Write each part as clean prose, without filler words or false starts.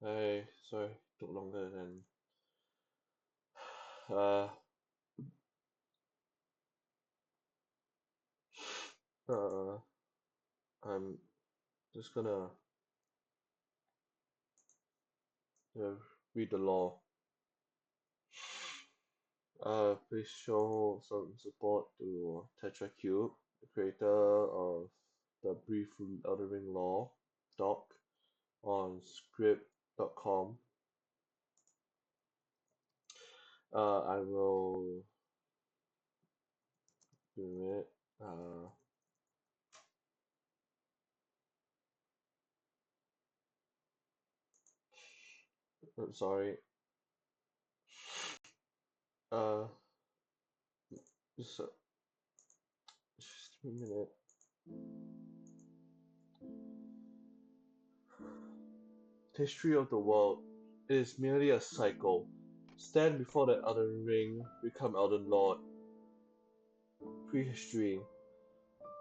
Hey, sorry, took longer than. Uh, uh, I'm just gonna uh, read the law. Please show some support to TetraCube, the creator of the brief Elden Ring law doc on script.com. I will do it. I'm sorry. Uh, just, uh, just a minute. History of the world. It is merely a cycle. Stand before the Elden Ring, become Elden Lord. Prehistory.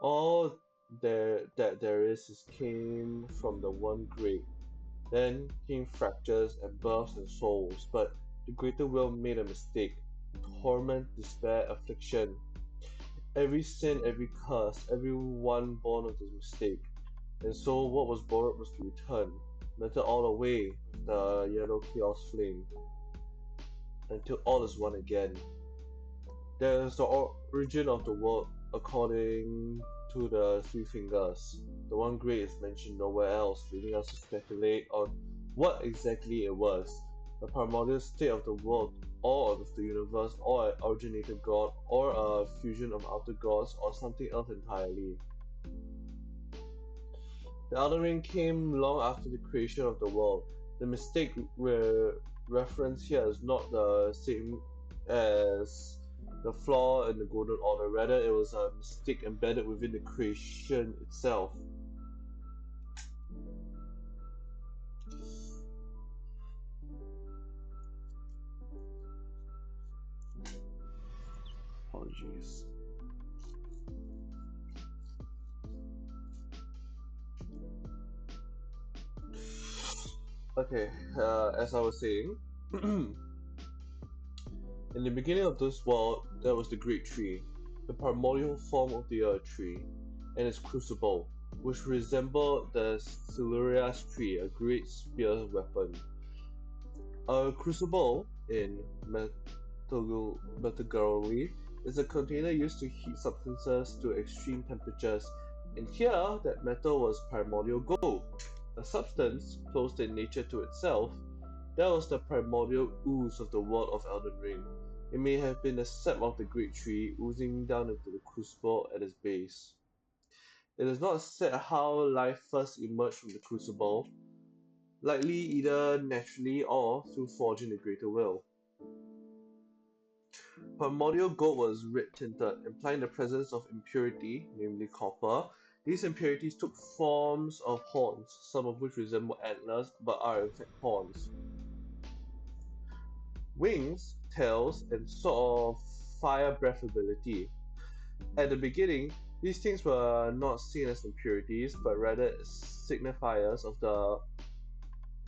All there is came from the one great. Then came fractures and births and souls, but the greater will made a mistake. Torment, despair, affliction. Every sin, every curse, every one born of this mistake. And so what was borrowed was to return, melted all away with the yellow chaos flame, until all is one again. There is the origin of the world according to the three fingers. The one great is mentioned nowhere else, leaving us to speculate on what exactly it was. The primordial state of the world, or of the universe, or an originated god, or a fusion of outer gods, or something else entirely. The Elden Ring came long after the creation of the world. The mistake referenced here is not the same as the flaw in the Golden Order, rather, it was a mistake embedded within the creation itself. Apologies. Okay, as I was saying, in the beginning of this world, there was the Great Tree, the primordial form of the Earth Tree, and its crucible, which resembled the Siluria's tree, a great spear weapon. A crucible, in metallurgy, is a container used to heat substances to extreme temperatures, and here that metal was primordial gold, a substance close in nature to itself. That was the primordial ooze of the world of Elden Ring. It may have been the sap of the great tree oozing down into the crucible at its base. It is not said how life first emerged from the crucible, likely either naturally or through forging the greater will. Primordial gold was red tinted, implying the presence of impurity, namely copper. These impurities took forms of horns, some of which resemble antlers but are in fact horns. Wings, tails, and sort of fire breath ability. At the beginning, these things were not seen as impurities, but rather as signifiers of the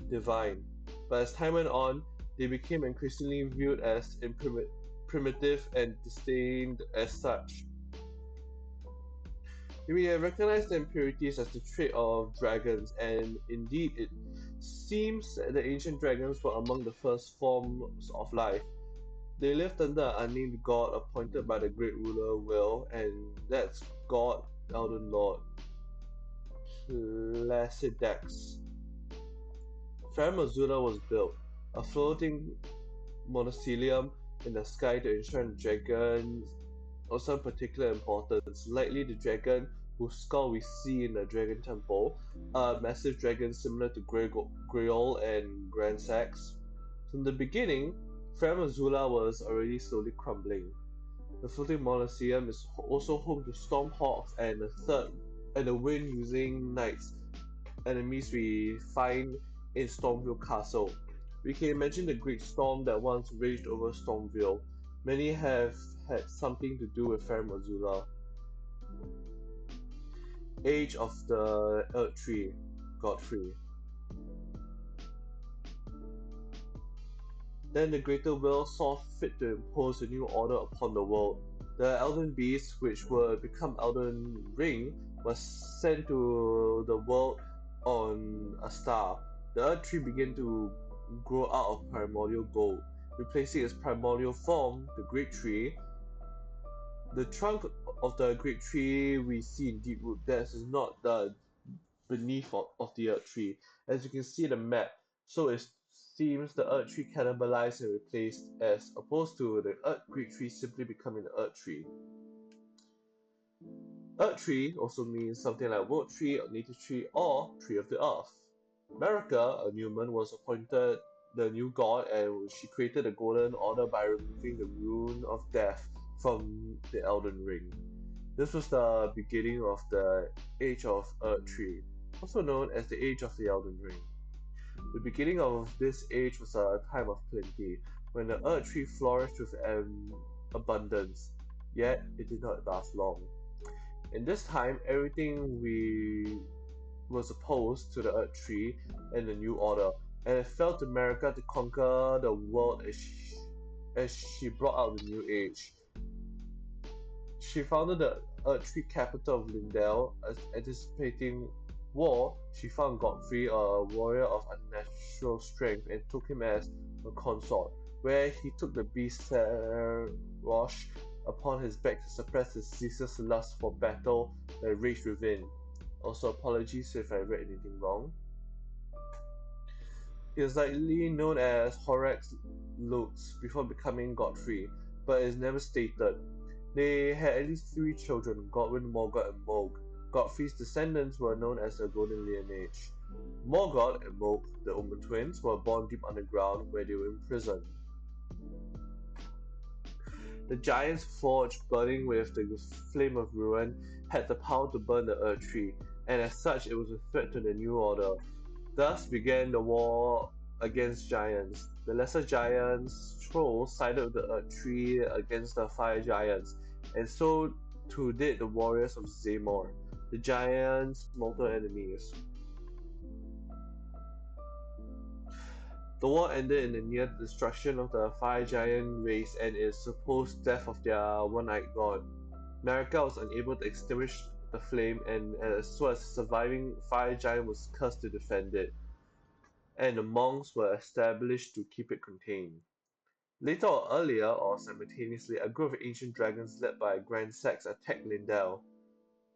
divine. But as time went on, they became increasingly viewed as primitive and disdained as such. We have recognized the impurities as the trait of dragons, and indeed it seems that the ancient dragons were among the first forms of life. They lived under an unnamed god appointed by the great ruler Will, and that's God Elden Lord Placidex. Fair Mazula was built, a floating monocilium in the sky to ensure the dragons of some particular importance, likely the dragon whose skull we see in the Dragon Temple, a massive dragon similar to Greol and Grand Sax. From the beginning, Fair Mazula was already slowly crumbling. The floating Monasteum is also home to Stormhawks and the wind-using knights, enemies we find in Stormville Castle. We can imagine the great storm that once raged over Stormville. Many have had something to do with Fair Mazula. Age of the Earth Tree, Godfrey. Then the Greater Will saw fit to impose a new order upon the world. The Elden Beasts, which would become Elden Ring, was sent to the world on a star. The Earth Tree began to grow out of primordial gold, replacing its primordial form, the Great Tree. The trunk of the Great Tree we see in deep root depths is not the beneath of the Earth Tree. As you can see in the map, so it seems the Earth Tree cannibalized and replaced as opposed to the Earth Great Tree simply becoming the Earth Tree. Earth Tree also means something like World Tree or Native Tree or Tree of the Earth. Marika, a Newman, was appointed the new god and she created the Golden Order by removing the Rune of Death from the Elden Ring. This was the beginning of the Age of Earth Tree, also known as the Age of the Elden Ring. The beginning of this age was a time of plenty, when the Earth Tree flourished with abundance, yet it did not last long. In this time, everything we was opposed to the Earth Tree and the New Order, and it fell to America to conquer the world as she brought out the New Age. She founded the Earth Tree capital of Lindell. As anticipating war, she found Godfrey, a warrior of unnatural strength, and took him as a consort, where he took the beast Rosh upon his back to suppress his ceaseless lust for battle that raged within. Also, apologies if I read anything wrong. He was likely known as Horax Lux before becoming Godfrey, but is never stated. They had at least three children, Godwin, Morgoth, and Moog. Godfrey's descendants were known as the Golden Lineage. Morgoth and Moog, the Omen twins, were born deep underground where they were imprisoned. The Giant's Forge, burning with the flame of ruin, had the power to burn the Earth Tree, and as such it was a threat to the New Order. Thus began the war against giants. The lesser giants, trolls, sided with the Earth Tree against the fire giants, and so too did the warriors of Zamor, the giants' mortal enemies. The war ended in the near destruction of the fire giant race and its supposed death of their one-eyed god. Marika was unable to extinguish the flame, and as well as the surviving fire giant was cursed to defend it, and the monks were established to keep it contained. Later or earlier, or simultaneously, a group of ancient dragons led by Grand Sax attacked Lindell.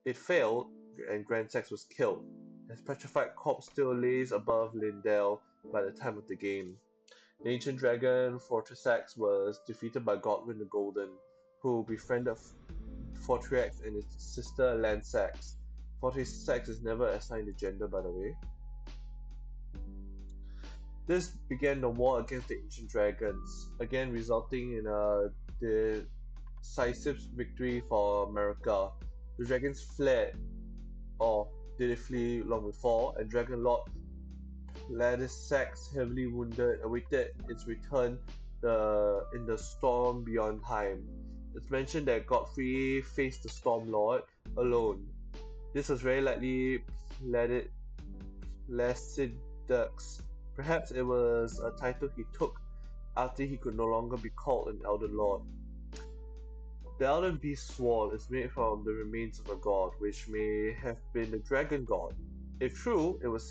It failed, and Grand Sax was killed. His petrified corpse still lays above Lindell by the time of the game. The ancient dragon Fortresax was defeated by Godwin the Golden, who befriended Fortrex and his sister Lansax. Fortresax is never assigned a gender, by the way. This began the war against the ancient dragons, again resulting in a decisive victory for America. The dragons fled, or did they flee long before, and Dragon Lord Ladisax, heavily wounded, awaited its return in the storm beyond time. It's mentioned that Godfrey faced the Storm Lord alone. This was very likely Placidux. Perhaps it was a title he took after he could no longer be called an Elden Lord. The Elden Beast Sworn is made from the remains of a god, which may have been the Dragon God. If true, it would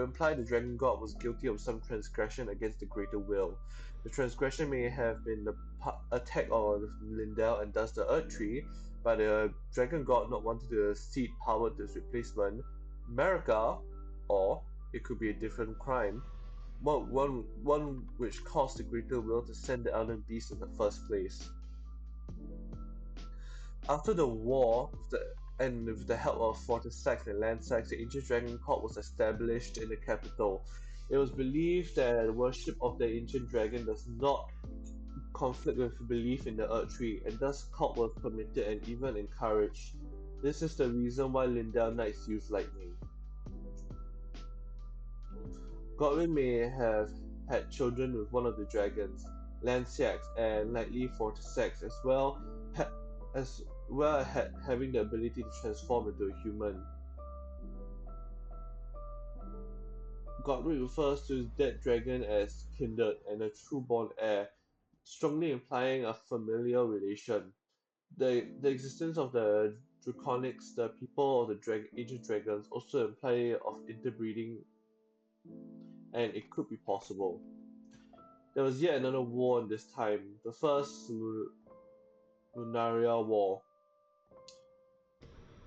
imply the Dragon God was guilty of some transgression against the Greater Will. The transgression may have been the attack on Lindell and thus the Earth Tree, but the Dragon God not wanting to cede power to his replacement, Marika, or it could be a different crime, one which caused the Greater Will to send the Elden Beast in the first place. After the war, with the help of Fortisax and Landsax, the ancient dragon cult was established in the capital. It was believed that worship of the ancient dragon does not conflict with belief in the Earth Tree, and thus cult was permitted and even encouraged. This is the reason why Lindell Knights use lightning. Godwin may have had children with one of the dragons, Lansiax and likely Fortisax, as well as having the ability to transform into a human. Godric refers to his dead dragon as kindred and a true-born heir, strongly implying a familial relation. The existence of the Draconics, the people of the ancient dragons, also imply of interbreeding, and it could be possible. There was yet another war in this time, the First Lunaria War.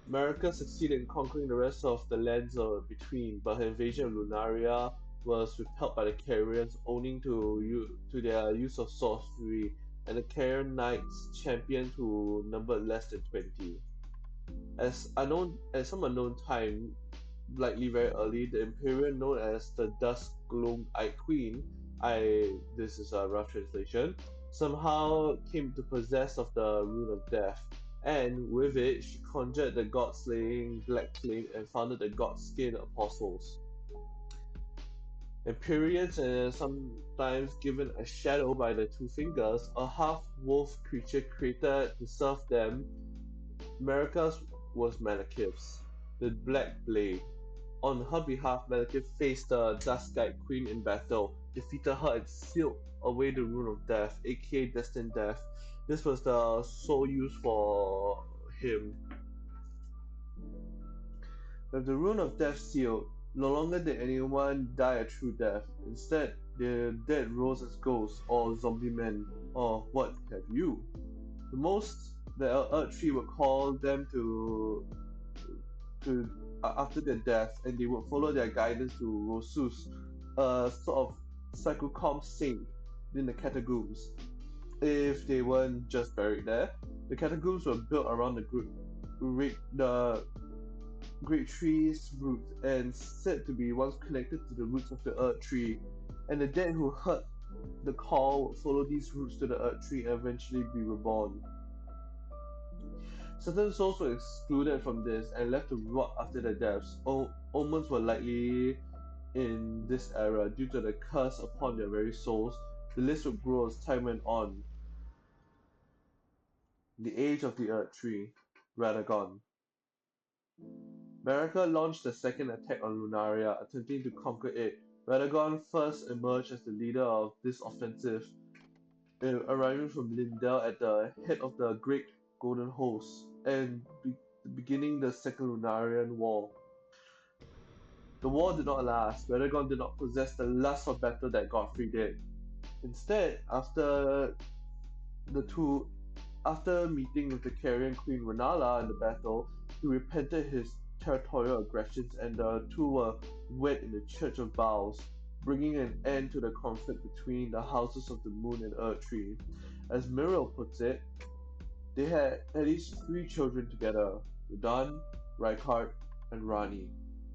America succeeded in conquering the rest of the lands between, but her invasion of Lunaria was repelled by the Carians owing to their use of sorcery, and the Carian knights champions who numbered less than 20. At some unknown time, likely very early, the Imperium known as the Dusk Gloom-Eyed Queen, this is a rough translation, somehow came to possess of the Rune of Death, and with it she conjured the god-slaying Black Flame and founded the God-Skin Apostles. Empyreans are sometimes given a shadow by the Two Fingers, a half-wolf creature created to serve them. America's was Malekith's, the Black Blade. On her behalf, Malekith faced the Duskite Queen in battle, defeated her and sealed away the Rune of Death, aka Destined Death. This was the sole use for him. With the Rune of Death sealed, no longer did anyone die a true death. Instead, the dead rose as ghosts or zombie men, or what have you. The most the Earth Tree would call them to after their death, and they would follow their guidance to Rosus, a sort of psychocom saint in the catacombs. If they weren't just buried there, the catacombs were built around the great tree's roots and said to be once connected to the roots of the Earth Tree, and the dead who heard the call would follow these roots to the Earth Tree and eventually be reborn. Certain souls were excluded from this and left to rot after their deaths. Omens were likely in this era due to the curse upon their very souls. The list would grow as time went on. The Age of the Earth Tree, Radagon. Marika launched the second attack on Lunaria, attempting to conquer it. Radagon first emerged as the leader of this offensive, arriving from Lindell at the head of the Great Golden Host and beginning the Second Lunarian War. The war did not last. Radagon did not possess the lust for battle that Godfrey did. Instead, the two after meeting with the Carian Queen Renala in the battle, he repented his territorial aggressions and the two were wed in the Church of Baals, bringing an end to the conflict between the houses of the Moon and Earth Tree. As Muriel puts it, they had at least three children together, Radan, Rykard, and Rani.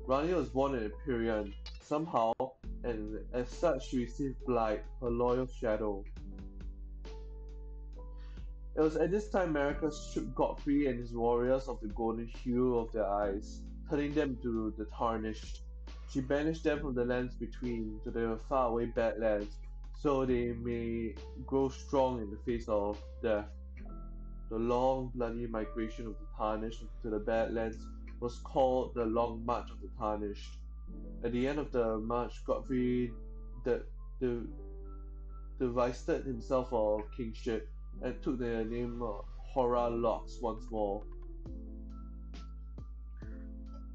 Rani was born in Empyrean, somehow, and as such she received Blight, her loyal shadow. It was at this time Marika stripped Godfrey and his warriors of the golden hue of their eyes, turning them to the tarnished. She banished them from the lands between to the faraway Badlands, so they may grow strong in the face of death. The long, bloody migration of the Tarnished to the Badlands was called the Long March of the Tarnished. At the end of the march, Godfrey de- de- divested himself of kingship and took the name Hora Lox once more.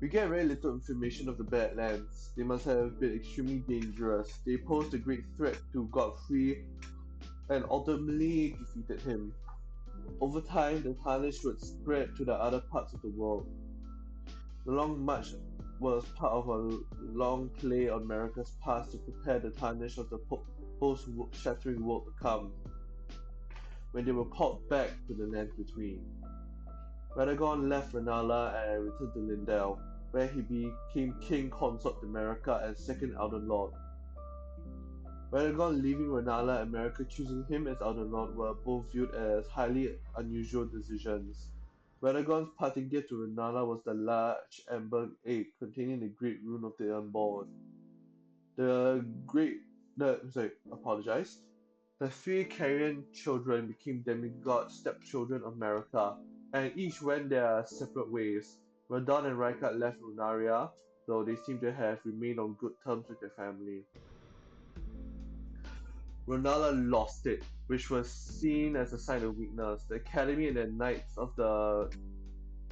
We get very little information of the Badlands. They must have been extremely dangerous. They posed a great threat to Godfrey and ultimately defeated him. Over time, the Tarnished would spread to the other parts of the world. The Long March was part of a long play on America's past to prepare the Tarnished of the post-shattering world to come, when they were called back to the lands between. Radagon left Renala and returned to Lindell, where he became King Consort of America and Second Elden Lord. Radagon leaving Renala and America choosing him as Elden Lord were both viewed as highly unusual decisions. Radagon's parting gift to Renala was the large amber egg containing the Great Rune of the Unborn. The great the sorry, apologize. The three Carian children became demigod stepchildren of Marika, and each went their separate ways. Radon and Rykard left Lunaria, though they seem to have remained on good terms with their family. Ronala lost it, which was seen as a sign of weakness. The Academy and the Knights of the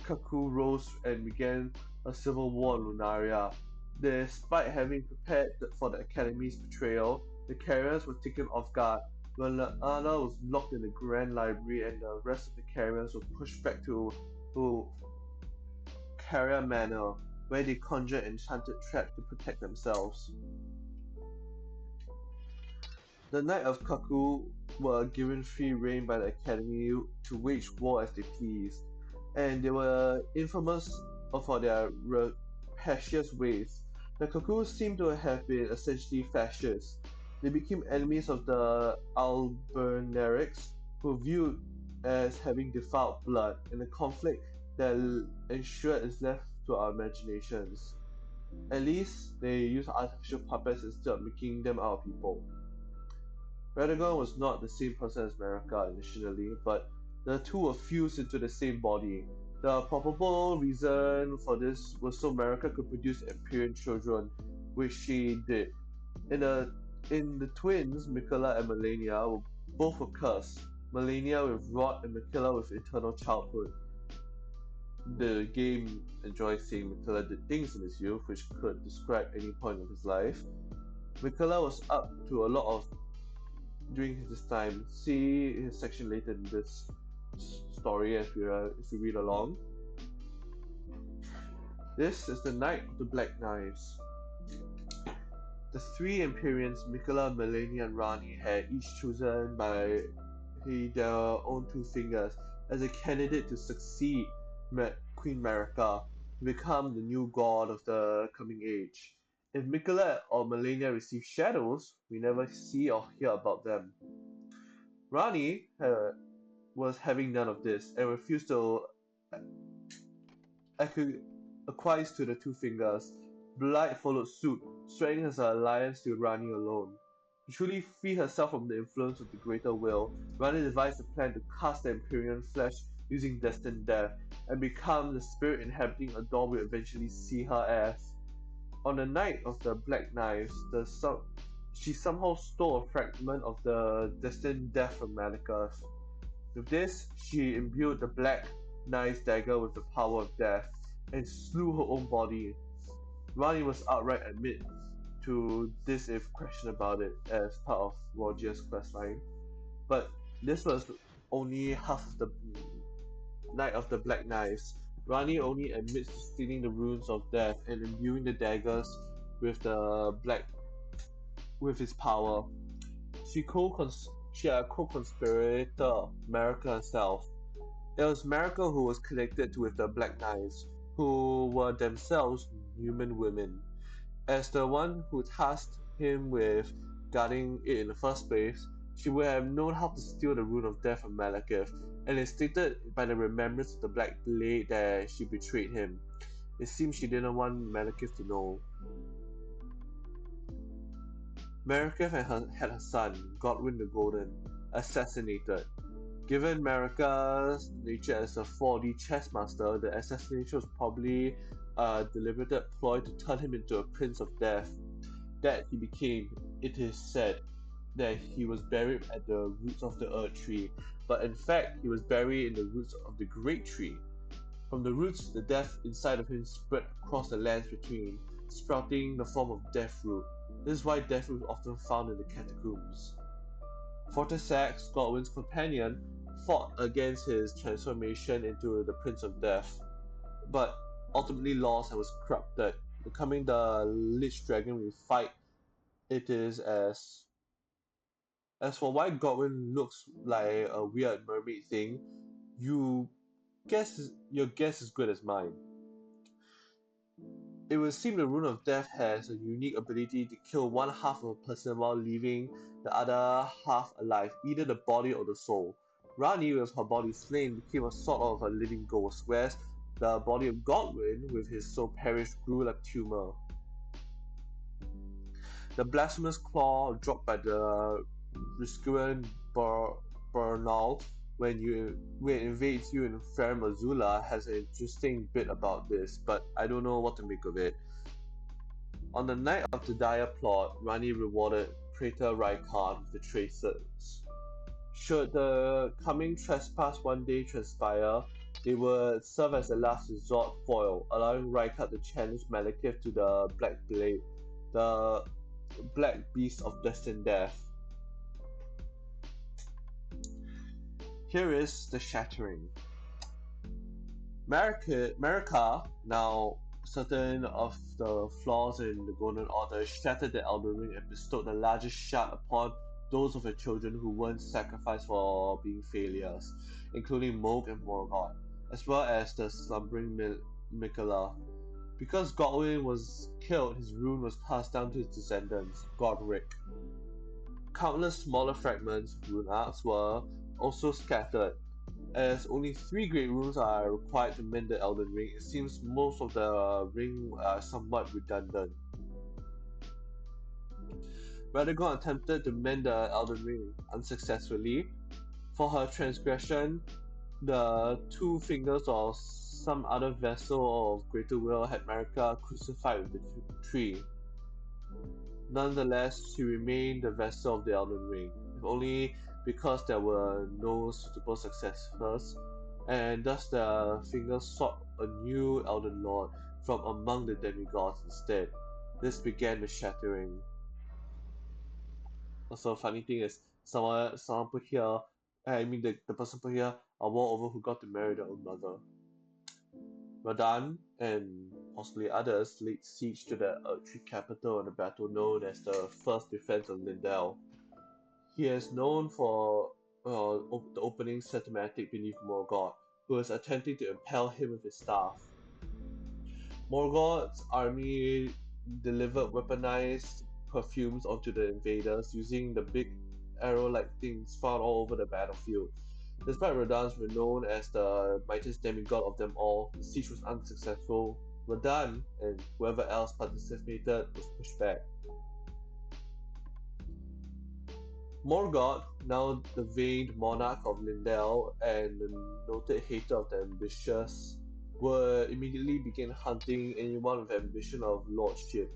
Kaku rose and began a civil war in Lunaria. Despite having prepared for the Academy's betrayal, the carriers were taken off guard. Ronala was locked in the Grand Library and the rest of the carriers were pushed back to Carrier Manor, where they conjured enchanted traps to protect themselves. The Knights of Kaku were given free rein by the Academy to wage war as they pleased, and they were infamous for their rapacious ways. The Kaku seem to have been essentially fascist. They became enemies of the Albernerics, who viewed as having defiled blood, and the conflict that ensued is left to our imaginations. At least they used artificial puppets instead of making them out of people. Radagon was not the same person as Marika initially, but the two were fused into the same body. The probable reason for this was so Marika could produce Empyrean children, which she did. In the in the twins, Mikola and Melania were both were cursed. Melania with Rod and Mikola with eternal childhood. The game enjoys seeing Mikola did things in his youth which could describe any point of his life. Mikola was up to a lot of during his time. See his section later in this story if we read along. This is the Night of the Black Knives. The three Empyreans, Mikola, Melania, and Rani, had each chosen by their own two fingers as a candidate to succeed Queen Marika to become the new god of the coming age. If Mikola or Melania receive shadows, we never see or hear about them. Rani was having none of this and refused to acquiesce to the two fingers. Blight followed suit, swearing his alliance to Rani alone. To truly free herself from the influence of the Greater Will, Rani devised a plan to cast the Empyrean flesh using destined death and become the spirit inhabiting a doll we eventually see her as. On the night of the Black Knives, she somehow stole a fragment of the destined death from Malekith. With this, she imbued the Black Knight's dagger with the power of death and slew her own body. Rani was outright admit to this if questioned about it as part of Roger's questline, but this was only half of the Night of the Black Knives. Rani only admits to stealing the runes of death and imbuing the daggers with the black with his power. She she had a co-conspirator, America herself. It was Miracle who was connected with the Black Knights, who were themselves human women. As the one who tasked him with guarding it in the first place, she would have known how to steal the Rune of Death from Malekith, and it's stated by the remembrance of the Black Blade that she betrayed him. It seems she didn't want Malekith to know. Malekith had her son, Godwyn the Golden, assassinated. Given Marika's nature as a 4D chess master, the assassination was probably a deliberate ploy to turn him into a Prince of Death. That he became, it is said, that he was buried at the roots of the Earth Tree, but in fact he was buried in the roots of the Great Tree. From the roots, the death inside of him spread across the lands between, sprouting the form of Deathroot. This is why Deathroot is often found in the catacombs. Fortisax, Godwyn's companion, fought against his transformation into the Prince of Death, but ultimately lost and was corrupted. Becoming the Lich Dragon we fight, it is as for why Godwyn looks like a weird mermaid thing, you your guess is good as mine. It would seem the Rune of Death has a unique ability to kill one half of a person while leaving the other half alive, either the body or the soul. Rani, with her body slain, became a sort of a living ghost, whereas the body of Godwyn, with his soul perished, grew like tumor. The blasphemous claw dropped by the Riskuan Bernal when it invades you in Fair Mazula has an interesting bit about this, but I don't know what to make of it. On the night of the dire plot, Rani rewarded Praetor Rykard with the Tracers. Should the coming trespass one day transpire, they would serve as a last resort foil, allowing Rykard to challenge Malekith to the Black Blade, the Black Beast of Destined Death. Here is the shattering. America, now certain of the flaws in the Golden Order, shattered the Elden Ring and bestowed the largest shard upon those of her children who weren't sacrificed for being failures, including Moog and Morgoth, as well as the slumbering Miquella. Because Godwyn was killed, his rune was passed down to his descendants, Godric. Countless smaller fragments, rune arcs, were also scattered. As only three great runes are required to mend the Elden Ring, it seems most of the ring are somewhat redundant. Radagon attempted to mend the Elden Ring unsuccessfully. For her transgression, the two fingers of some other vessel of greater will had Marika crucified with the tree. Nonetheless, she remained the vessel of the Elden Ring, if only because there were no suitable successors, and thus the fingers sought a new Elden Lord from among the demigods instead. This began the shattering. Also, funny thing is, someone put here, I mean the person put here, a war over who got to marry their own mother. Radan and possibly others laid siege to the Erdtree capital in a battle known as the First Defense of Lindell. He is known for the opening cinematic beneath Morgoth, who is attempting to impale him with his staff. Morgoth's army delivered weaponized perfumes onto the invaders using the big arrow-like things found all over the battlefield. Despite Radan's renown as the mightiest demigod of them all, the siege was unsuccessful. Radan and whoever else participated was pushed back. Morgoth, now the vain monarch of Lindell and the noted hater of the ambitious, would immediately begin hunting anyone with ambition of lordship.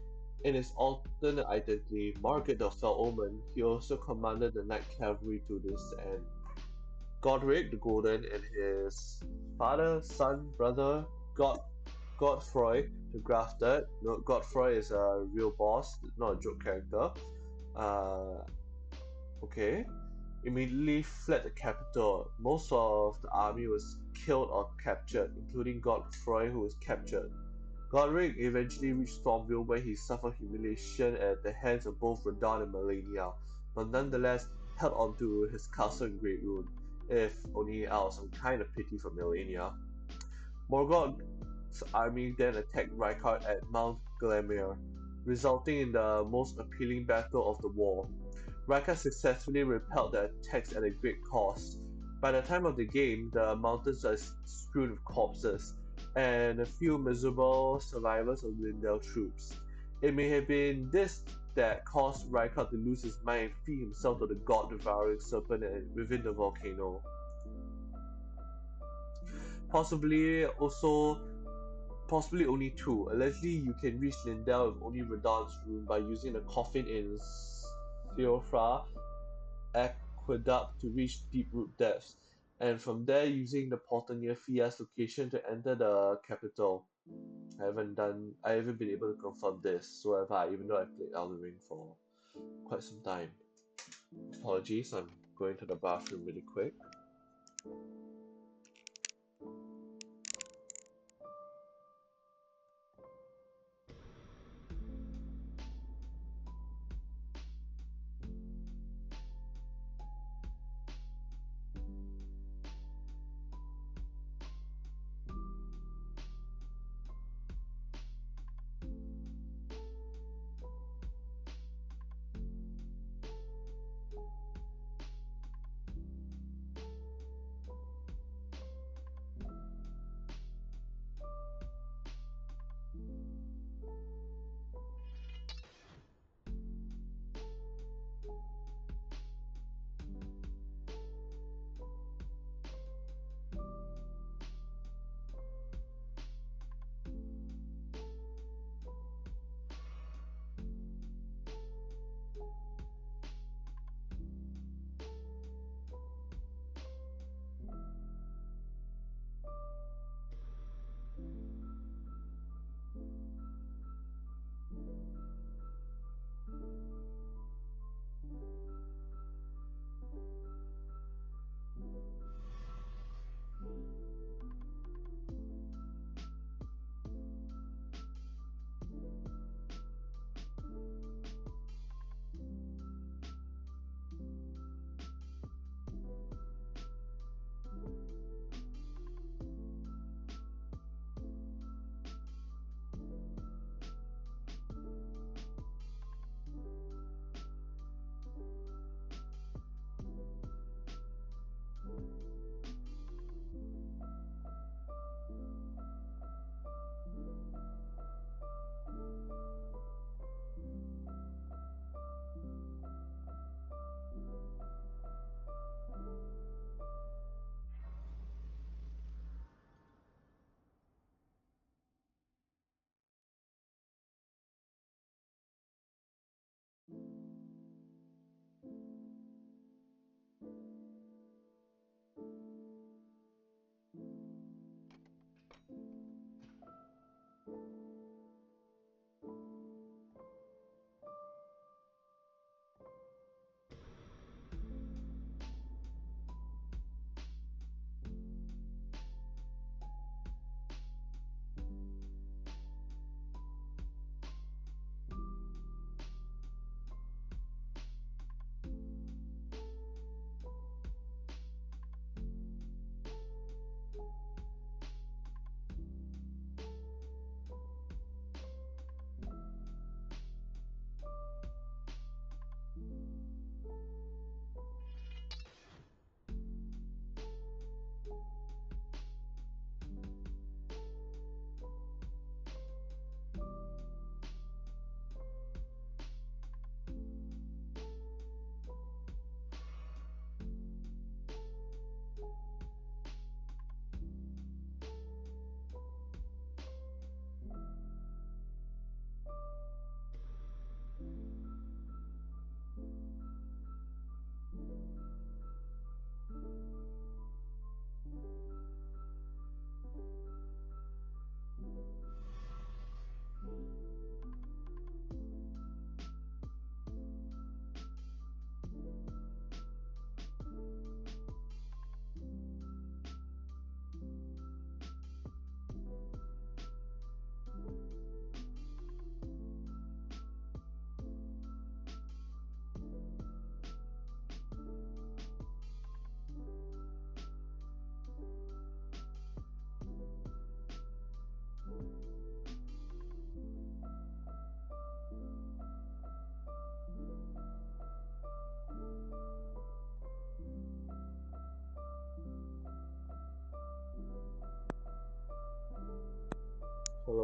In his alternate identity, Margaret the Fell Omen, he also commanded the Night Cavalry to this end. Godric the Golden and his father, son, brother, Godfroy the Grafted. No, Godfroy is a real boss, not a joke character. Uh, okay. Immediately fled the capital. Most of the army was killed or captured, including Godfroy, who was captured. Godric eventually reached Stormville, where he suffered humiliation at the hands of both Radon and Melania, but nonetheless held on to his castle in Great Rune, if only out of some kind of pity for Melania. Morgoth's army then attacked Rykard at Mount Glamir, resulting in the most appealing battle of the war. Rykard successfully repelled the attacks at a great cost. By the time of the game, the mountains are strewn with corpses, and a few miserable survivors of Lindell troops. It may have been this that caused Rykard to lose his mind and feed himself to the god-devouring serpent within the volcano. Possibly also possibly only two. Allegedly, you can reach Lindell with only Radon's rune by using the coffin in Siofra Aqueduct to reach deep root depths, and from there using the portal near Fia's location to enter the capital. I haven't been able to confirm this so have I, even though I've played Elden Ring for quite some time. Apologies, I'm going to the bathroom really quick.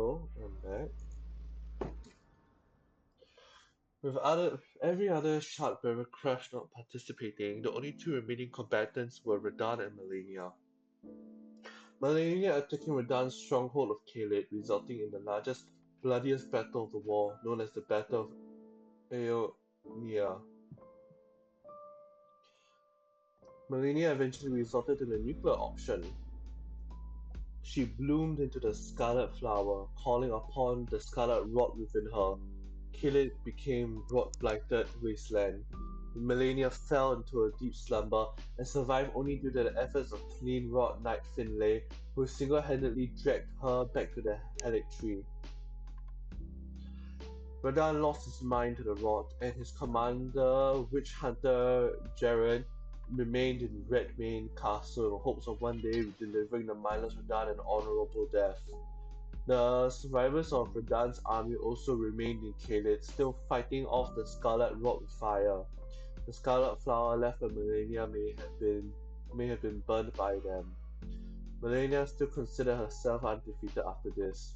go. I'm back. With every other shard bearer crashed not participating, the only two remaining combatants were Radahn and Melania. Melania attacking Radahn's stronghold of Kaled, resulting in the largest, bloodiest battle of the war, known as the Battle of Aeonia. Melania eventually resorted to the nuclear option. She bloomed into the scarlet flower, calling upon the scarlet rot within her. Kaled became rot-blighted wasteland. Melania fell into a deep slumber and survived only due to the efforts of Clean Rot Knight Finlay, who single-handedly dragged her back to the Hellic Tree. Radahn lost his mind to the rot, and his commander, witch hunter Jaren, remained in Redmane Castle in hopes of one day delivering the mindless Radahn an honorable death. The survivors of Radahn's army also remained in Kaled, still fighting off the Scarlet Rot with fire. The Scarlet Flower left by Melania may have been burned by them. Melania still considered herself undefeated after this.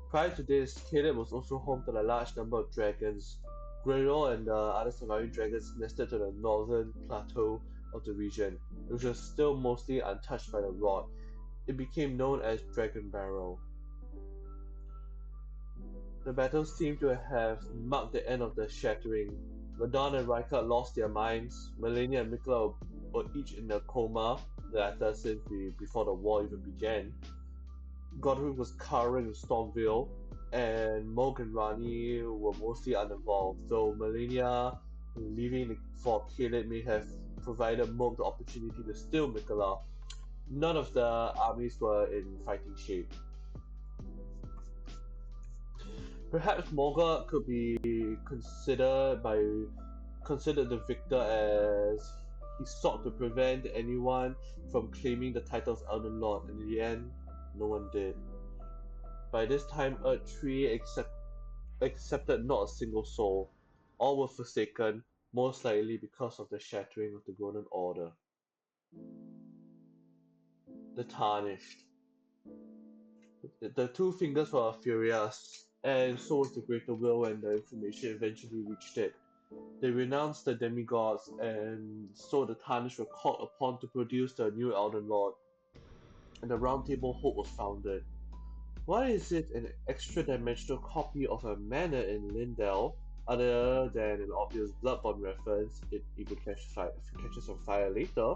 Prior to this, Kaled was also home to a large number of dragons. Greydol and the other surviving dragons nested to the northern plateau of the region, which was still mostly untouched by the rot. It became known as Dragon Barrow. The battle seemed to have marked the end of the Shattering. Radahn and Rykard lost their minds. Melania and Mikla were each in a coma, the latter since before the war even began. Godric was cowering in Stormville, and Morg and Rani were mostly uninvolved, though Melania leaving for Kaled may have provided Morg the opportunity to steal Mikla. None of the armies were in fighting shape. Perhaps Morgoth could be considered the victor as he sought to prevent anyone from claiming the title of Elden Lord, and in the end, no one did. By this time, Earth Tree accepted not a single soul. All were forsaken, most likely because of the shattering of the Golden Order. The Tarnished. The Two Fingers were furious, and so was the Greater Will when the information eventually reached it. They renounced the demigods, and so the Tarnished were called upon to produce the new Elden Lord, and the Round Table Hope was founded. Why is it an extra-dimensional copy of a manor in Lindell, other than an obvious Bloodborne reference, it even catches on fire later?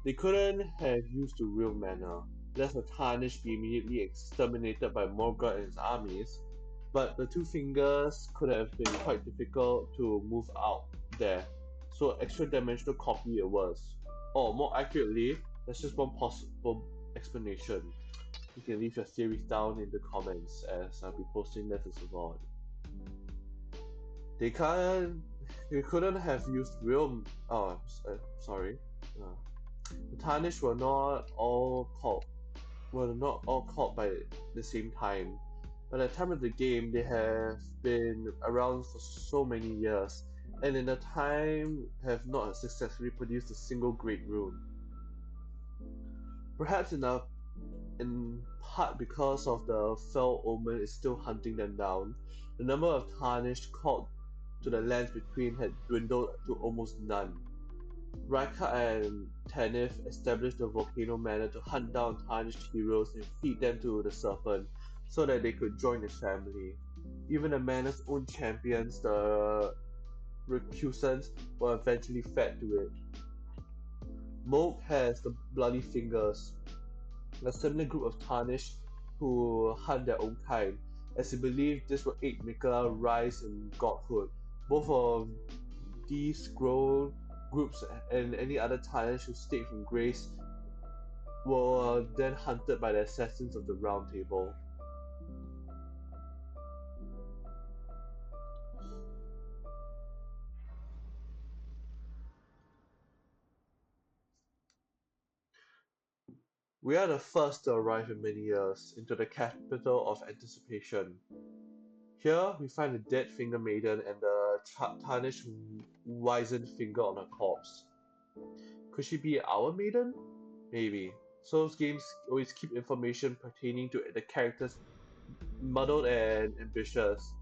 They couldn't have used the real manor, lest the Tarnished be immediately exterminated by Morgoth and his armies, but the Two Fingers could have been quite difficult to move out there, so extra-dimensional copy it was. Or more accurately, there's just one possible explanation. You can leave your theories down in the comments as I'll be posting that to VOD. They can't. They couldn't have used real. Oh, sorry. The Tarnished were not all caught by the same time. By the time of the game, they have been around for so many years, and in the time have not successfully produced a single great rune. Perhaps in part because of the fell omen is still hunting them down, the number of Tarnished called to the lands between had dwindled to almost none. Rykard and Tanith established the Volcano Manor to hunt down Tarnished heroes and feed them to the Serpent, so that they could join his family. Even the Manor's own champions, the Recusants, were eventually fed to it. Moog has the Bloody Fingers, a similar group of Tarnished who hunt their own kind, as he believed this would aid Mikla rise in godhood. Both of these groups and any other Tarnished who stayed from grace were then hunted by the assassins of the Round Table. We are the first to arrive in many years into the capital of anticipation. Here we find the dead Finger Maiden and the tarnished wizened finger on her corpse. Could she be our maiden? Maybe. Souls games always keep information pertaining to the characters muddled and ambitious,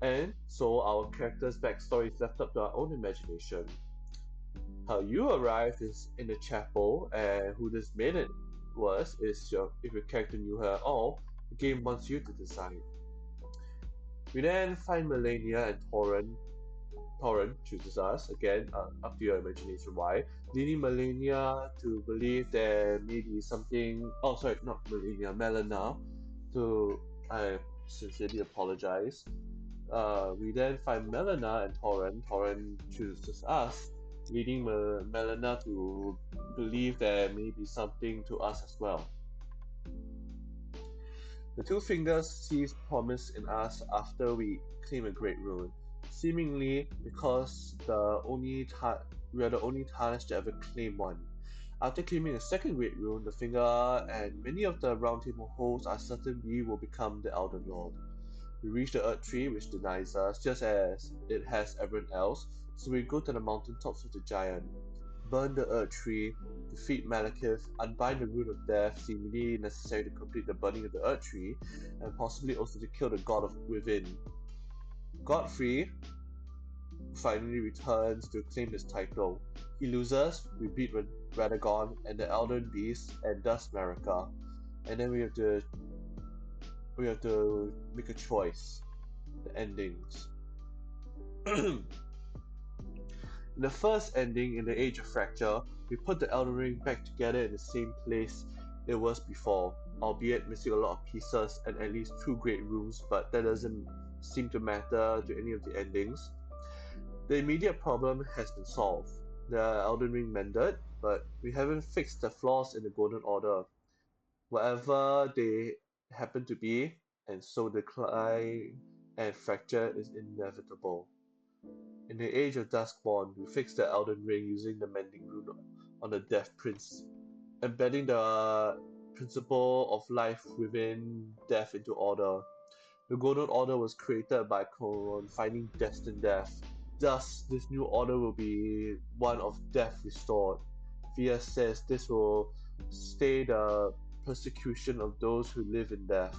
and so our characters' backstory is left up to our own imagination. How you arrive is in the chapel, and who this maiden was is if your character knew her at all, the game wants you to decide. We then find Melania and Torrent. Torrent chooses us, again, up to your imagination why, leading Melania to believe there may be something. Oh, sorry, not Melania, Melina, to. I sincerely apologize. We then find Melina and Torrent. Torrent chooses us, leading Melina to believe there may be something to us as well. The two fingers sees promise in us after we claim a great rune, seemingly because we are the only tarnished to ever claim one. After claiming a second great rune, the finger and many of the round table hosts are certain we will become the Elden Lord. We reach the Earth Tree, which denies us, just as it has everyone else, so we go to the mountaintops with the giant. Burn the Earth Tree, defeat Malekith, unbind the Rune of Death, seemingly necessary to complete the burning of the Earth Tree, and possibly also to kill the God of Within. Godfrey finally returns to claim his title. He loses, we beat Radagon and the Elden Beast and thus Marika. And then we have to make a choice. The endings. In the first ending, in the Age of Fracture, we put the Elden Ring back together in the same place it was before, albeit missing a lot of pieces and at least two great rooms, but that doesn't seem to matter to any of the endings. The immediate problem has been solved. The Elden Ring mended, but we haven't fixed the flaws in the Golden Order, whatever they happen to be, and so decline and fracture is inevitable. In the Age of Duskborn, we fixed the Elden Ring using the Mending Rune on the Death Prince, embedding the principle of life within death into order. The Golden Order was created by confining destined death. Thus, this new order will be one of death restored. Fia says this will stay the persecution of those who live in death.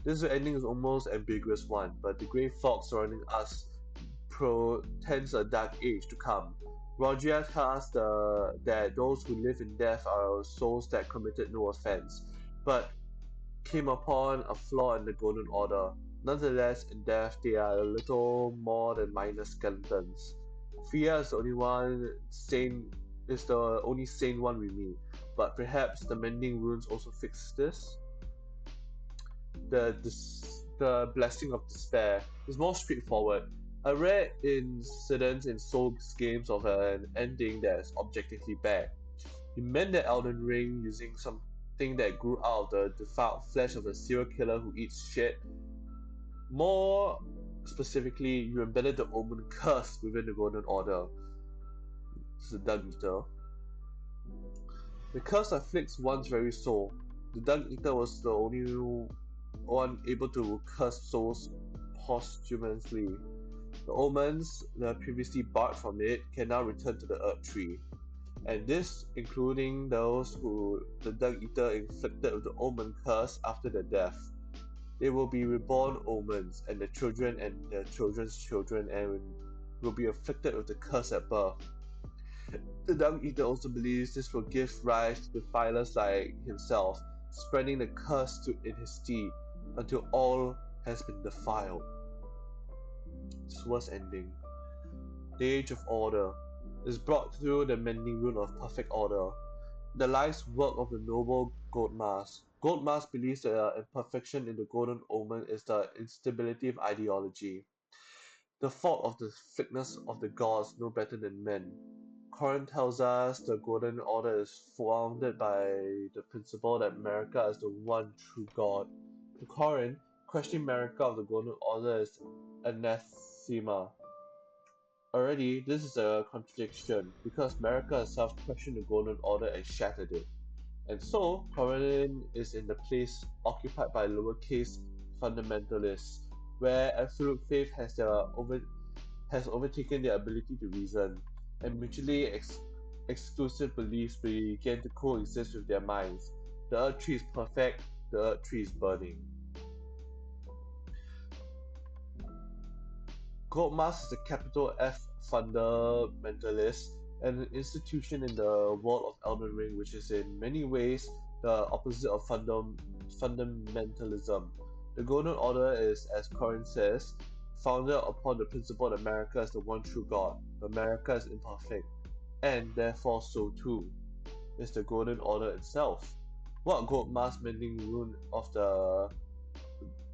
This ending is almost ambiguous one, but the grey fog surrounding us portends a dark age to come. Rogia tells us that those who live in death are souls that committed no offense, but came upon a flaw in the Golden Order. Nonetheless, in death, they are a little more than minor skeletons. Fia is the only sane one we meet, but perhaps the mending runes also fix this. The blessing of despair is more straightforward. A rare incident in Souls games of an ending that is objectively bad. You mend the Elden Ring using something that grew out of the defiled flesh of a serial killer who eats shit. More specifically, you embedded the Omen curse within the Golden Order. This is a Dung Eater. The curse afflicts one's very soul. The Dung Eater was the only one able to curse souls posthumously. The omens that previously barred from it can now return to the Earth Tree, and this including those who the Dung Eater inflicted with the Omen curse after their death. They will be reborn omens, and their children and their children's children, and will be afflicted with the curse at birth. The Dung Eater also believes this will give rise to defilers like himself, spreading the curse in his stead until all has been defiled. This was ending. The Age of Order is brought through the mending rune of perfect order, the life's work of the noble Goldmask. Goldmask believes that the imperfection in the Golden Omen is the instability of ideology, the fault of the thickness of the gods no better than men. Corin tells us the Golden Order is founded by the principle that America is the one true God. To Corin, questioning America of the Golden Order is anathema. Already, this is a contradiction, because America herself questioned the Golden Order and shattered it. And so, Corin is in the place occupied by lowercase fundamentalists, where absolute faith has overtaken their ability to reason, and mutually exclusive beliefs began to coexist with their minds. The Earth Tree is perfect, the Earth Tree is burning. Goldmast is a capital F fundamentalist and an institution in the world of Elden Ring, which is in many ways the opposite of fundamentalism. The Golden Order is, as Corin says, founded upon the principle that America is the one true God. But America is imperfect, and therefore so too is the Golden Order itself. What Goldmast Mending Rune of the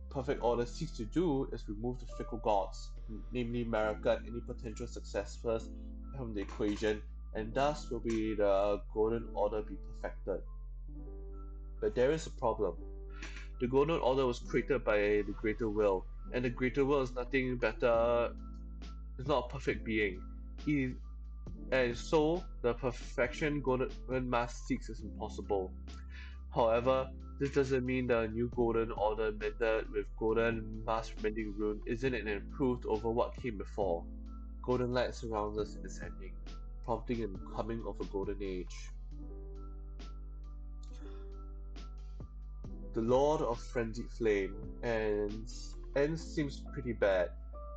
Perfect Order seeks to do is remove the fickle gods, namely America and any potential successors from the equation, and thus will be the Golden Order be perfected. But there is a problem. The Golden Order was created by the Greater Will, and the Greater Will is nothing better, it's not a perfect being. He, and so, the perfection Golden Mass seeks is impossible. However, this doesn't mean the new Golden Order method with Golden Mass Mending Rune isn't an improved over what came before. Golden light surrounds us in this ending, prompting the coming of a Golden Age. The Lord of Frenzied Flame and seems pretty bad.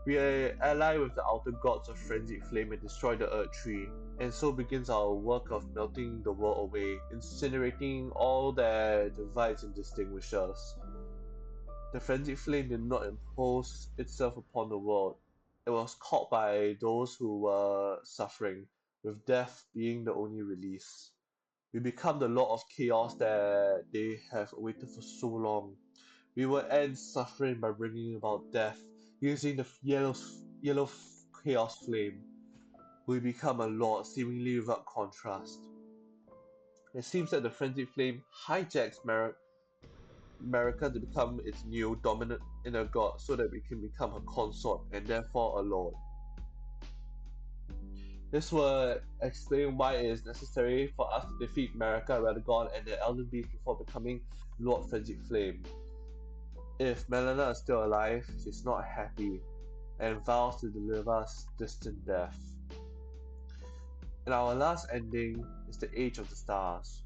We ally with the outer gods of Frenzied Flame and destroy the Earth Tree, and so begins our work of melting the world away, incinerating all that divides and distinguishes us. The Frenzied Flame did not impose itself upon the world. It was caught by those who were suffering, with death being the only release. We become the Lord of Chaos that they have awaited for so long. We will end suffering by bringing about death, using the yellow chaos flame. We become a lord seemingly without contrast. It seems that the frenzied flame hijacks America to become its new dominant inner god so that we can become her consort and therefore a lord. This will explain why it is necessary for us to defeat America, Radagon, and the Elden Beast before becoming Lord Frenzied Flame. If Melina is still alive, she's not happy and vows to deliver us distant death. And our last ending is the Age of the Stars,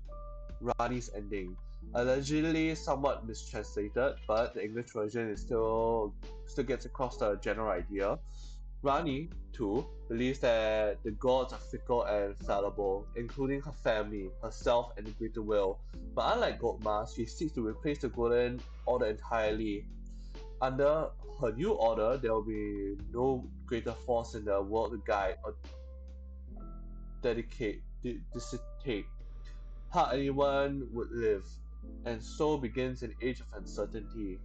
Rani's ending. Allegedly somewhat mistranslated, but the English version is still gets across the general idea. Rani, too, believes that the gods are fickle and fallible, including her family, herself, and the Greater Will. But unlike Goldmast, she seeks to replace the Golden Order entirely. Under her new order, there will be no greater force in the world to guide or dissipate how anyone would live, and so begins an age of uncertainty.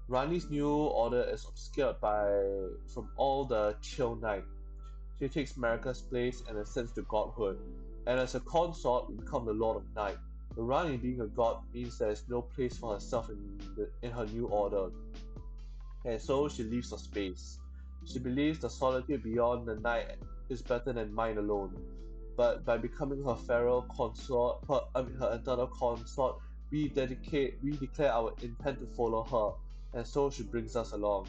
Rani's new order is obscured from all the chill night. She takes Marika's place and ascends to godhood, and as a consort will become the Lord of Night. But Rani being a god means there is no place for herself in her new order, and so she leaves her space. She believes the solitude beyond the night is better than mine alone. But by becoming her her eternal consort, we declare our intent to follow her, and so she brings us along.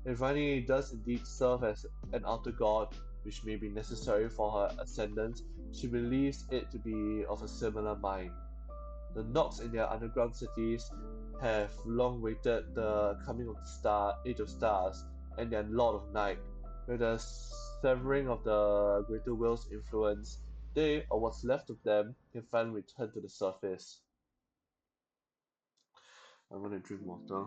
If Rani does indeed serve as an outer god, which may be necessary for her ascendance, she believes it to be of a similar mind. The Nox in their underground cities have long waited the coming of the Age of Stars, and their Lord of Night. With the severing of the Greater Will's influence, they, or what's left of them, can finally return to the surface. I'm gonna drink water.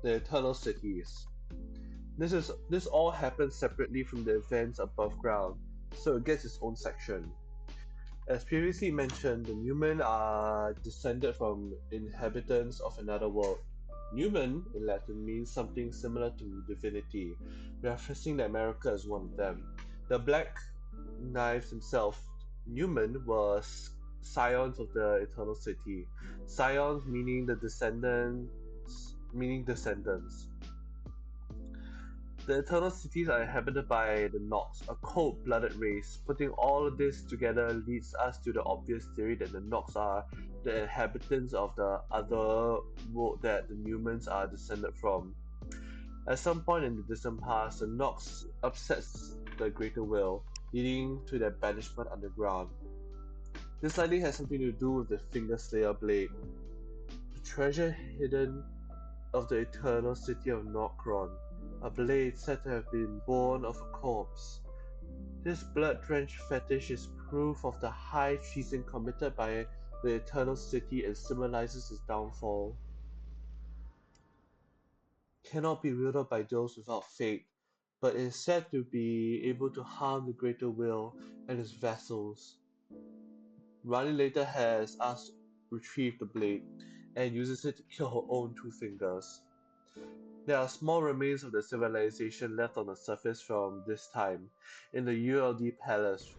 the Eternal Cities. This all happens separately from the events above ground, so it gets its own section. As previously mentioned, the Numen are descended from inhabitants of another world. Numen in Latin means something similar to divinity, referencing that America is one of them. The Black Knives himself, Numen, was scions of the Eternal City. Scions meaning descendants. The Eternal Cities are inhabited by the Nox, a cold-blooded race. Putting all of this together leads us to the obvious theory that the Nox are the inhabitants of the other world that the humans are descended from. At some point in the distant past, the Nox upsets the Greater Will, leading to their banishment underground. This likely has something to do with the Finger Slayer blade, the treasure hidden of the eternal city of Nokron, a blade said to have been born of a corpse. This blood-drenched fetish is proof of the high treason committed by the eternal city and symbolizes its downfall. Cannot be wielded by those without faith, but is said to be able to harm the greater will and its vassals. Rani later has us retrieve the blade and uses it to kill her own two fingers. There are small remains of the civilization left on the surface from this time, in the ULD Palace,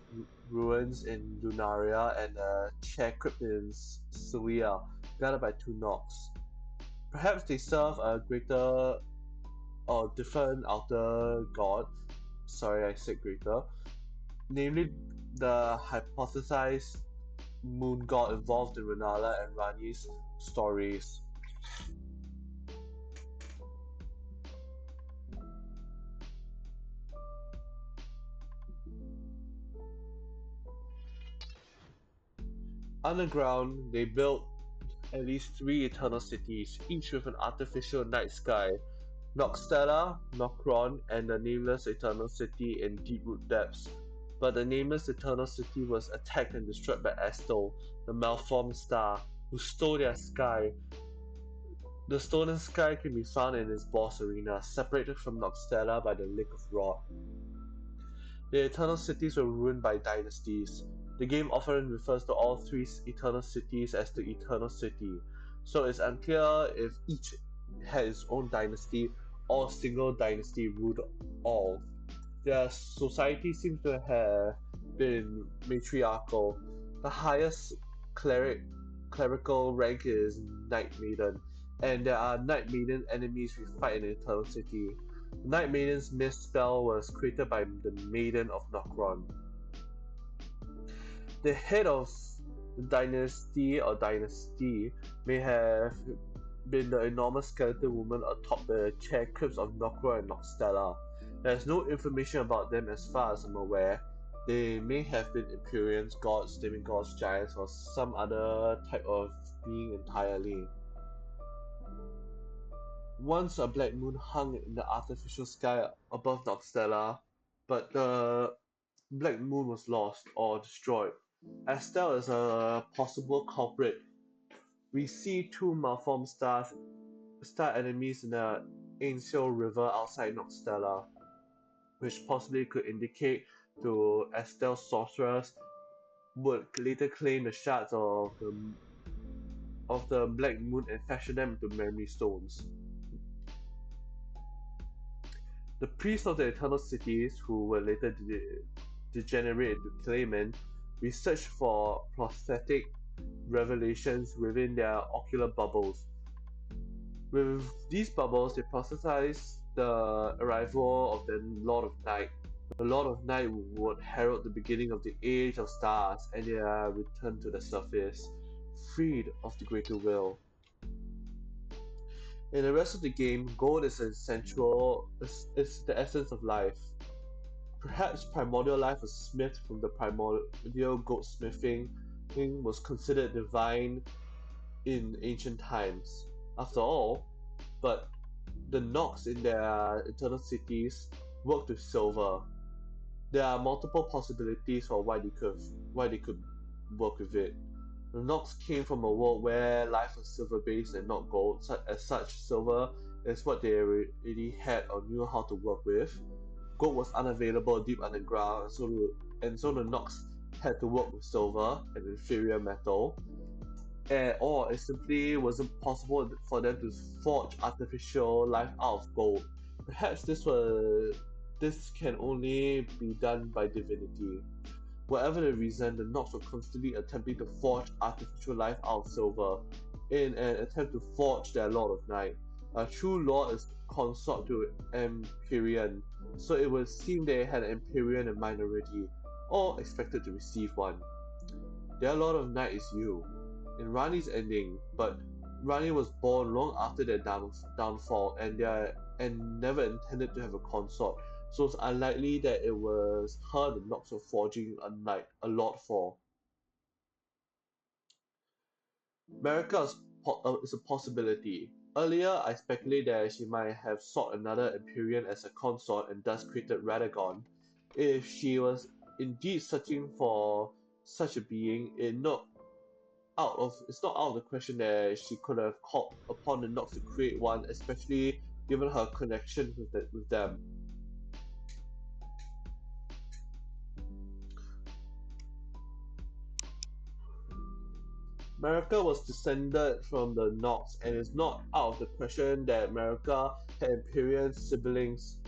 ruins in Lunaria, and a chair crypt in Suia, guarded by two Nox. Perhaps they serve a greater or different outer god, sorry I said greater, namely the hypothesized moon god involved in Renala and Rani's stories. Underground, they built at least three eternal cities, each with an artificial night sky. Noxtella, Nokron, and the nameless eternal city in Deeproot Depths. But the nameless eternal city was attacked and destroyed by Estel, the malformed star, who stole their sky. The stolen sky can be found in its boss arena, separated from Noxtella by the Lake of Rot. The Eternal Cities were ruined by dynasties. The game often refers to all three Eternal Cities as the Eternal City, so it's unclear if each had its own dynasty or a single dynasty ruled all. Their society seems to have been matriarchal. The highest clerical rank is Knight Maiden, and there are Knight Maiden enemies we fight in the Eternal City. Night Maiden's mist spell was created by the Maiden of Nokron. The head of the dynasty may have been the enormous skeleton woman atop the chair crypts of Nokron and Noxtella. There is no information about them as far as I'm aware. They may have been Empyreans, gods, demigods, giants, or some other type of being entirely. Once a black moon hung in the artificial sky above Noxtella, but the black moon was lost or destroyed. Estelle is a possible culprit. We see two malformed star enemies in the Ainsel River outside Noxtella, which possibly could indicate to Estelle's sorcerers would later claim the shards of the Black Moon and fashion them into memory stones. The priests of the Eternal Cities, who would later degenerate into Claymen, researched for prophetic revelations within their ocular bubbles. With these bubbles, they prophesied the arrival of the Lord of Night. The Lord of Night would herald the beginning of the Age of Stars and their return to the surface, freed of the Greater Will. In the rest of the game, gold is is the essence of life. Perhaps primordial life was smithed from the primordial goldsmithing was considered divine in ancient times. After all, but the Nox in their eternal cities worked with silver. There are multiple possibilities for why they could work with it. The Nox came from a world where life was silver based and not gold. As such, silver It's what they already had or knew how to work with. Gold was unavailable deep underground, so the Nox had to work with silver, an inferior metal, or it simply wasn't possible for them to forge artificial life out of gold. Perhaps this can only be done by divinity. Whatever the reason, the Nox were constantly attempting to forge artificial life out of silver in an attempt to forge their Lord of Night. A true Lord is consort to Empyrean, so it would seem they had an Empyrean in mind already, or expected to receive one. Their Lord of Night is you. In Rani's ending, but Rani was born long after their downfall, and never intended to have a consort, so it's unlikely that it was her the Nox were forging a knight, a lord for. Marika is a possibility. Earlier, I speculated that she might have sought another Empyrean as a consort and thus created Radagon. If she was indeed searching for such a being, it's not out of the question that she could have called upon the Nox to create one, especially given her connection with them. America was descended from the Nox, and it's not out of the question that America had Imperial siblings.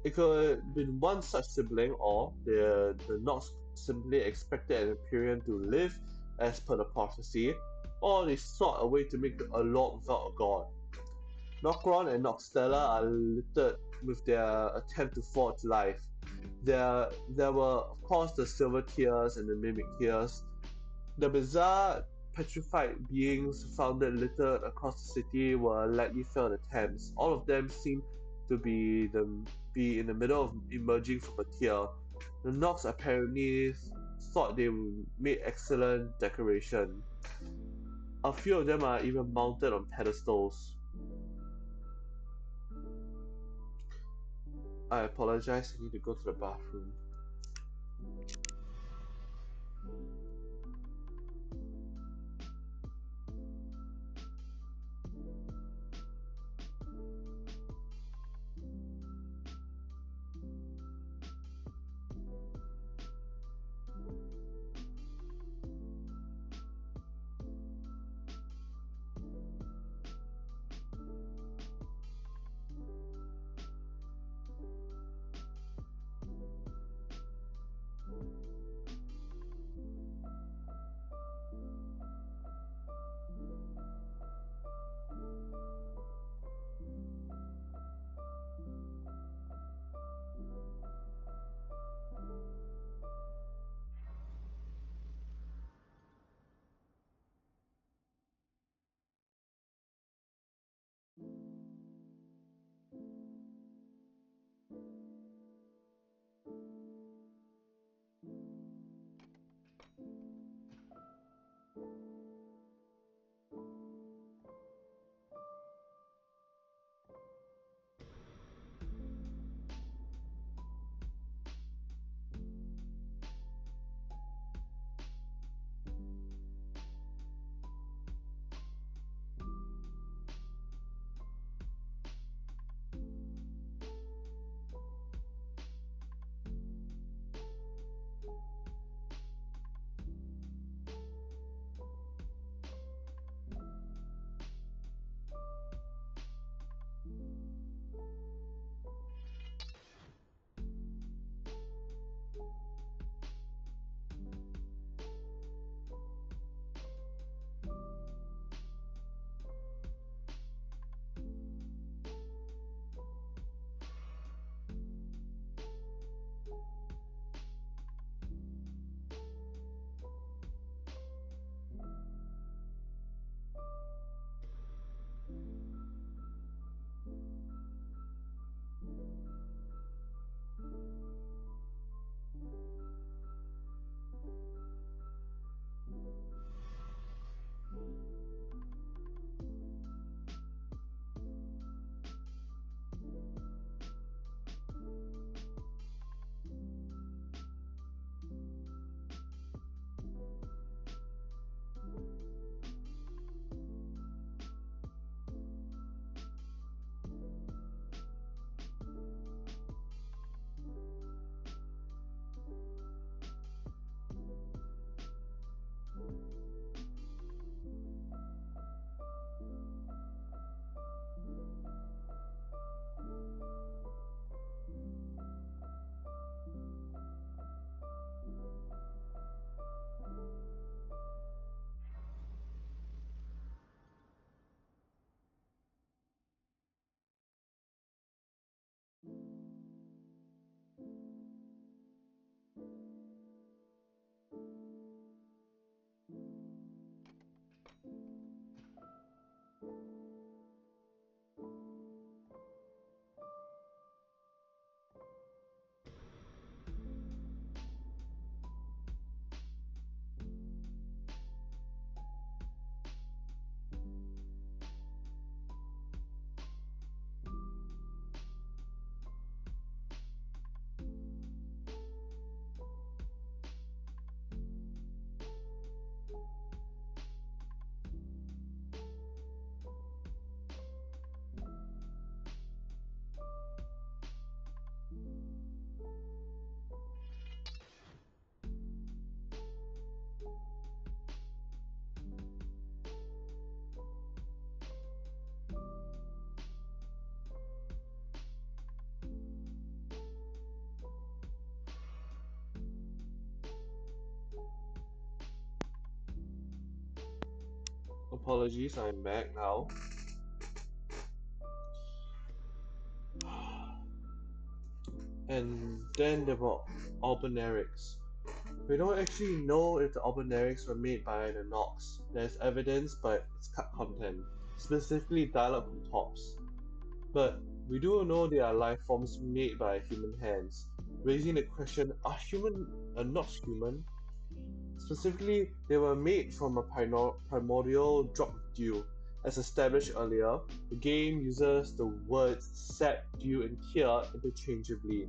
It could have been one such sibling, or the Nox simply expected an Imperial to live as per the prophecy, or they sought a way to make a lord without a god. Nokron and Noxtella are littered with their attempt to forge life. There were, of course, the Silver Tears and the Mimic Tears. The bizarre petrified beings found littered across the city were likely failed attempts. All of them seem to be in the middle of emerging from a tear. The Nox apparently thought they made excellent decoration. A few of them are even mounted on pedestals. I apologize, I need to go to the bathroom. Apologies, I'm back now. And then there were Albonerics. We don't actually know if the Albonerics were made by the Nox. There's evidence, but it's cut content, specifically dialogue from Tops. But we do know they are life forms made by human hands, raising the question: are human Nox human? Specifically, they were made from a primordial drop of dew. As established earlier, the game uses the words sap, dew, and tear interchangeably.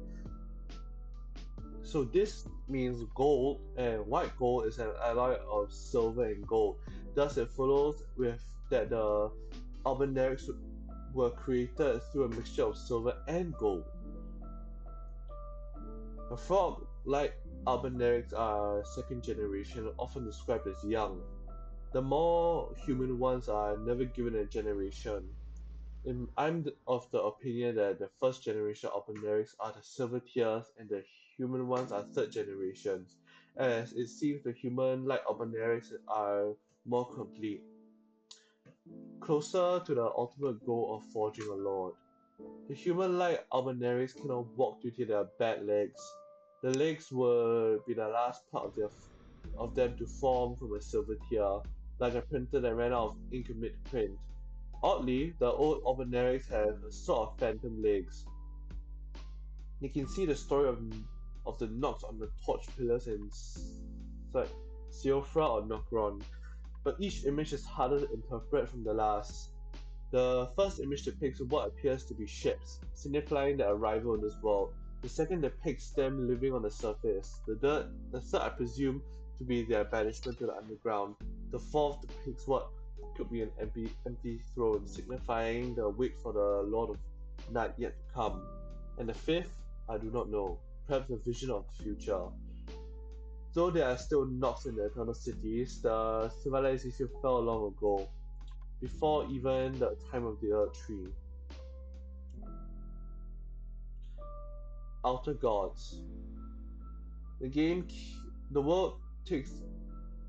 So this means gold, and white gold is an alloy of silver and gold. Thus, it follows with that the Albinaurics were created through a mixture of silver and gold. A frog, like Albinaurics, are second generation, often described as young. The more human ones are never given a generation. Of the opinion that the first generation Albinaurics are the silver tiers and the human ones are third generations, as it seems the human like Albinaurics are more complete, closer to the ultimate goal of forging a lord. The human-like Albinaurics cannot walk due to their bad legs. The legs would be the last part of them to form from a silver tier, like a printer that ran out of ink mid-print. Oddly, the old Albinaurics have a sort of phantom legs. You can see the story of the knocks on the torch pillars in Siofra or Nokron, but each image is harder to interpret from the last. The first image depicts what appears to be ships, signifying their arrival in this world. The second depicts them living on the surface. The third I presume to be their banishment to the underground. The fourth depicts what could be an empty throne, signifying the wait for the Lord of Night yet to come. And the fifth, I do not know. Perhaps a vision of the future. Though there are still knocks in the Eternal Cities, the civilization fell long ago, before even the time of the Earth Tree. Outer Gods. The game, the world takes,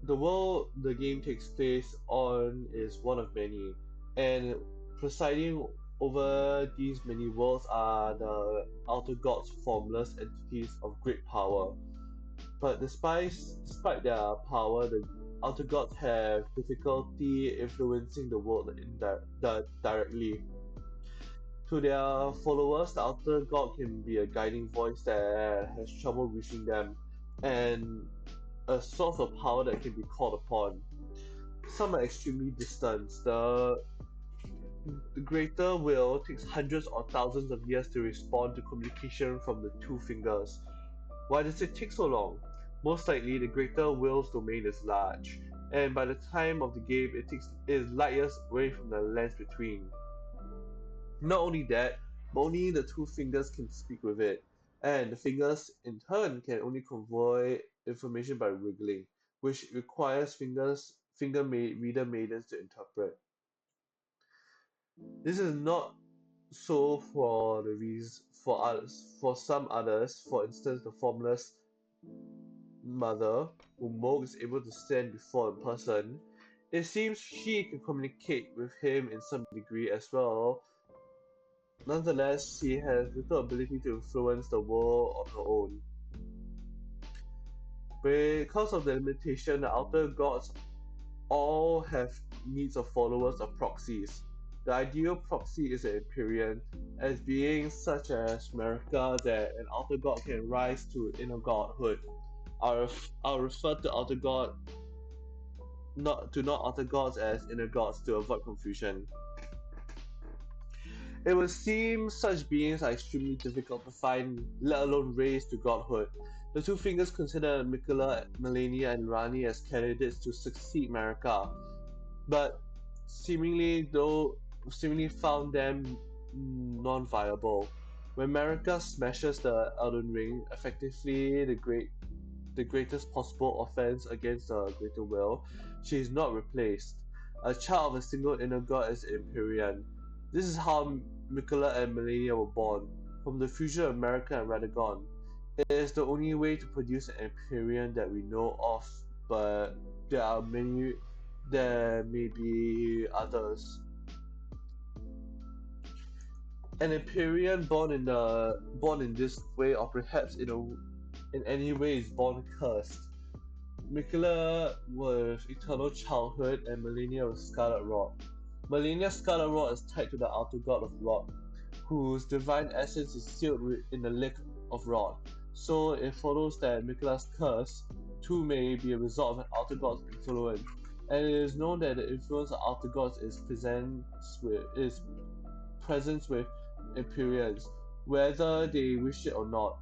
the world the game takes place on is one of many, and presiding over these many worlds are the Outer Gods, formless entities of great power. But despite their power, the Outer Gods have difficulty influencing the world directly. To their followers, the outer god can be a guiding voice that has trouble reaching them, and a source of power that can be called upon. Some are extremely distant. The greater will takes hundreds or thousands of years to respond to communication from the two fingers. Why does it take so long? Most likely, the greater will's domain is large, and by the time of the game, it is light years away from the lands between. Not only that, but only the two fingers can speak with it, and the fingers in turn can only convey information by wriggling, which requires reader maidens to interpret. This is not so for the reason for others. For some others, for instance, the formless mother, whom Moog is able to stand before in person, it seems she can communicate with him in some degree as well. Nonetheless, she has little ability to influence the world on her own. Because of the limitation, the outer gods all have needs of followers or proxies. The ideal proxy is an Empyrean, as beings such as Marika that an outer god can rise to inner godhood. I'll refer to outer god not outer gods as inner gods to avoid confusion. It would seem such beings are extremely difficult to find, let alone raise to godhood. The two fingers consider Mikola, Melania, and Rani as candidates to succeed Marika, but seemingly found them non-viable. When Marika smashes the Elden Ring, effectively the greatest possible offense against the greater will, she is not replaced. A child of a single inner god is Empyrean. This is how Mikola and Melania were born, from the fusion of America and Radagon. It is the only way to produce an Empyrean that we know of, but there are many There may be others. An Empyrean born in this way, or perhaps in any way, is born cursed. Mikula with eternal childhood and Melania with scarlet rot. Melania's scarlet rot is tied to the outer god of rot, whose divine essence is sealed in the lake of rot. So it follows that Mikula's curse too may be a result of an outer god's influence. And it is known that the influence of outer gods is presence with Empyreans, whether they wish it or not.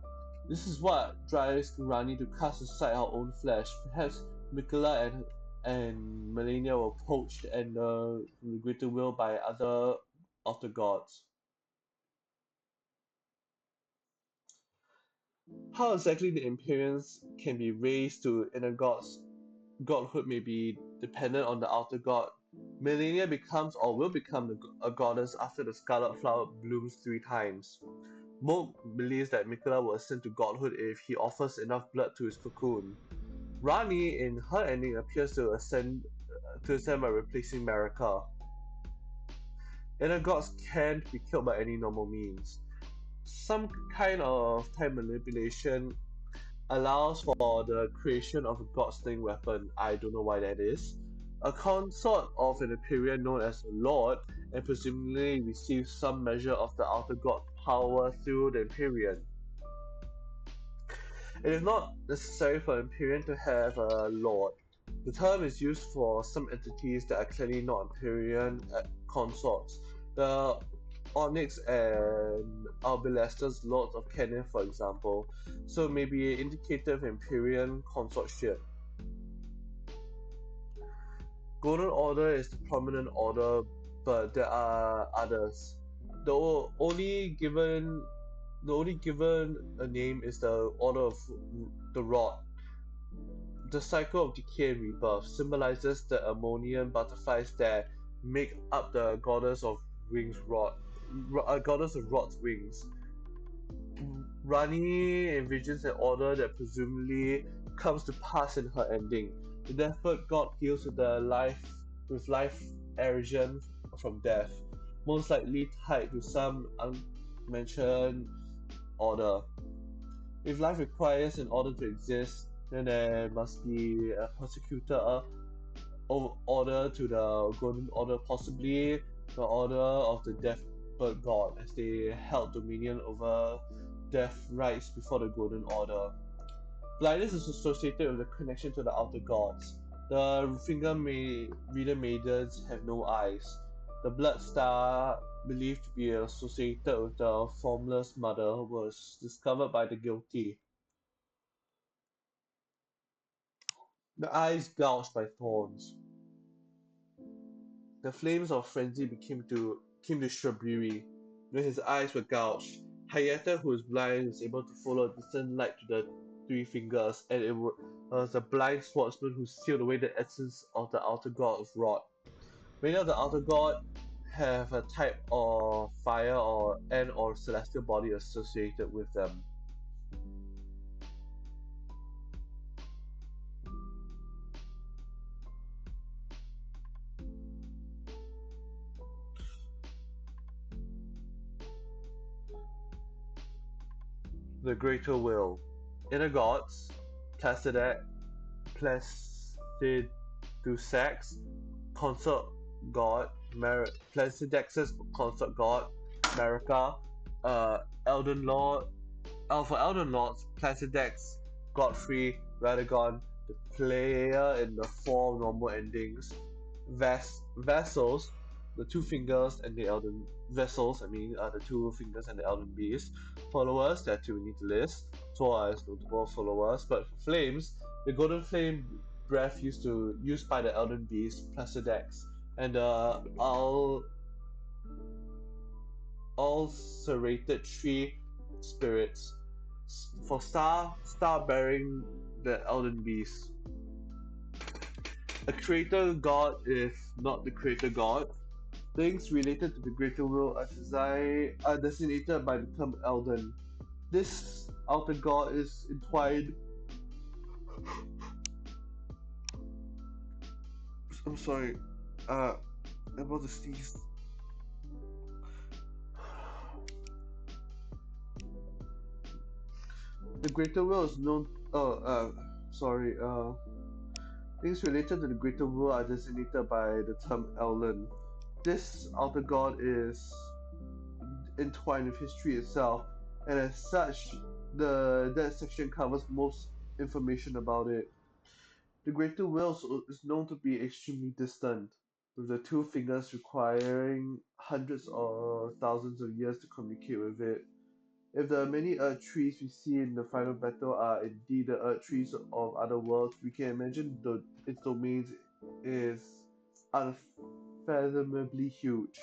This is what drives Rani to cast aside her own flesh. Perhaps Mikula and Melania were poached and from the greater will by other of the gods. How exactly the Empyreans can be raised to inner gods godhood may be dependent on the outer god. Melania becomes or will become a goddess after the scarlet flower blooms 3 times. Moog believes that Mikula will ascend to godhood if he offers enough blood to his cocoon. Rani, in her ending, appears to ascend by replacing Marika. Inner gods can't be killed by any normal means. Some kind of time manipulation allows for the creation of a god-slaying weapon. I don't know why that is. A consort of an Empyrean known as a Lord, and presumably receives some measure of the outer god power through the Empyrean. It is not necessary for an Empyrean to have a lord. The term is used for some entities that are clearly not Empyrean consorts. The Onyx and Albilestus Lords of Canaan, for example, so may be indicative of Empyrean consortship. Golden Order is the prominent order, but there are others. The only given the only given a name is the Order of the Rod. The cycle of decay and rebirth symbolizes the ammonian butterflies that make up the goddess of wings goddess of Rod's wings. Rani envisions an order that presumably comes to pass in her ending. The deathbird god deals with life origin from death, most likely tied to some unmentioned order. If life requires an order to exist, then there must be a persecutor order to the Golden Order, possibly the Order of the Deathbird God, as they held dominion over death rights before the Golden Order. Blindness is associated with the connection to the outer gods. The reader maidens have no eyes. The blood star, believed to be associated with the formless mother, was discovered by the guilty. The eyes gouged by thorns. The flames of frenzy came to Shrubbery, when his eyes were gouged. Hayata, who is blind, is able to follow a distant light to the 3 fingers, and it was a blind swordsman who sealed away the essence of the outer god of Rod. Many of the outer god have a type of fire or celestial body associated with them. The Greater Will. Inner gods, Placidac, Placidusax, consort god, Placidex's consort god, Marika, Elden Lord, for Elden Lords, Placidex, Godfrey, Radagon, the player in the 4 normal endings, Vessels, the 2 fingers and the Elden Vessels, I mean, the 2 fingers and the Elden Beast. Followers, there are 2 we need to list, Tor as notable followers, but for Flames, the Golden Flame breath used by the Elden Beast, Placidex, and the ulcerated tree spirits for star bearing the Elden Beast. A creator god if not the creator god. Things related to the greater will are designated by the term Elden. This outer god is entwined I'm sorry. Uh, I'm about to sneeze. The greater will is known. Sorry. Things related to the greater will are designated by the term Elden. This outer god is entwined with history itself, and as such, that section covers most information about it. The greater will is known to be extremely distant, with the two fingers requiring hundreds or thousands of years to communicate with it. If the many Earth trees we see in the final battle are indeed the Earth trees of other worlds, we can imagine its domains is unfathomably huge.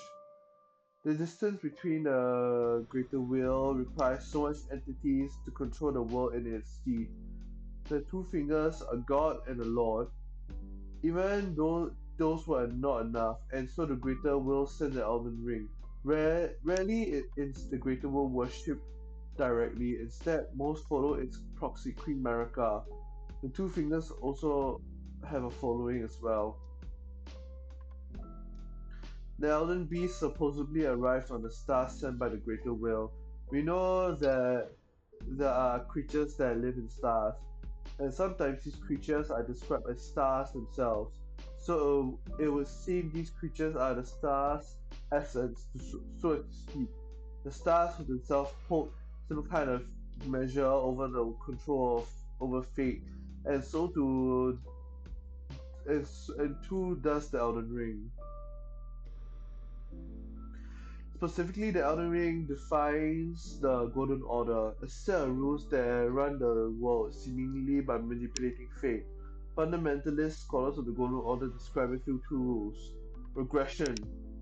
The distance between the greater will requires so much entities to control the world in its stead. The two fingers, a god and a lord, even though those were not enough, and so the greater will sent the Elden Ring. Rarely is the greater will worshipped directly. Instead, most follow its proxy Queen Marika. The two fingers also have a following as well. The Elden Beast supposedly arrived on the star sent by the Greater Will. We know that there are creatures that live in stars, and sometimes these creatures are described as stars themselves. So it would seem these creatures are the stars' essence, so to speak. The stars themselves hold some kind of measure over the control of over fate, and so do and too does the Elden Ring. Specifically, the Elden Ring defines the Golden Order, a set of rules that run the world seemingly by manipulating fate. Fundamentalist scholars of the Golden Order describe it through two rules. Regression.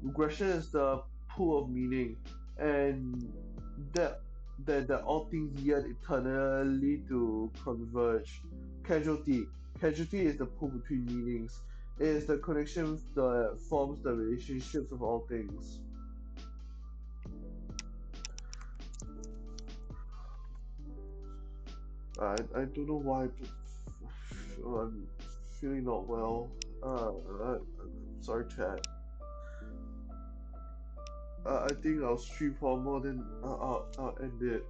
Regression is the pool of meaning, and that that all things yet eternally to converge. Casualty. Casualty is the pool between meanings. It is the connection that forms the relationships of all things. I don't know why, but I'm feeling not well. I'm sorry, chat. I think I'll stream for more than I'll end it.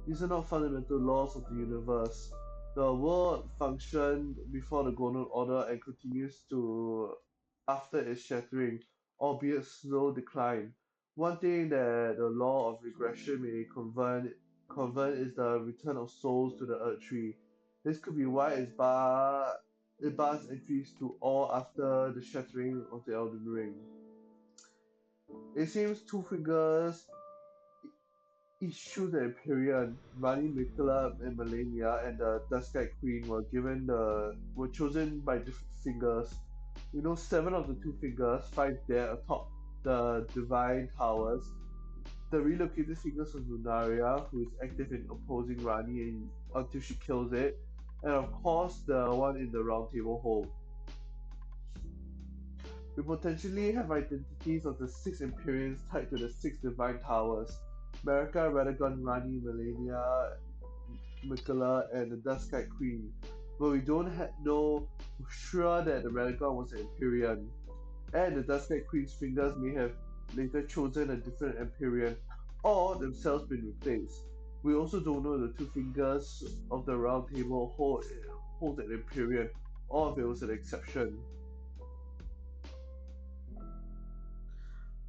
These are not fundamental laws of the universe. The world functioned before the Golden Order and continues to after its shattering, albeit slow decline. One thing that the law of regression may convert is the return of souls to the Earth Tree. This could be why it bars entries to all after the shattering of the Elden Ring. It seems two figures each choose an Empyrean. Rani, Mikula, and Melania, and the Duskite Queen were chosen by different fingers. We know seven of the two fingers fight there atop the Divine Towers. The relocated fingers of Lunaria, who is active in opposing until she kills it, and of course the one in the Round Table Hold. We potentially have identities of the six Empyreans tied to the six Divine Towers. Marika, Radagon, Rani, Melania, Mikula, and the Duskite Queen, but we don't know for sure that the Radagon was an Empyrean, and the Duskite Queen's fingers may have later chosen a different Empyrean or themselves been replaced. We also don't know the two fingers of the Round Table hold an Empyrean, or if it was an exception.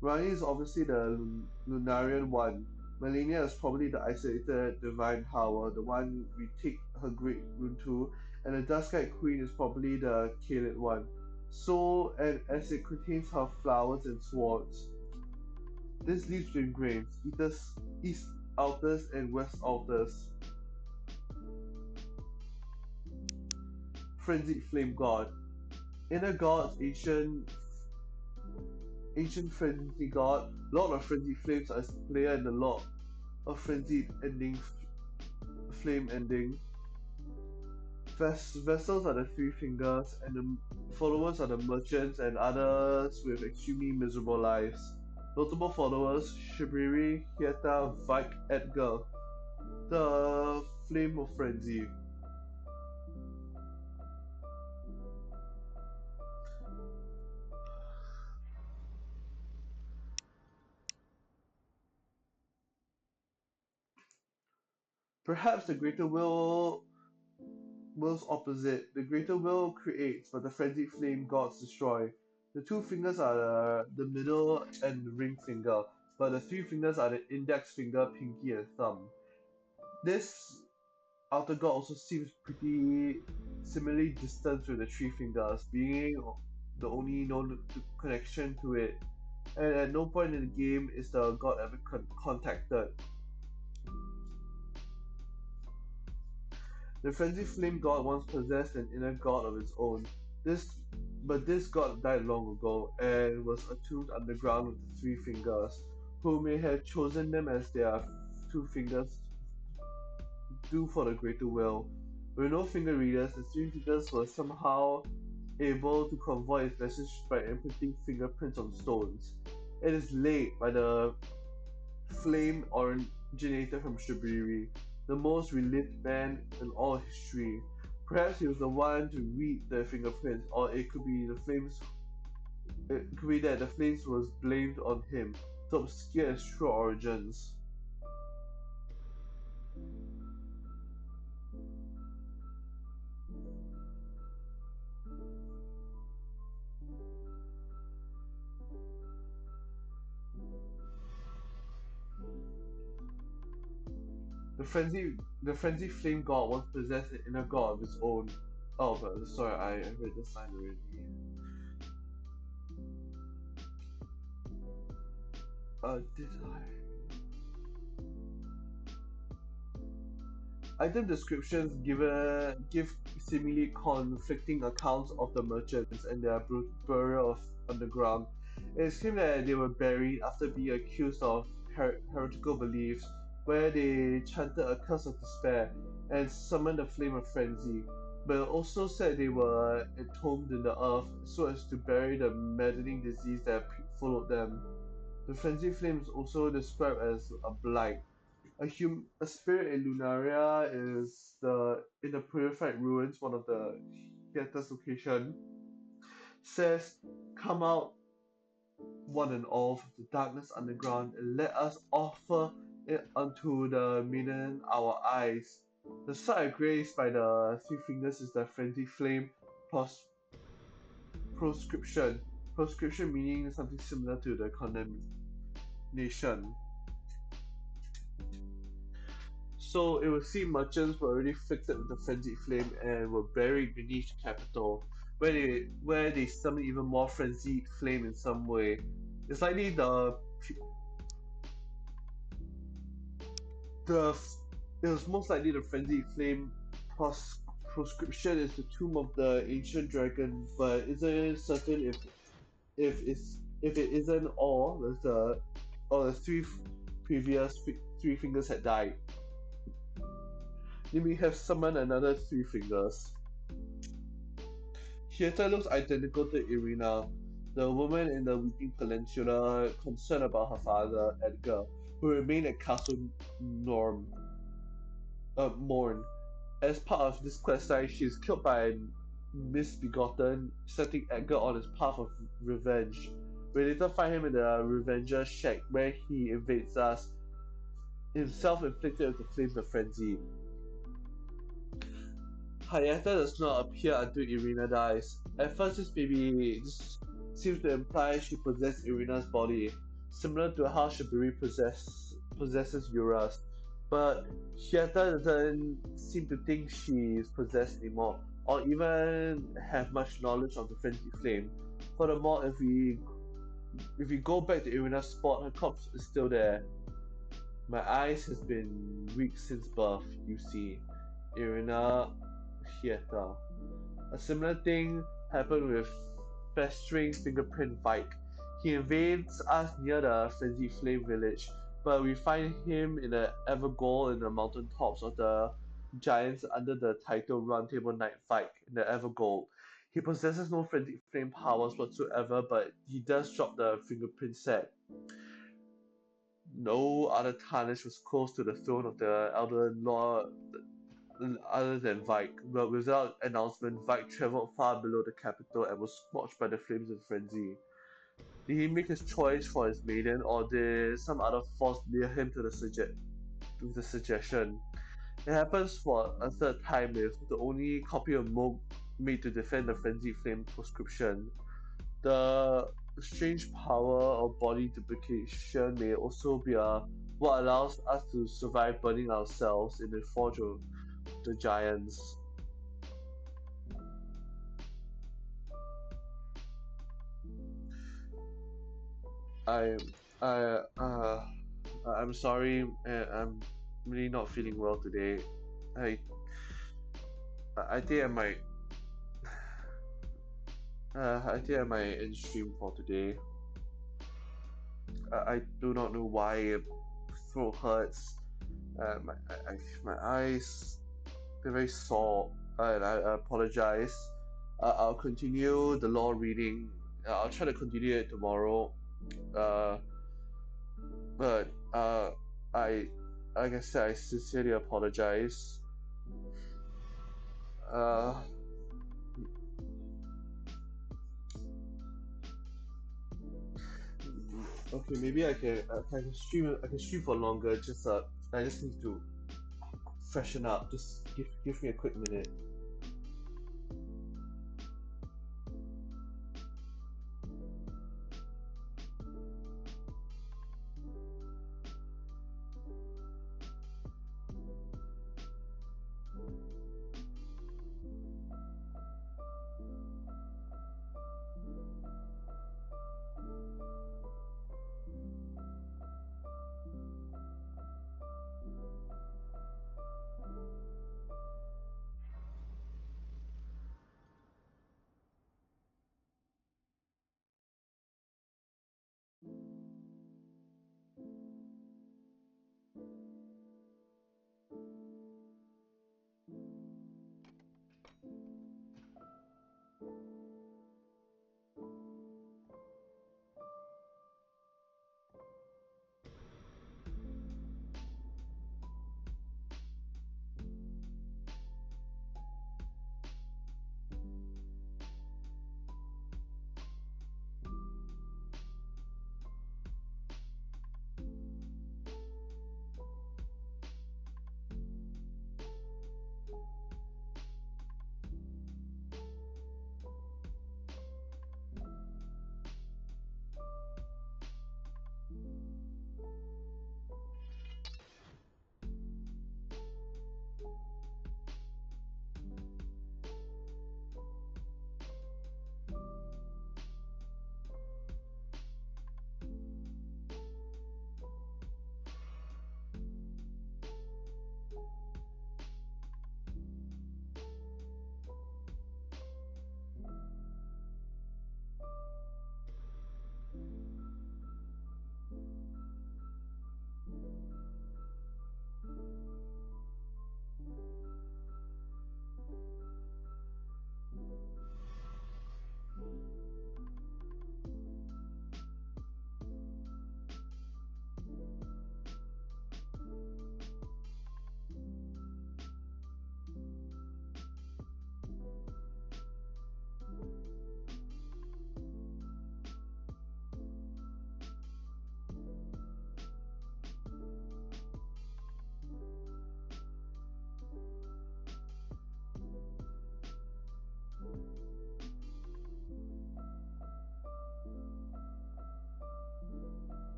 Rani is obviously the Lunarian one. Melania is probably the isolated divine power, the one we take her great rune to, and the Duskite Queen is probably the Kaled one. So, and as it contains her flowers and swords, this leaves twin graves, east altars and west altars. Frenzied Flame God. Inner gods, ancient frenzy god, Lord of Frenzied Flames as player in the Lord of Frenzied Ending Flame Ending. Vessels are the three fingers, and the followers are the merchants and others with extremely miserable lives. Notable followers: Shibiri, Hieta, Vike, Edgar. The Flame of Frenzy. Perhaps the greater will's opposite. The greater will creates, but the frenzied flame gods destroy. The two fingers are the middle and the ring finger, but the three fingers are the index finger, pinky, and thumb. This outer god also seems pretty similarly distant to the three fingers, being the only known connection to it. And at no point in the game is the god ever contacted. The frenzied flame god once possessed an inner god of its own. This, but this god died long ago and was entombed underground with the three fingers, who may have chosen them as their two fingers do for the greater will. With no finger readers, the three fingers were somehow able to convey its message by imprinting fingerprints on stones. It is late by the flame originated from Shibiri, the most relieved man in all history. Perhaps he was the one to read the fingerprints, or it could be the flames. It could be that the flames was blamed on him to obscure its true origins. The frenzied flame god once possessed an inner god of his own. Oh, but sorry, I read this line already. Did I? Item descriptions give seemingly conflicting accounts of the merchants and their burial of underground. It is claimed that they were buried after being accused of heretical beliefs, where they chanted a curse of despair and summoned a flame of frenzy. But it also said they were entombed in the earth so as to bury the maddening disease that followed them. The frenzy flame is also described as a blight. A spirit in Lunaria is the in the purified ruins, one of the theater's location, says, "Come out, one and all, from the darkness underground, and let us offer it unto the maiden our eyes." The site graced by the three fingers is the frenzy flame plus proscription. Proscription meaning something similar to the condemnation. So it would seem merchants were already afflicted with the frenzied flame and were buried beneath the capital, where they summoned even more frenzied flame in some way. It's likely the it was most likely the frenzied flame pros, proscription is the tomb of the ancient dragon, but isn't certain if it isn't all the previous three fingers had died. They may have summoned another three fingers. Shieta looks identical to Irina, the woman in the Weeping Peninsula concerned about her father, Edgar, who remained at Castle Norm, Morn. As part of this questline, she is killed by an misbegotten, setting Edgar on his path of revenge. We later find him in the Revenger shack where he invades us, himself inflicted with the flames of frenzy. Hayata does not appear until Irina dies. At first, this seems to imply she possessed Irina's body, similar to how Shibiri possesses Yura's. But Hayata doesn't seem to think she is possessed anymore, or even have much knowledge of the frenzy flame. Furthermore, if we go back to Irina's spot, her corpse is still there. My eyes has been weak since birth, you see. Irina Hieta. A similar thing happened with festering fingerprint Vike. He invades us near the Frenzy Flame village, but we find him in the Evergold in the mountain tops of the giants under the title Roundtable Knight Vike in the Evergold. He possesses no Frenzy Flame powers whatsoever, but he does drop the fingerprint set. No other tarnish was close to the throne of the Elder Lord other than Vike, but without announcement, Vike traveled far below the capital and was scorched by the flames of frenzy. Did he make his choice for his maiden, or did some other force lure him to the suggestion? It happens for a third time if the only copy of Moog made to defend the Frenzied Flame proscription. The strange power of body duplication may also be what allows us to survive burning ourselves in the Forge of the Giants. I, I, I'm sorry, I'm really not feeling well today. I, I think I might, I think I might end stream for today. I do not know why throat hurts. My eyes, they're very sore, and I apologize. I'll continue the law reading. I'll try to continue it tomorrow. Uh, but I, like I said, I sincerely apologize. Uh, okay, maybe I can stream. I can stream for longer. Just I just need to freshen up. Just give me a quick minute.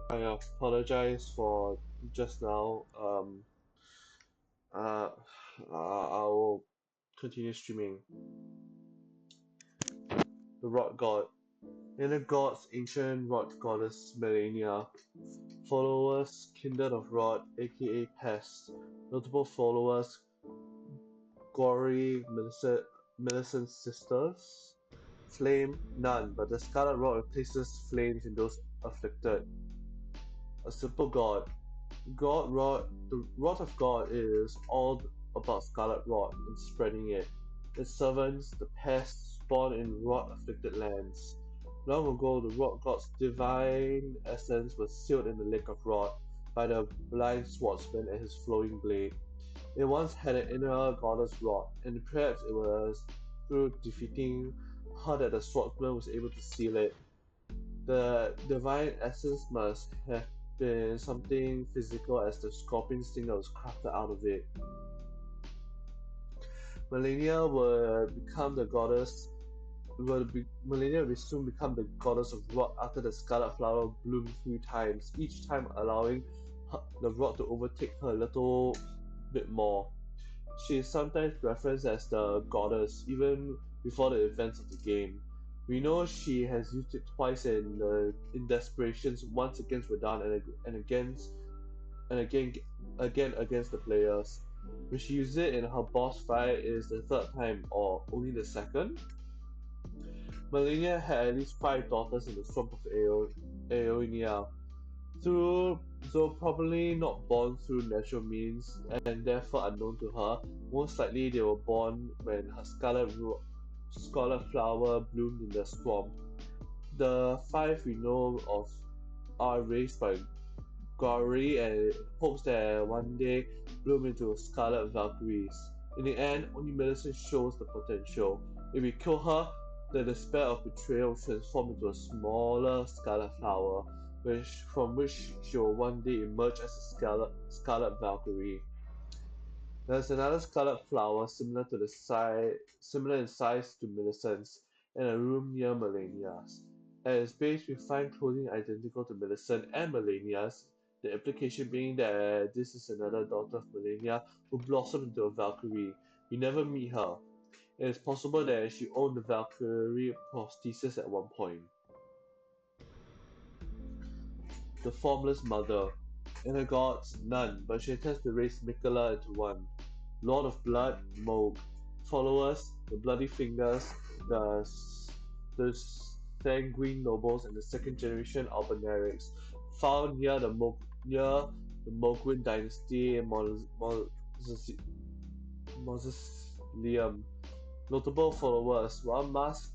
I apologize for just now. Uh, I will continue streaming. The Rot God. In the gods, ancient Rot goddess Melania, followers, kindred of Rot, aka Pest, notable followers, Gory, Millicent sisters, Flame, none, but the Scarlet Rot replaces flames in those afflicted. A simple god, the rod of God is all about scarlet rot and spreading it. Its servants, the pests, spawn in rot-afflicted lands. Long ago, the rot god's divine essence was sealed in the lake of rot by the blind swordsman and his flowing blade. It once had an inner goddess rot, and perhaps it was through defeating her that the swordsman was able to seal it. The divine essence must have been something physical as the scorpion sting that was crafted out of it. Melania would become the goddess Melania will soon become the goddess of rock after the scarlet flower bloomed 3 times, each time allowing the rock to overtake her a little bit more. She is sometimes referenced as the goddess, even before the events of the game. We know she has used it twice in desperations, once against Radahn and again against the players. When she used it in her boss fight, it is the third time or only the second. Melania had at least 5 daughters in the swamp of Aeonia, through though probably not born through natural means and therefore unknown to her. Most likely they were born when her scarlet flower bloomed in the swamp. The 5 we know of are raised by Gory and hopes that one day bloom into scarlet Valkyries. In the end, only Millicent shows the potential. If we kill her, the despair of betrayal will transform into a smaller scarlet flower, from which she will one day emerge as a scarlet Valkyrie. There's another scarlet flower similar in size to Millicent's, in a room near Melania's. At its base, we find clothing identical to Millicent and Melania's, the implication being that this is another daughter of Melania who blossomed into a Valkyrie. We never meet her. It is possible that she owned the Valkyrie prosthesis at one point. The Formless Mother. In her gods, none, but she intends to raise Mikola into one. Lord of Blood, Moog. Followers, the Bloody Fingers, the, the Sanguine Nobles, and the second generation Albonarics, found near the Mogwin dynasty in Mausoleum. Notable followers: White Mask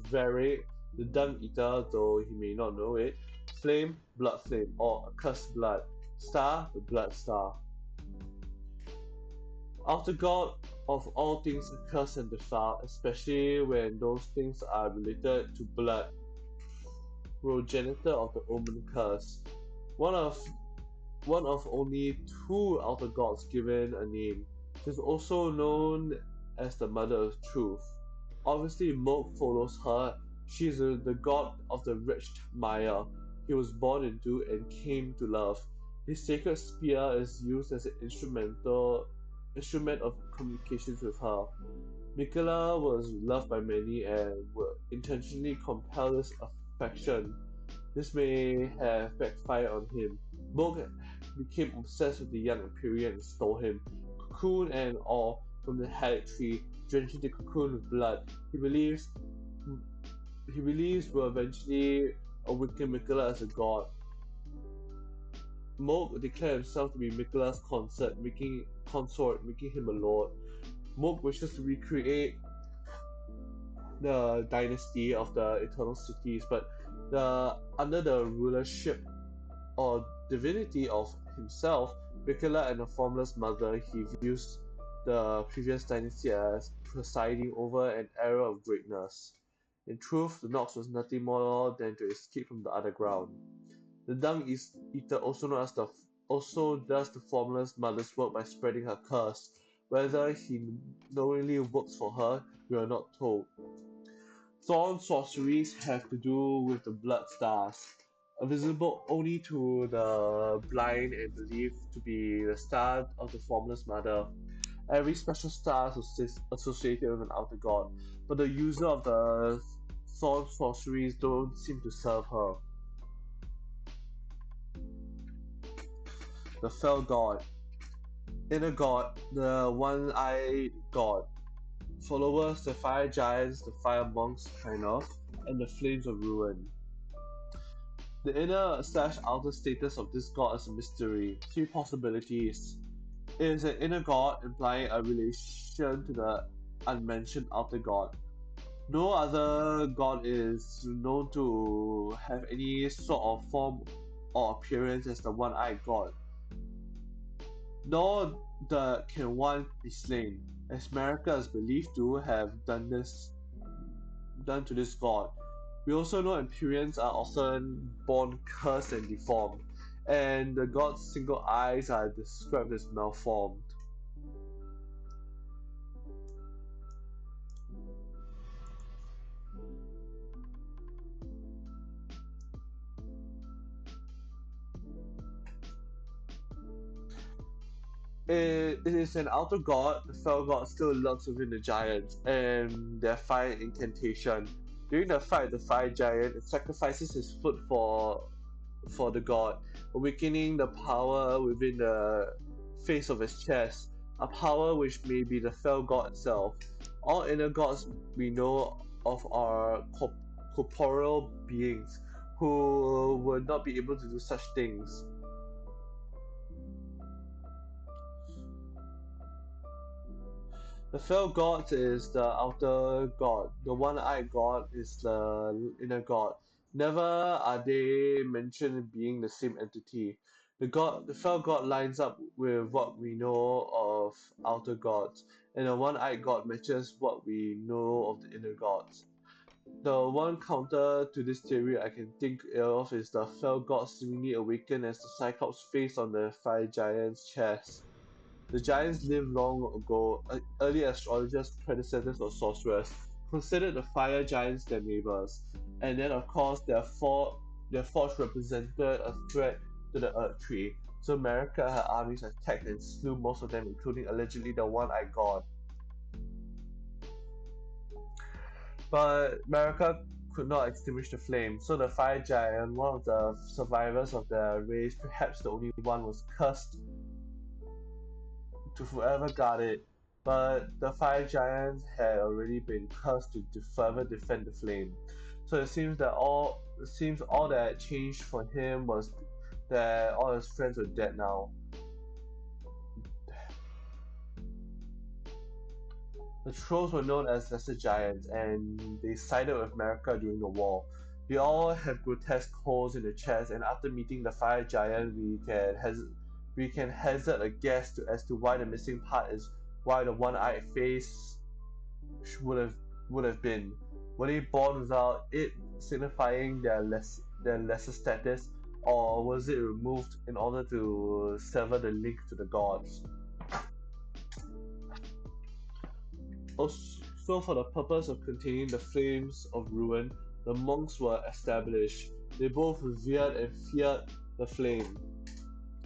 Varric, the Dung Eater, though he may not know it; Flame, Blood Flame, or Accursed Blood; Star, the Blood Star. Outer God of all things accursed and defiled, especially when those things are related to blood, progenitor of the Omen curse. One of one of only 2 outer gods given a name. She is also known as the Mother of Truth. Obviously, Moog follows her. She is the god of the wretched Maya he was born into and came to love. His sacred spear is used as an instrument of communications with her. Mikola was loved by many and would intentionally compel this affection. This may have backfired on him. Moog became obsessed with the young Empyrean and stole him, cocoon and all, from the Haddock tree, drenching the cocoon with blood. He believes will eventually awaken Mikola as a god. Moog declared himself to be Mikola's consort, making him a lord. Moog wishes to recreate the dynasty of the Eternal Cities, but under the rulership or divinity of himself, Mikola and the Formless Mother, he views the previous dynasty as presiding over an era of greatness. In truth, the Nox was nothing more than to escape from the underground. The Dung Eater, also does the Formless Mother's work by spreading her curse. Whether he knowingly works for her, we are not told. Thorn sorceries have to do with the blood stars, visible only to the blind and believed to be the star of the Formless Mother. Every special star is associated with an outer god, but the user of the thorn sorceries don't seem to serve her. The Fell God. Inner God, the one-eyed god. Followers, the fire giants, the fire monks, kind of, and the flames of ruin. The inner/outer status of this god is a mystery. 3 possibilities. It is an inner god implying a relation to the unmentioned outer god. No other god is known to have any sort of form or appearance as the one-eyed god. Nor can one be slain, as America is believed to have done this done to this god. We also know Empyreans are often born cursed and deformed, and the god's single eyes are described as malformed. It is an outer god. The fell god still lurks within the giants and their fire incantation. During the fight, the fire giant sacrifices his foot for the god, awakening the power within the face of his chest, a power which may be the fell god itself. All inner gods we know of are corporeal beings who would not be able to do such things. The fell god is the outer god. The one-eyed god is the inner god. Never are they mentioned being the same entity. The fell god lines up with what we know of outer gods, and the one-eyed god matches what we know of the inner gods. The one counter to this theory I can think of is the fell god seemingly awakened as the Cyclops face on the fire giant's chest. The giants lived long ago. Early astrologers, predecessors of sorcerers, considered the fire giants their neighbors, and then of course their forge represented a threat to the Earth Tree. So America, her armies attacked and slew most of them, including allegedly the one-eyed god. But America could not extinguish the flame, so the fire giant, one of the survivors of the race, perhaps the only one, was cursed to forever guard it, but the five giants had already been cursed to further defend the flame. So it seems all that changed for him was that all his friends were dead now. The trolls were known as lesser giants, and they sided with America during the war. They all have grotesque holes in the chest, and after meeting the fire giant, we can hazard a guess as to why the missing part is why the one-eyed face would have would have been. Were they born without it, signifying their lesser status, or was it removed in order to sever the link to the gods? Also, for the purpose of containing the flames of ruin, the monks were established. They both revered and feared the flame,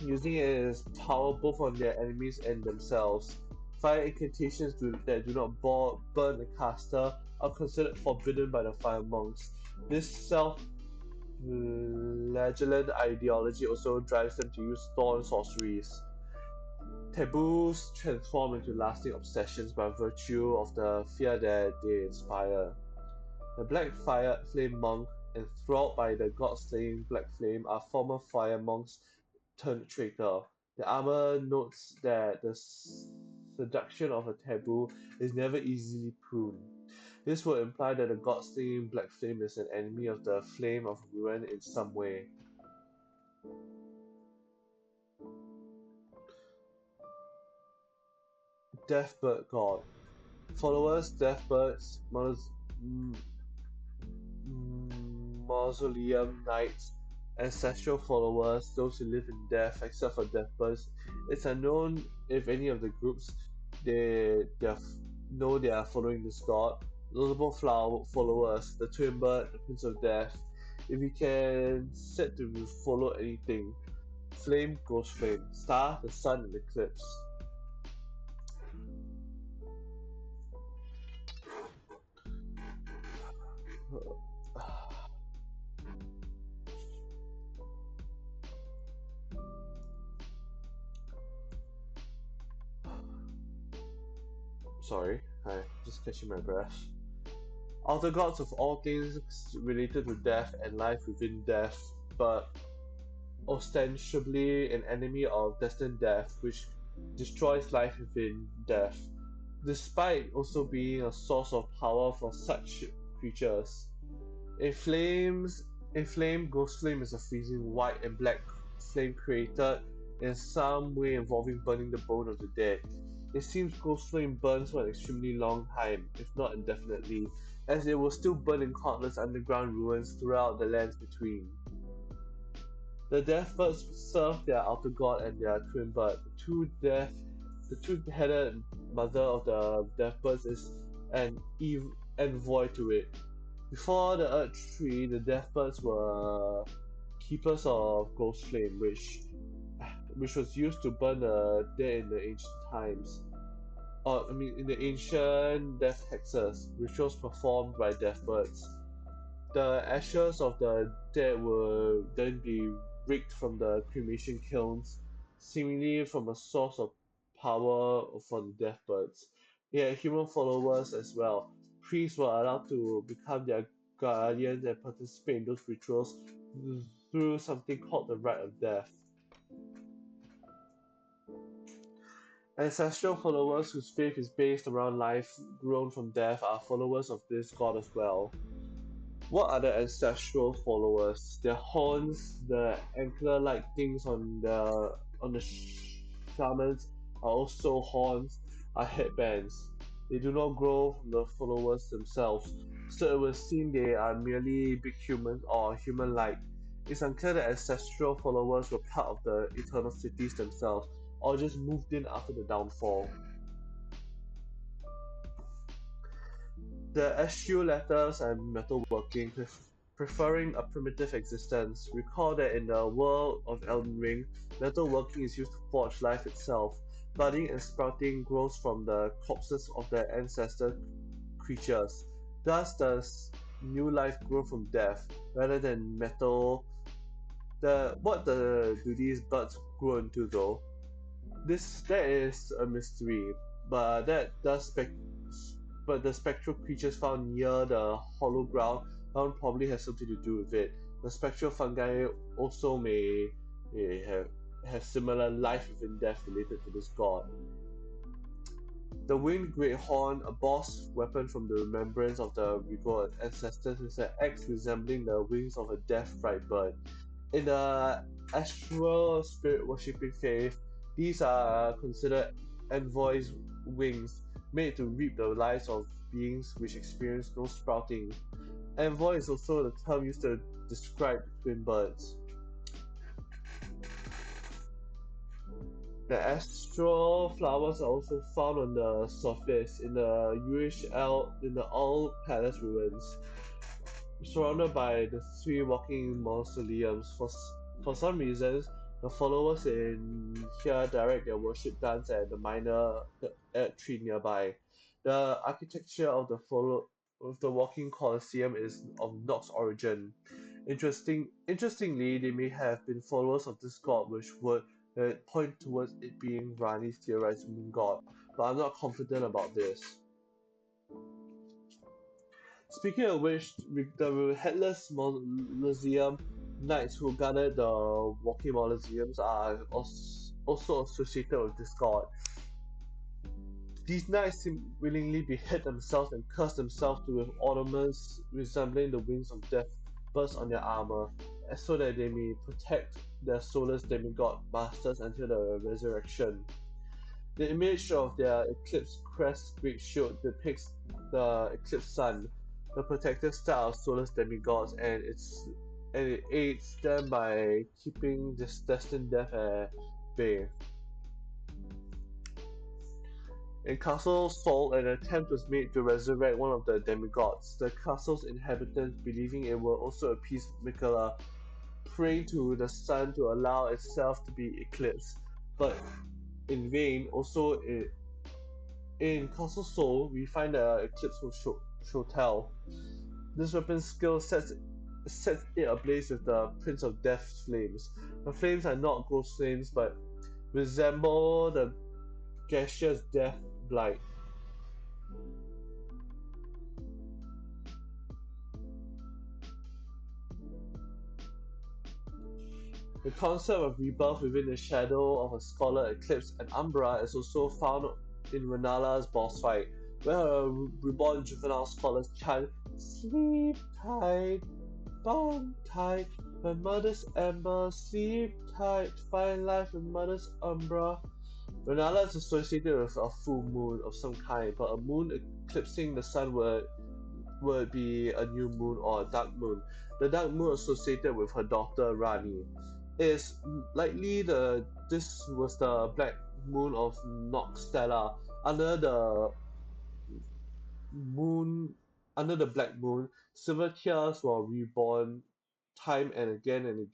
using it as power both on their enemies and themselves. Fire incantations that do not burn the caster are considered forbidden by the fire monks. This self-flagellant ideology also drives them to use thorn sorceries. Taboos transform into lasting obsessions by virtue of the fear that they inspire. The Black Fire Flame Monk, enthralled by the god-slaying Black Flame, are former fire monks turned traitor. The armor notes that the seduction of a taboo is never easily pruned. This would imply that the god-slaying Black Flame is an enemy of the Flame of Ruin in some way. Deathbird God. Followers, Deathbirds, Mausoleum Knights, ancestral followers, those who live in death, except for Deathbirds. It's unknown if any of the groups they know they are following this god. Notable followers, the Twin Bird, the Prince of Death. If you can set to follow anything, Flame goes Flame, Star, the Sun, and Eclipse. Sorry, I just catching my breath. Outer gods of all things related to death and life within death, but ostensibly an enemy of destined death, which destroys life within death, despite also being a source of power for such creatures. In Flames, in Flame, Ghost Flame is a freezing white and black flame created in some way involving burning the bone of the dead. It seems ghost flame burns for an extremely long time, if not indefinitely, as it will still burn in countless underground ruins throughout the lands between. The death birds serve their outer god and their twin bird. The two-headed mother of the death birds is an envoy to it. Before the Earth Tree, the death birds were keepers of ghost flame, which was used to burn the dead in the ancient times. Or I mean, in the ancient death hexes, rituals performed by death birds. The ashes of the dead will then be raked from the cremation kilns, seemingly from a source of power for the death birds. Yet human followers as well. Priests were allowed to become their guardians and participate in those rituals through something called the rite of death. Ancestral followers whose faith is based around life grown from death are followers of this god as well. What are the ancestral followers? Their horns, the antler-like things on the shamans are also horns, are headbands. They do not grow from the followers themselves, so it would seem they are merely big humans or human-like. It's unclear that ancestral followers were part of the eternal cities themselves, or just moved in after the downfall. The eschew letters and metalworking, preferring a primitive existence. Recall that in the world of Elden Ring, metalworking is used to forge life itself. Budding and sprouting grows from the corpses of their ancestor creatures. Thus does new life grow from death, rather than metal. Do these buds grow into though? That is a mystery, but but the spectral creatures found near the hollow ground probably has something to do with it. The spectral fungi also may have similar life within death related to this god. The winged great horn, a boss weapon from the remembrance of the regal ancestors, is an axe resembling the wings of a death fright bird. In the astral spirit worshipping faith, these are considered envoys' wings, made to reap the lives of beings which experience no sprouting. Envoy is also the term used to describe twin birds. The astral flowers are also found on the surface in the Owl Palace ruins, surrounded by the three walking mausoleums. For some reasons, the followers in here direct their worship dance at the tree nearby. The architecture of the walking colosseum is of Nox origin. Interestingly, they may have been followers of this god, which would point towards it being Rani's theorized moon god, but I'm not confident about this. Speaking of which, the headless mausoleum knights who guarded the walking mausoleums are also associated with this god. These knights seem willingly behead themselves and curse themselves to with ornaments resembling the wings of death burst on their armor, so that they may protect their soulless demigod masters until the resurrection. The image of their eclipse crest great shield depicts the eclipsed sun, the protective star of soulless demigods, and it aids them by keeping this destined death at bay. In Castle Sol, an attempt was made to resurrect one of the demigods. The castle's inhabitants, believing it will also appease Miquella, praying to the sun to allow itself to be eclipsed, but in vain. In Castle Sol, we find the Eclipse Shotel. This weapon skill sets it ablaze with the Prince of Death's flames. The flames are not ghost flames, but resemble the gaseous death blight. The concept of rebirth within the shadow of a scholar eclipse and Umbra is also found in Renala's boss fight, where a reborn juvenile scholars chant, "Sleep tight, bound tight, my mother's ember, sleep tight, find life in mother's Umbra." Renala is associated with a full moon of some kind, but a moon eclipsing the sun would be a new moon or a dark moon. The dark moon associated with her daughter Rani. It is likely this was the black moon of Nox Stella. Under the moon under the black moon, silver tears were reborn time and again in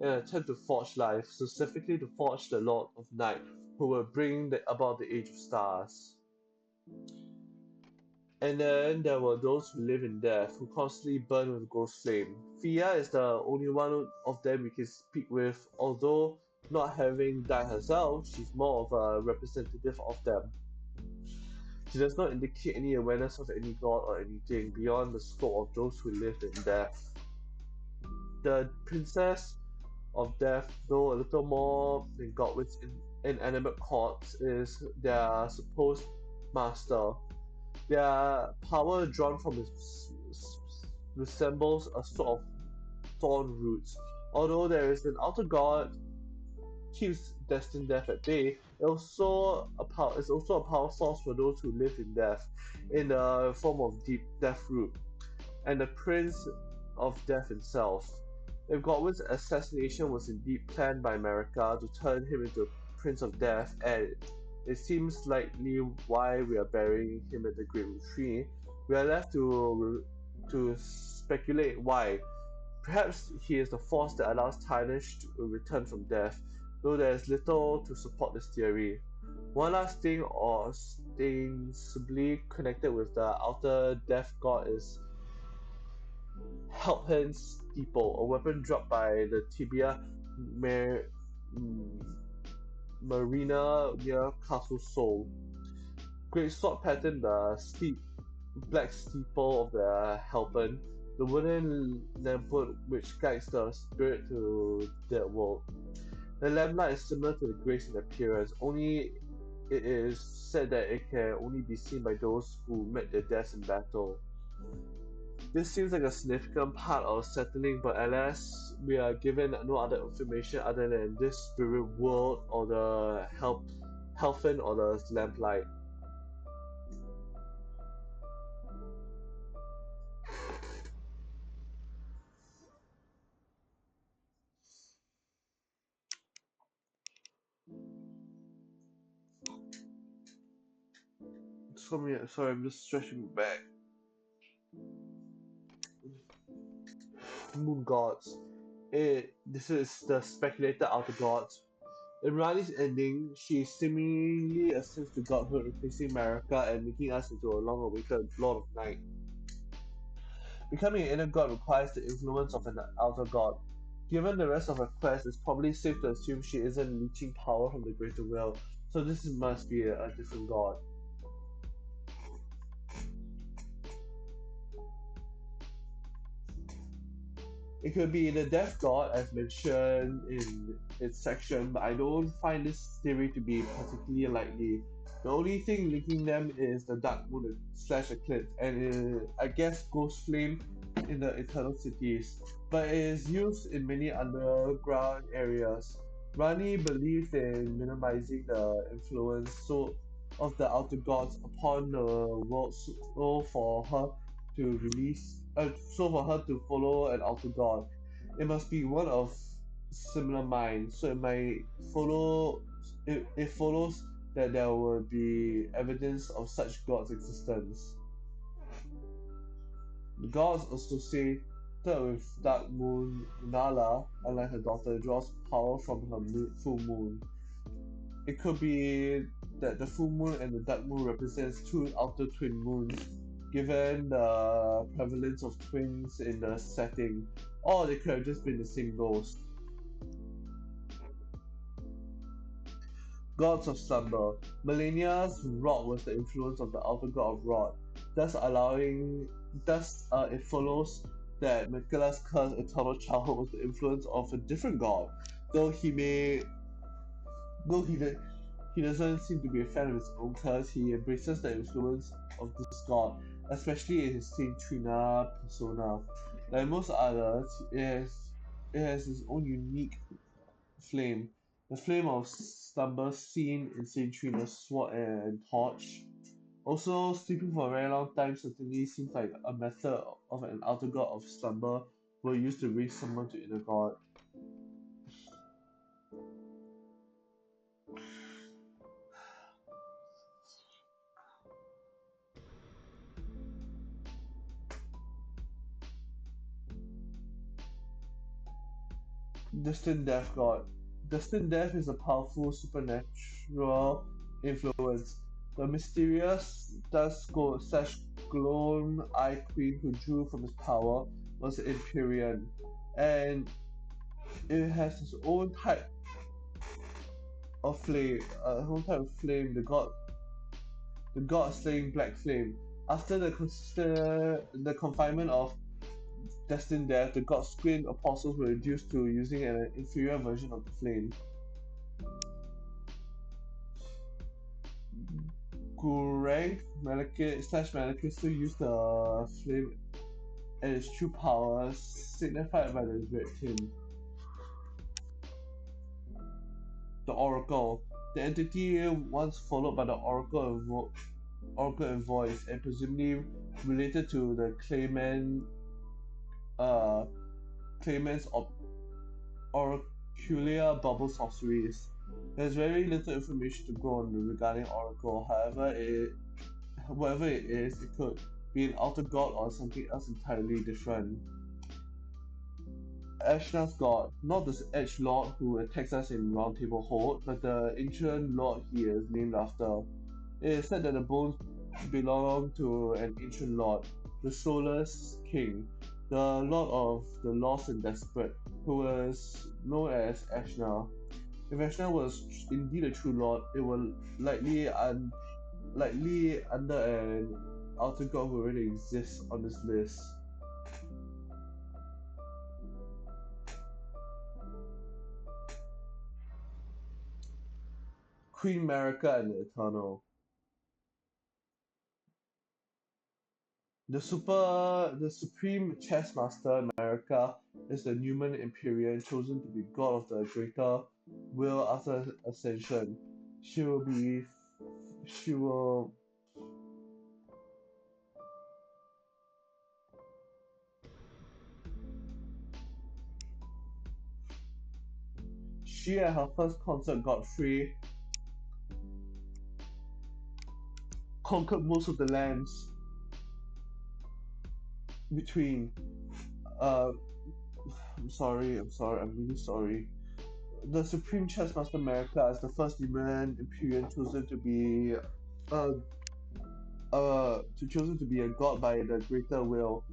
an attempt to forge life, specifically to forge the Lord of Night, who will bring about the Age of Stars. And then there were those who live in death, who constantly burn with ghost flame. Fia is the only one of them we can speak with, although not having died herself, she's more of a representative of them. She does not indicate any awareness of any god or anything beyond the scope of those who lived in death. The princess of death, though a little more than god with inanimate corpse, is their supposed master. Their power drawn from it resembles a sort of thorn roots. Although there is an outer god keeps destined death at bay, it's also a power source for those who live in death, in the form of deep death root, and the Prince of Death himself. If Godwin's assassination was indeed planned by America to turn him into Prince of Death, and it seems likely why we are burying him at the Great Tree, we are left to speculate why. Perhaps he is the force that allows Tarnish to return from death, though there is little to support this theory. One last thing ostensibly connected with the outer death god is Helphen's Steeple, a weapon dropped by the Tibia Mar- Marina near Castle Sol. Great sword pattern the steep black steeple of the Helpen, the wooden lamppost which guides the spirit to that world. The lamplight is similar to the grace in appearance, only it is said that it can only be seen by those who met their deaths in battle. This seems like a significant part of settling, but alas, we are given no other information other than this spirit world or the Helfen or the lamplight. Sorry, I'm just stretching my back. Moon gods. This is the speculated outer gods. In Riley's ending, she seemingly ascends to godhood, replacing Marika and making us into a long-awaited Lord of Night. Becoming an inner god requires the influence of an outer god. Given the rest of her quest, it's probably safe to assume she isn't leeching power from the greater will, so this must be a different god. It could be the death god as mentioned in its section, but I don't find this theory to be particularly likely. The only thing linking them is the dark moon slash eclipse, and I guess ghost flame in the eternal cities, but it is used in many underground areas. Rani believed in minimizing the influence of the outer gods upon the world, so for her to follow an outer god, it must be one of similar mind. So it follows that there will be evidence of such gods' existence. The gods associated with Dark Moon Nala, unlike her daughter, draws power from her full moon. It could be that the full moon and the dark moon represents two outer twin moons, given the prevalence of twins in the setting, or they could have just been the same ghost. Gods of slumber. Millennia's Rod was the influence of the outer god of Rod, it follows that Michaela's curse eternal childhood was the influence of a different god, though he may though he doesn't seem to be a fan of his own curse, he embraces the influence of this god, especially in his Saint Trina persona. Like most others, it has its own unique flame. The flame of slumber seen in Cintrina's sword and torch. Also, sleeping for a very long time certainly seems like a method of an outer god of slumber were used to raise someone to inner god. Distant Death God. Distant Death is a powerful supernatural influence. The mysterious slash glowing eye queen who drew from his power was the Empyrean, and it has its own type of flame, the god slaying black flame. After the confinement of destined death, the god's twin apostles were reduced to using an inferior version of the flame. Gurrank Malekith still use the flame and its true power, signified by the red tin. The Oracle. The entity once followed by the Oracle and Voice, and presumably related to the uh, claimants of oracular bubble sorceries. There's very little information to go on regarding Oracle. Whatever it is, it could be an outer god or something else entirely different. Ashna's god, not the Edge Lord who attacks us in Round Table Hold, but the ancient lord he is named after. It is said that the bones belong to an ancient lord, the Soulless King, the lord of the lost and desperate, who was known as Ashna. If Ashna was indeed a true lord, it was likely under an outer god who already exists on this list. Queen Marika and the Eternal. The supreme chess master Marika is the Numen Empyrean chosen to be god of the greater will after ascension. She will be she will she and her first consort Godfrey conquered most of the lands between uh I'm really sorry. The Supreme Chessmaster America is the first human Imperial uh chosen to be a god by the greater will.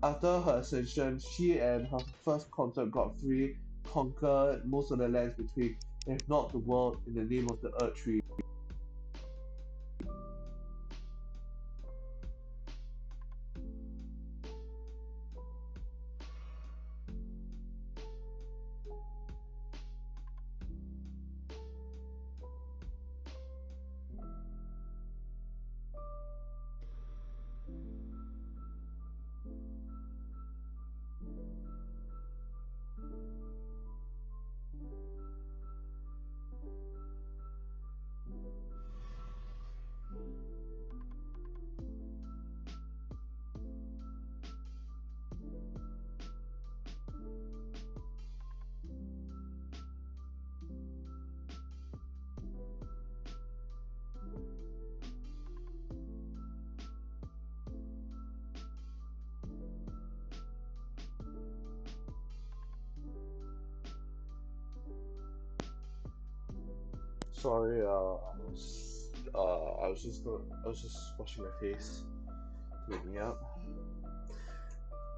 After her ascension, she and her first consort Godfrey conquered most of the lands between, if not the world, in the name of the Earth Tree. Sorry, I was just washing my face to wake me up.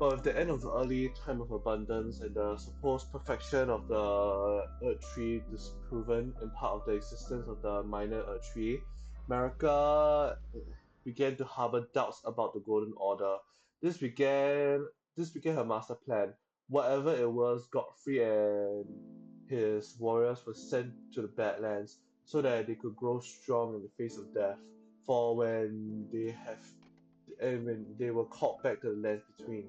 But with the end of the early time of abundance and the supposed perfection of the Earth Tree disproven in part of the existence of the minor Earth Tree, America began to harbor doubts about the Golden Order. This began this became her master plan. Whatever it was, Godfrey and his warriors were sent to the Badlands so that they could grow strong in the face of death. For when they were called back to the lands between.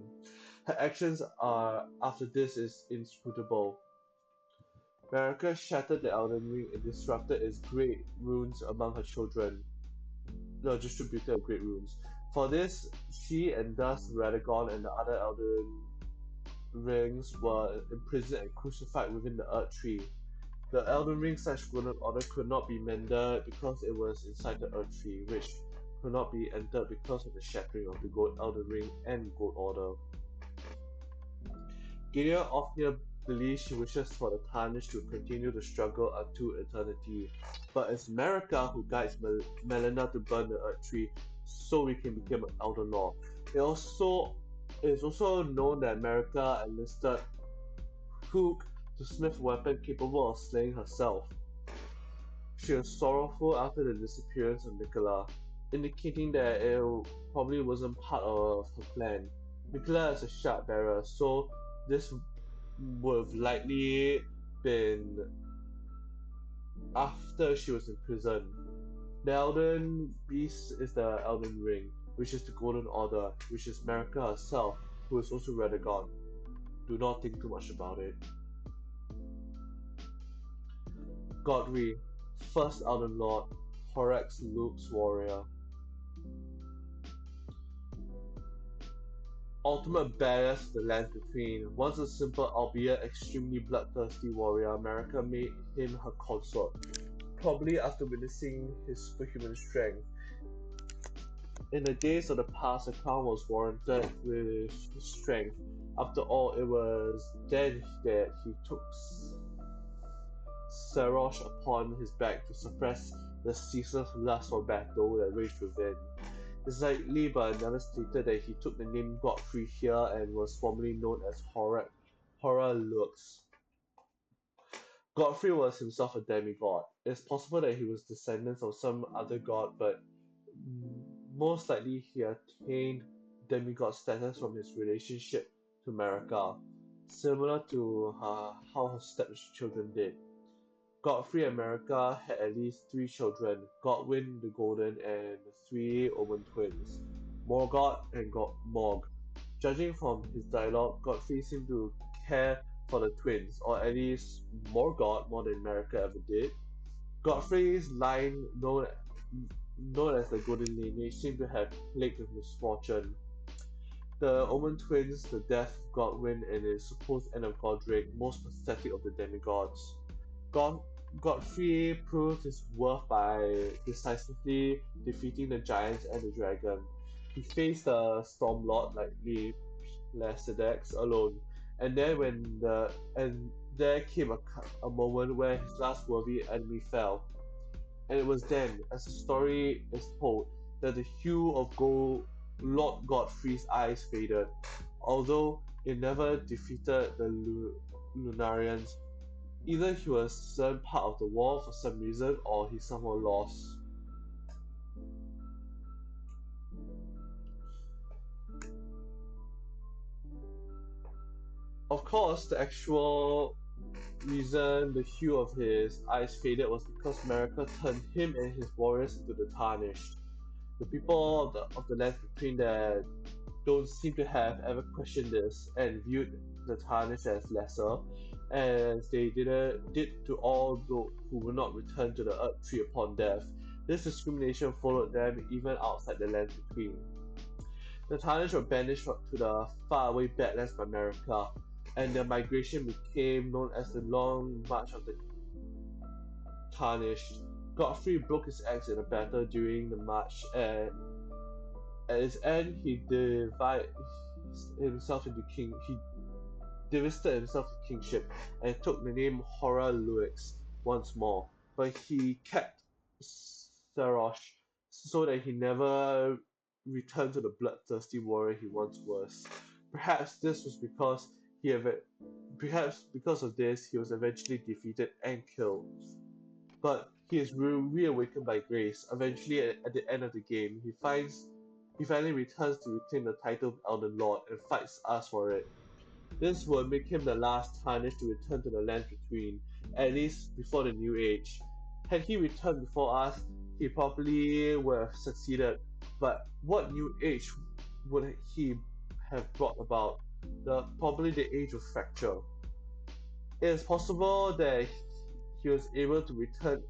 Her actions are after this is inscrutable. America shattered the Elden Ring and disrupted its great runes among her children, the distributor of great runes. For this, she and thus Radagon and the other Elden Rings were imprisoned and crucified within the Earth Tree. The Elden Ring slash Golden Order could not be mended because it was inside the Earth Tree, which could not be entered because of the shattering of the Gold Elden Ring and Gold Order. Gideon often believes she wishes for the Tarnished to continue the struggle unto eternity, but it's Marika who guides Melina to burn the Earth Tree so we can become an Elder Lord. It is also known that Marika enlisted Hook to smith a weapon capable of slaying herself. She was sorrowful after the disappearance of Nicola, indicating that it probably wasn't part of her plan. Nicola is a shard bearer, so this would have likely been after she was in prison. The Elden Beast is the Elden Ring, which is the Golden Order, which is Marika herself, who is also Radagon. Do not think too much about it. Godry, first Elden Lord, Horax Luke's warrior. Ultimate badass of the lands between. Once a simple, albeit extremely bloodthirsty warrior, America made him her consort, probably after witnessing his superhuman strength. In the days of the past, a crown was warranted with strength. After all, it was then that he took Sarosh upon his back to suppress the ceaseless lust for battle that raged within. It's likely, but never stated that he took the name Godfrey here and was formerly known as Horror Lux. Godfrey was himself a demigod. It's possible that he was descendant of some other god, but most likely he attained demigod status from his relationship to Marika, similar to how her stepchildren did. Godfrey and Marika had at least three children, Godwyn the Golden and three Omen twins, Morgoth and Morg. Judging from his dialogue, Godfrey seemed to care for the twins, or at least Morgoth more than Marika ever did. Godfrey's line, known as the Golden Lineage, seemed to have plagued with misfortune. The Omen twins, the death of Godwyn, and his supposed end of Godric, most pathetic of the demigods. God- Godfrey proved his worth by decisively defeating the giants and the dragon. He faced the Stormlord like Lacedex alone, and then and there came a moment where his last worthy enemy fell. And it was then, as the story is told, that the hue of Lord Godfrey's eyes faded. Although it never defeated the Lunarians, either he was sent part of the war for some reason or he somehow lost. Of course, the actual reason the hue of his eyes faded was because America turned him and his warriors into the Tarnished. The people of the lands between that don't seem to have ever questioned this and viewed the Tarnished as lesser, as they did to all those who would not return to the Earth Tree upon death. This discrimination followed them even outside the lands between. The Tarnished were banished to the faraway Badlands by America, and their migration became known as the Long March of the Tarnished. Godfrey broke his axe in a battle during the march, and at its end, he divided himself into king. He divested himself of kingship and took the name Horror Luix once more. But he kept Sarosh so that he never returned to the bloodthirsty warrior he once was. Perhaps this was because he ev- perhaps because of this he was eventually defeated and killed. But he is reawakened by grace. Eventually, at the end of the game, he finally returns to reclaim the title of Elden Lord and fights us for it. This would make him the last Tarnished to return to the Lands Between, at least before the New Age. Had he returned before us, he probably would have succeeded. But what New Age would he have brought about? Probably the Age of Fracture. It is possible that he was able to return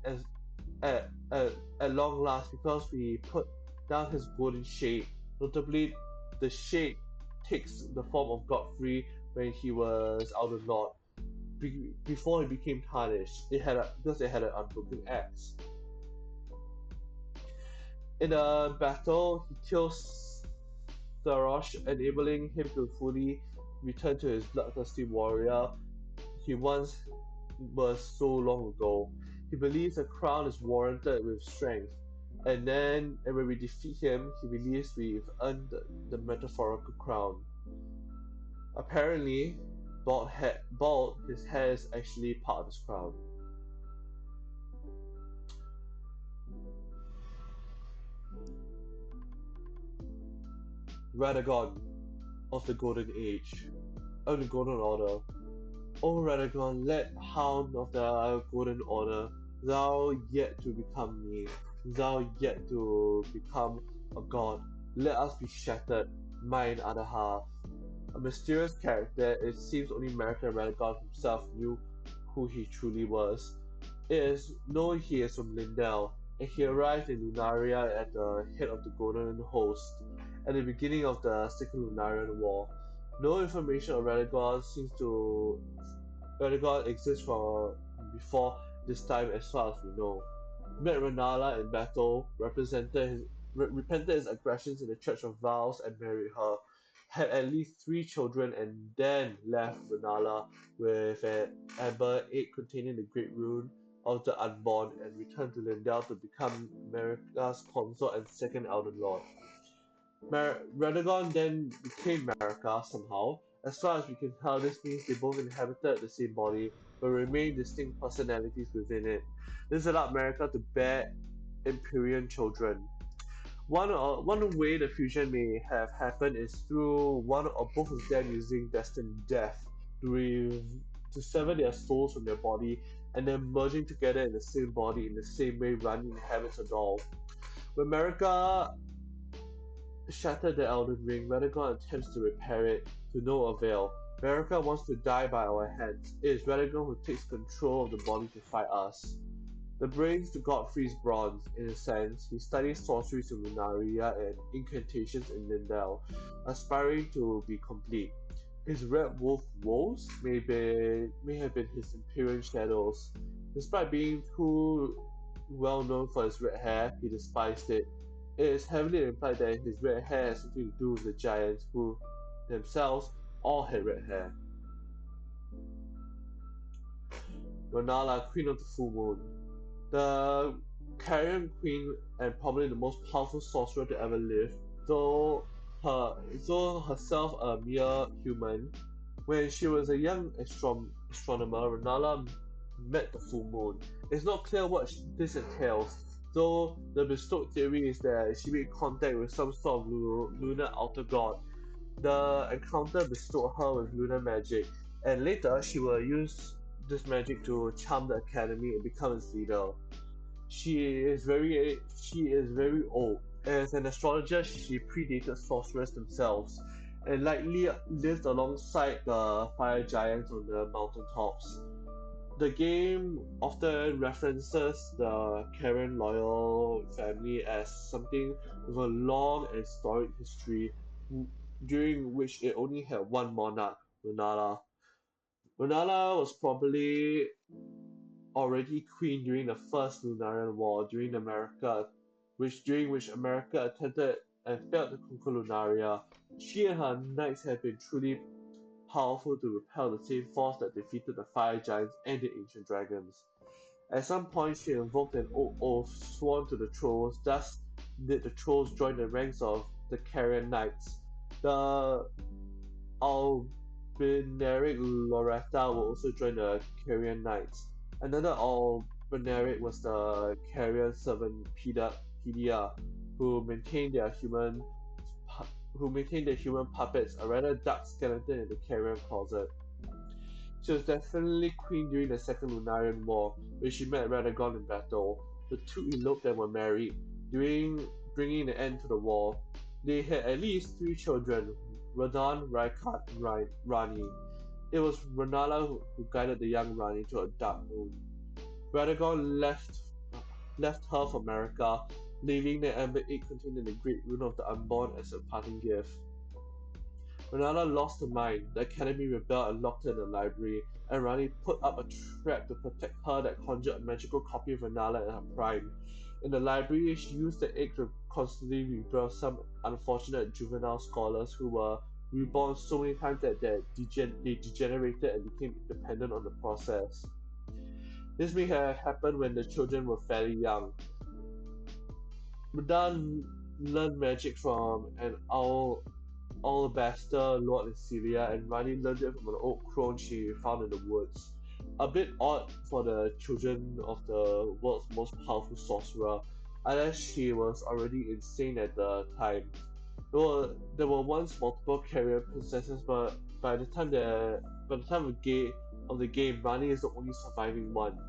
at, at, at long last because we put down his golden shade. Notably, the shade takes the form of Godfrey when he was outlawed. Before he became tarnished, because it had an unbroken axe. In a battle, he kills Sarosh, enabling him to fully return to his bloodthirsty warrior he once was so long ago. He believes a crown is warranted with strength, and when we defeat him, he believes we've earned the metaphorical crown. Apparently, his hair is actually part of his crown. Radagon of the Golden Age, of the Golden Order. O Radagon, let hound of the Golden Order, thou yet to become me, thou yet to become a god, let us be shattered, mine other half. A mysterious character, it seems only American Radagon himself knew who he truly was. It is known he is from Lindell, and he arrived in Lunaria at the head of the Golden Host at the beginning of the Second Lunarian War. No information of Radagon exists from before this time as far as we know. Met Renala in battle, repented his aggressions in the Church of Vows and married her, had at least three children and then left Renala with an amber egg containing the Great Rune of the Unborn and returned to Lindell to become America's consort and second Elden Lord. Radagon then became Marika somehow. As far as we can tell, this means they both inhabited the same body, but remained distinct personalities within it. This allowed Marika to bear Empyrean children. One way the fusion may have happened is through one or both of them using destined death to, to sever their souls from their body and then merging together in the same body in the same way Rani inhabits a doll. When Marika shattered the Elden Ring, Radagon attempts to repair it, to no avail. Marika wants to die by our hands. It is Radagon who takes control of the body to fight us. The brains to Godfrey's bronze, in a sense, he studies sorceries in Lunaria and incantations in Lindell, aspiring to be complete. His red wolf woes may have been his Imperial shadows. Despite being too well known for his red hair, he despised it. It is heavily implied that his red hair has something to do with the giants who themselves all had red hair. Renala, Queen of the Full Moon. The Carrion Queen and probably the most powerful sorcerer to ever live, though her though herself a mere human. When she was a young astronomer, Renala met the full moon. It's not clear what this entails, though the bestowed theory is that she made contact with some sort of lunar outer god. The encounter bestowed her with lunar magic, and later she will use this magic to charm the academy and become its leader. She is very old. As an astrologer, she predated sorcerers themselves, and likely lived alongside the fire giants on the mountaintops. The game often references the Karen Loyal family as something with a long and storied history, w- during which it only had one monarch, Renala. Renala was probably already queen during the First Lunarian War, during which America attempted and failed to conquer Lunaria. She and her knights had been truly powerful to repel the same force that defeated the fire giants and the ancient dragons. At some point, she invoked an old oath sworn to the trolls. Thus, did the trolls join the ranks of the Carrion Knights. The Albinaric Loretta will also join the Carrion Knights. Another Albinaric was the Carrion servant Pedia, who maintained their human who maintained their human puppets, a rather dark skeleton in the Carrion closet. She was definitely queen during the Second Lunarian War, where she met Radagon in battle. The two eloped and were married, during bringing an end to the war. They had at least three children, Radon, Raikat, and Rani. It was Renala who guided the young Rani to a dark moon. Radagon left her for America, leaving the amber egg contained in the Great Rune of the Unborn as a parting gift. Renala lost her mind, the Academy rebelled and locked her in the library, and Rani put up a trap to protect her that conjured a magical copy of Renala in her prime. In the library, she used the egg to constantly rebirth some unfortunate juvenile scholars who were reborn so many times that they degenerated and became dependent on the process. This may have happened when the children were fairly young. Radan learned magic from an alabaster lord in Syria, and Rani learned it from an old crone she found in the woods. A bit odd for the children of the world's most powerful sorcerer, unless she was already insane at the time. There were once multiple carrier princesses, but by the time of the game, Rani is the only surviving one.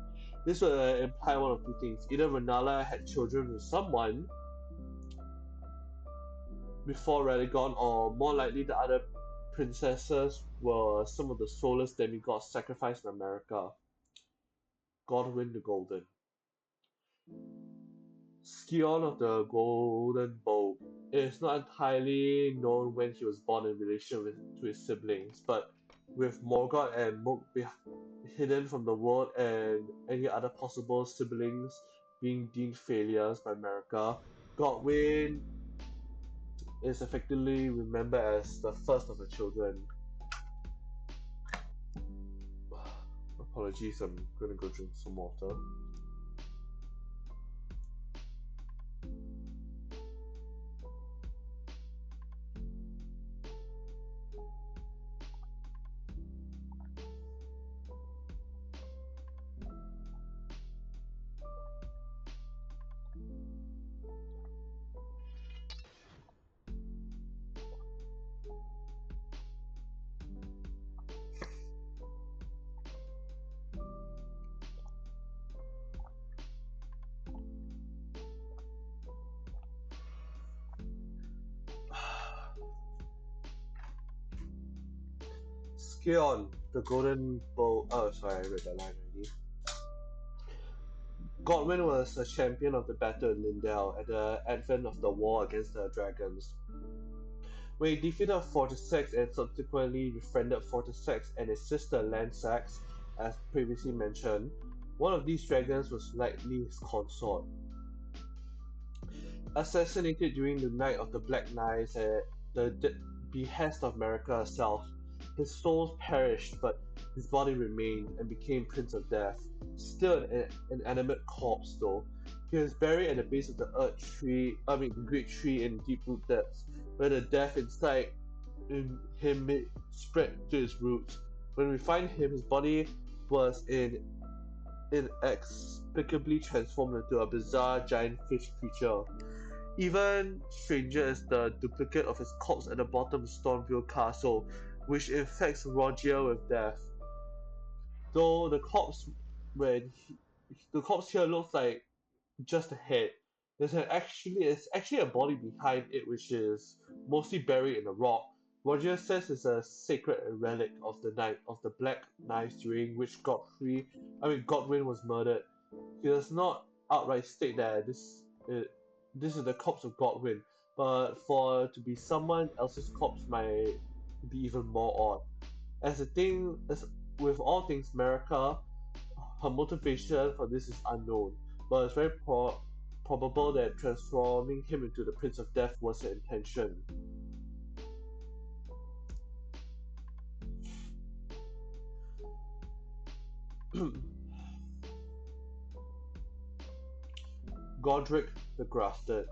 This would imply one of two things: either Renala had children with someone before Radagon, or more likely the other princesses were some of the soulless demigods sacrificed in America. Godwyn the Golden. Scion of the Golden Bow. It is not entirely known when he was born in relation to his siblings, but with Morgoth and Mook hidden from the world and any other possible siblings being deemed failures by America, Godwyn is effectively remembered as the first of the children. Apologies, I'm gonna go drink some water. Scion, the Golden Bow. Oh, sorry, I read that line already. Godwyn was a champion of the battle in Lindell at the advent of the war against the dragons. When he defeated Fortisex and subsequently befriended Fortisex and his sister Lansax, as previously mentioned, one of these dragons was likely his consort. Assassinated during the Night of the Black Knights at the behest of America herself, his soul perished, but his body remained and became Prince of Death. Still an inanimate corpse, though. He was buried at the base of the the great tree in deep root depths, where the death inside in him spread to his roots. When we find him, his body was inexplicably transformed into a bizarre giant fish creature. Even stranger is the duplicate of his corpse at the bottom of Stormville Castle, which infects Roger with death. Though when he, the corpse here looks like just a head. It's actually a body behind it, which is mostly buried in a rock. Roger says it's a sacred relic of the night of the Black Knives during which Godwyn was murdered. He does not outright state that this is the corpse of Godwyn, but for it to be someone else's corpse might be even more odd. As with all things America, her motivation for this is unknown, but it's very probable that transforming him into the Prince of Death was her intention. Godric the Grafted.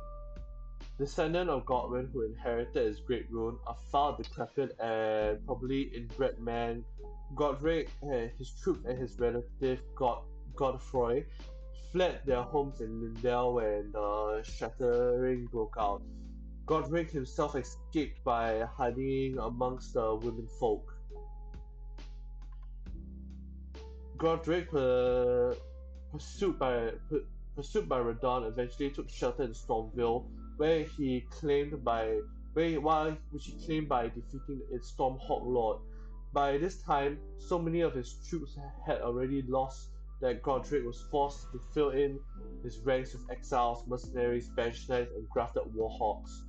Descendant of Godwyn who inherited his great rune, a foul, decrepit, and probably inbred man, Godric, his troops, and his relative Godfroy fled their homes in Lindell when the shattering broke out. Godric himself escaped by hiding amongst the womenfolk. Godric, pursued by Radon, eventually took shelter in Stormville, which he claimed by defeating its Stormhawk Lord. By this time, so many of his troops had already lost that Godric was forced to fill in his ranks with exiles, mercenaries, bench knights, and grafted warhawks.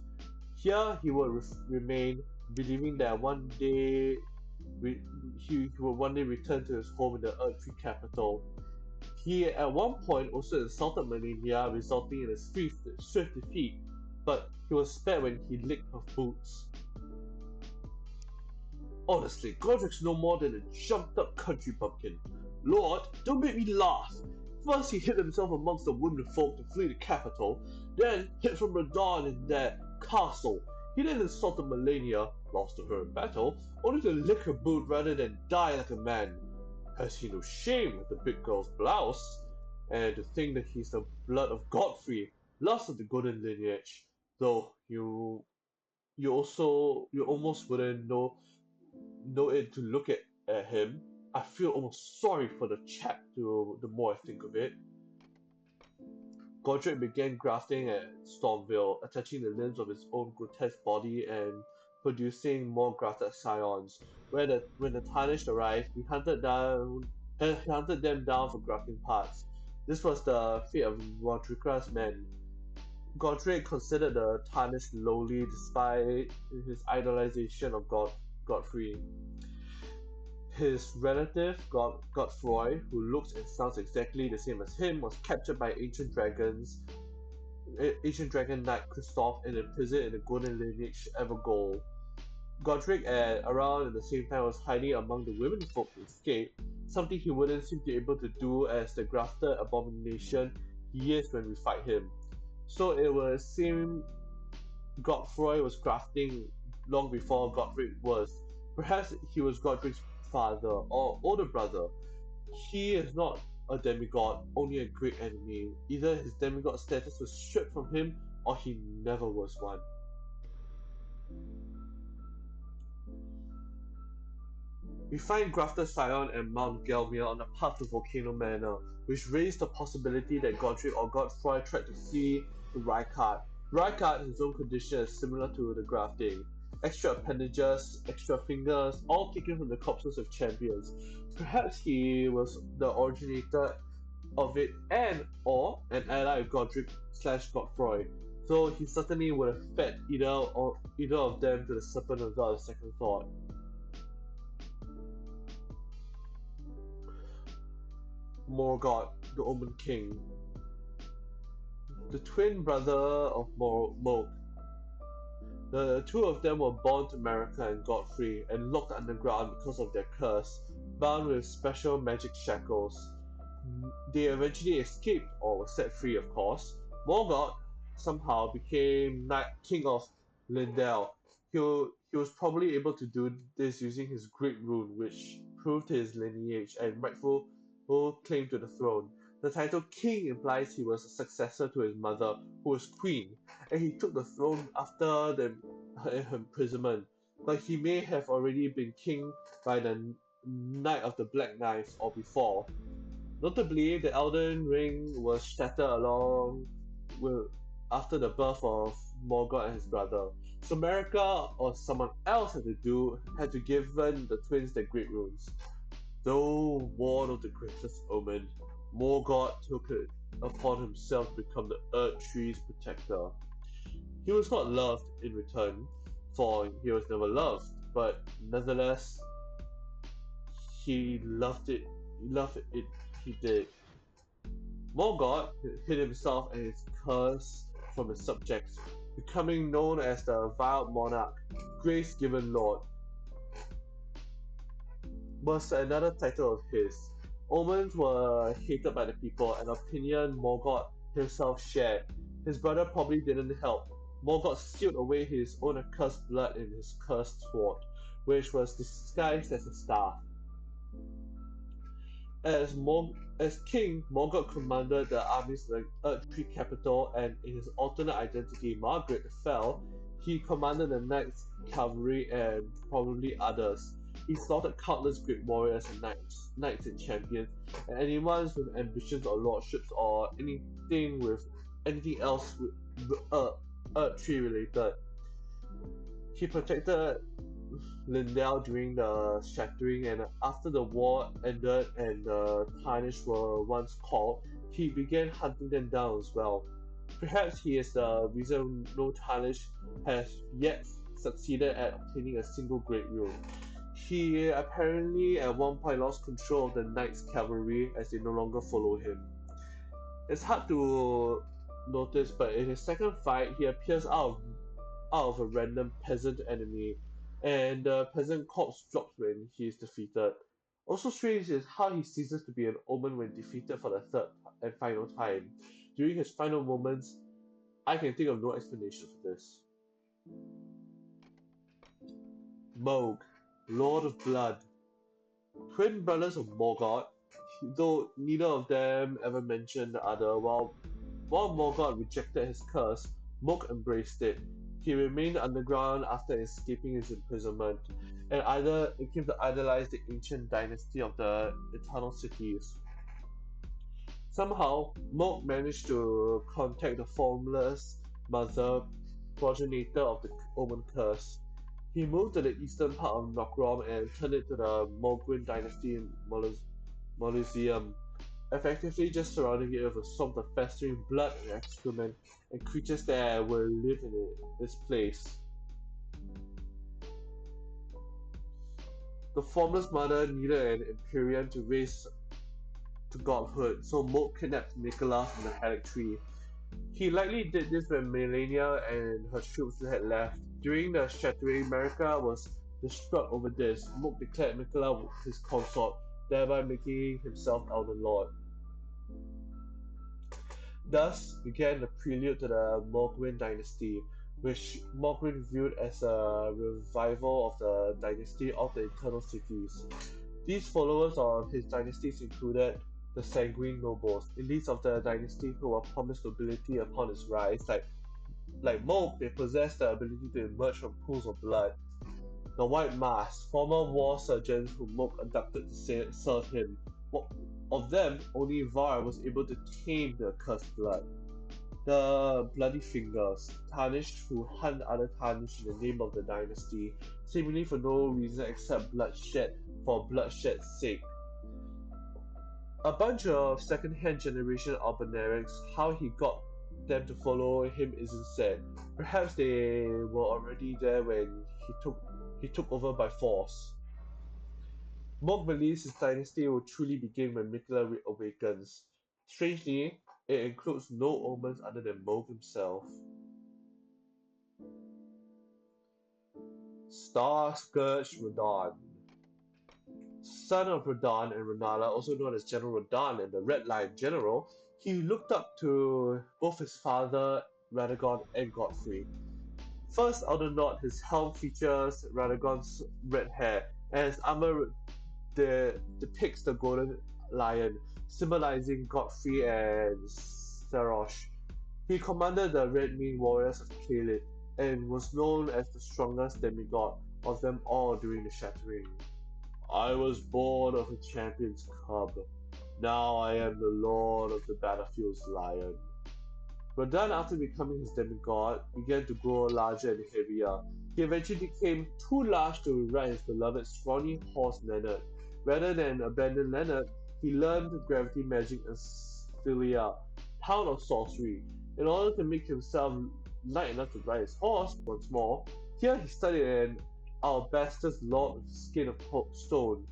Here he would remain, believing that re- he would one day return to his home in the Earth Tree capital. He at one point also insulted Melania, resulting in a swift defeat, but he was spared when he licked her boots. Honestly, Godric's no more than a jumped up country bumpkin. Lord, don't make me laugh! First he hid himself amongst the women folk to flee the capital, then hid from Radon in their castle. He then insulted Melania, lost to her in battle, only to lick her boot rather than die like a man. Has he no shame with the big girl's blouse? And to think that he's the blood of Godfrey, last of the golden lineage. Though you almost wouldn't know it to look at him. I feel almost sorry for the chap the more I think of it. Godric began grafting at Stormville, attaching the limbs of his own grotesque body and producing more grafted scions. When the Tarnished arrived, he hunted them down for grafting parts. This was the fate of Rodriguez's men. Godric considered the Tarnished lowly despite his idolization of Godfrey. His relative, Godfroy, who looks and sounds exactly the same as him, was captured by ancient dragon knight Kristoff and imprisoned in the Golden Lineage Evergoal. Godric, at around the same time, was hiding among the women folk to escape, something he wouldn't seem to be able to do as the grafted abomination he is when we fight him. So it would seem Godfroy was grafting long before Godric was. Perhaps he was Godric's father or older brother. He is not a demigod, only a great enemy. Either his demigod status was stripped from him or he never was one. We find Grafter Scion and Mount Gelmir on the path to Volcano Manor, which raised the possibility that Godric or Godfroy tried to flee to Rykard. Rykard, in his own condition, is similar to the grafting. Extra appendages, extra fingers, all taken from the corpses of champions. Perhaps he was the originator of it and or an ally of Godric slash Godfroy. So he certainly would have fed either of them to the serpent without a second thought. Morgoth, the Omen King, the twin brother of Morg. The two of them were born to Marika and Godfrey and locked underground because of their curse, bound with special magic shackles. They eventually escaped or were set free, of course. Morgoth somehow became King of Lindell. He was probably able to do this using his Great Rune, which proved his lineage and rightful claim to the throne. The title King implies he was a successor to his mother, who was Queen, and he took the throne after her imprisonment. But he may have already been king by the Night of the Black Knife or before. Notably, the Elden Ring was shattered along with after the birth of Morgoth and his brother. So Marika or someone else had to give the twins their great runes. Though one of the greatest omen, Morgoth took it upon himself to become the Earth Tree's protector. He was not loved in return, for he was never loved, but nonetheless, he loved it. He loved it. He did. Morgoth hid himself and his curse from his subjects, becoming known as the Vile Monarch, Grace-given Lord, was another title of his. Omens were hated by the people, an opinion Morgoth himself shared. His brother probably didn't help. Morgoth sealed away his own accursed blood in his cursed sword, which was disguised as a staff. As king, Morgoth commanded the armies of the Earth Tree capital, and in his alternate identity, Margaret the Fell, he commanded the Knights Cavalry and probably others. He slaughtered countless great warriors and knights and champions, and anyone with ambitions or lordships or anything else with Earth Tree related. He protected Lindell during the shattering, and after the war ended and the Tarnished were once called, he began hunting them down as well. Perhaps he is the reason no Tarnished has yet succeeded at obtaining a single Great Wheel. He apparently at one point lost control of the Knights Cavalry as they no longer follow him. It's hard to notice, but in his second fight, he appears out of a random peasant enemy, and the peasant corpse drops when he is defeated. Also strange is how he ceases to be an omen when defeated for the third and final time. During his final moments, I can think of no explanation for this. Moog, Lord of Blood. Twin brothers of Morgoth, though neither of them ever mentioned the other. While Morgoth rejected his curse, Moog embraced it. He remained underground after escaping his imprisonment, and either it came to idolize the ancient dynasty of the Eternal Cities. Somehow, Moog managed to contact the formless mother, progenitor of the Omen Curse. He moved to the eastern part of Nokrom and turned it to the Mogwin dynasty Mausoleum, effectively just surrounding it with a swamp of festering blood and excrement, and creatures that will live in its place. The formless mother needed an Empyrean to raise to godhood, so Moog kidnapped Mikola from the Haddock Tree. He likely did this when Melania and her troops had left. During the shattering, America was distraught over this. Moog declared Mikola his consort, thereby making himself Elden Lord. Thus began the prelude to the Morgwin dynasty, which Morgwin viewed as a revival of the dynasty of the Eternal Cities. These followers of his dynasties included the Sanguine nobles, elites of the dynasty who were promised nobility upon its rise. Like Morg, they possessed the ability to emerge from pools of blood. The White Mask, former war surgeons who Morg abducted to serve him. Of them, only Var was able to tame the cursed blood. The Bloody Fingers, Tarnished who hunt other Tarnished in the name of the dynasty, seemingly for no reason except bloodshed for bloodshed's sake. A bunch of second-hand generation Albanerics, how he got them to follow him isn't said. Perhaps they were already there when he took over by force. Morg believes his dynasty will truly begin when Mikla awakens. Strangely, it includes no omens other than Morg himself. Star Scourge Radon. Son of Radon and Renala, also known as General Radon and the Red Lion General, he looked up to both his father, Radagon, and Godfrey. First, on the nod, his helm features Radagon's red hair, and his armor depicts the Golden Lion, symbolizing Godfrey and Sarosh. He commanded the Red Mean Warriors of Kalith, and was known as the strongest demigod of them all during the Shattering. I was born of a champion's cub. Now I am the lord of the battlefield's lion. Radon, after becoming his demigod, began to grow larger and heavier. He eventually became too large to ride his beloved scrawny horse Leonard. Rather than abandon Leonard, he learned gravity magic and Stylia, pound of sorcery. In order to make himself light enough to ride his horse once more, here he studied an Albastus lord with skin of stone.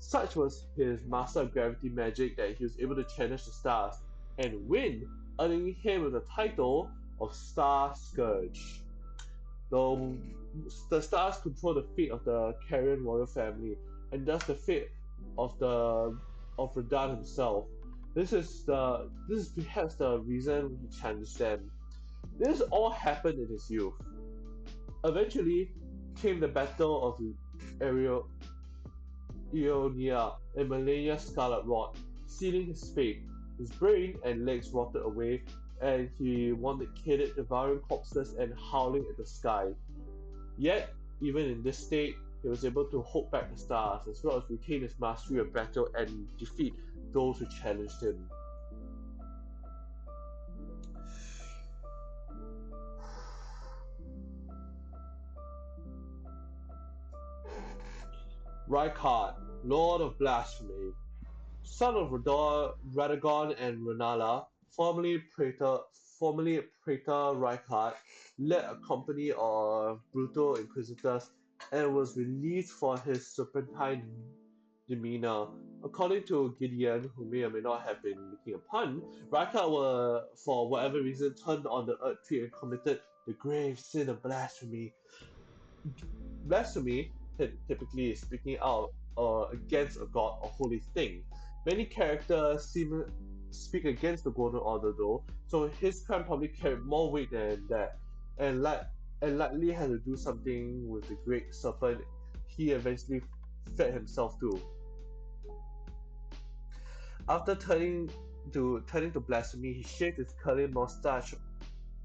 Such was his master of gravity magic that he was able to challenge the stars and win, earning him the title of Star Scourge. The, the stars control the fate of the Carrion royal family, and thus the fate of Radon himself. This is perhaps the reason he challenged them. This all happened in his youth. Eventually came the Battle of Ariel Ionia and Melania's Scarlet Rod, sealing his fate. His brain and legs rotted away, and he wandered caded, devouring corpses and howling at the sky. Yet, even in this state, he was able to hold back the stars, as well as retain his mastery of battle and defeat those who challenged him. Rykard, Lord of Blasphemy, son of Radagon and Renala, formerly Praetor Rykard, led a company of brutal inquisitors and was released for his serpentine demeanor. According to Gideon, who may or may not have been making a pun, Rykard were, for whatever reason, turned on the Earth Tree and committed the grave sin of blasphemy. Blasphemy typically is speaking out against a god or holy thing. Many characters speak against the Golden Order though, so his crime probably carried more weight than that, and like and likely had to do something with the great serpent he eventually fed himself to. After turning to blasphemy, he shaved his curly mustache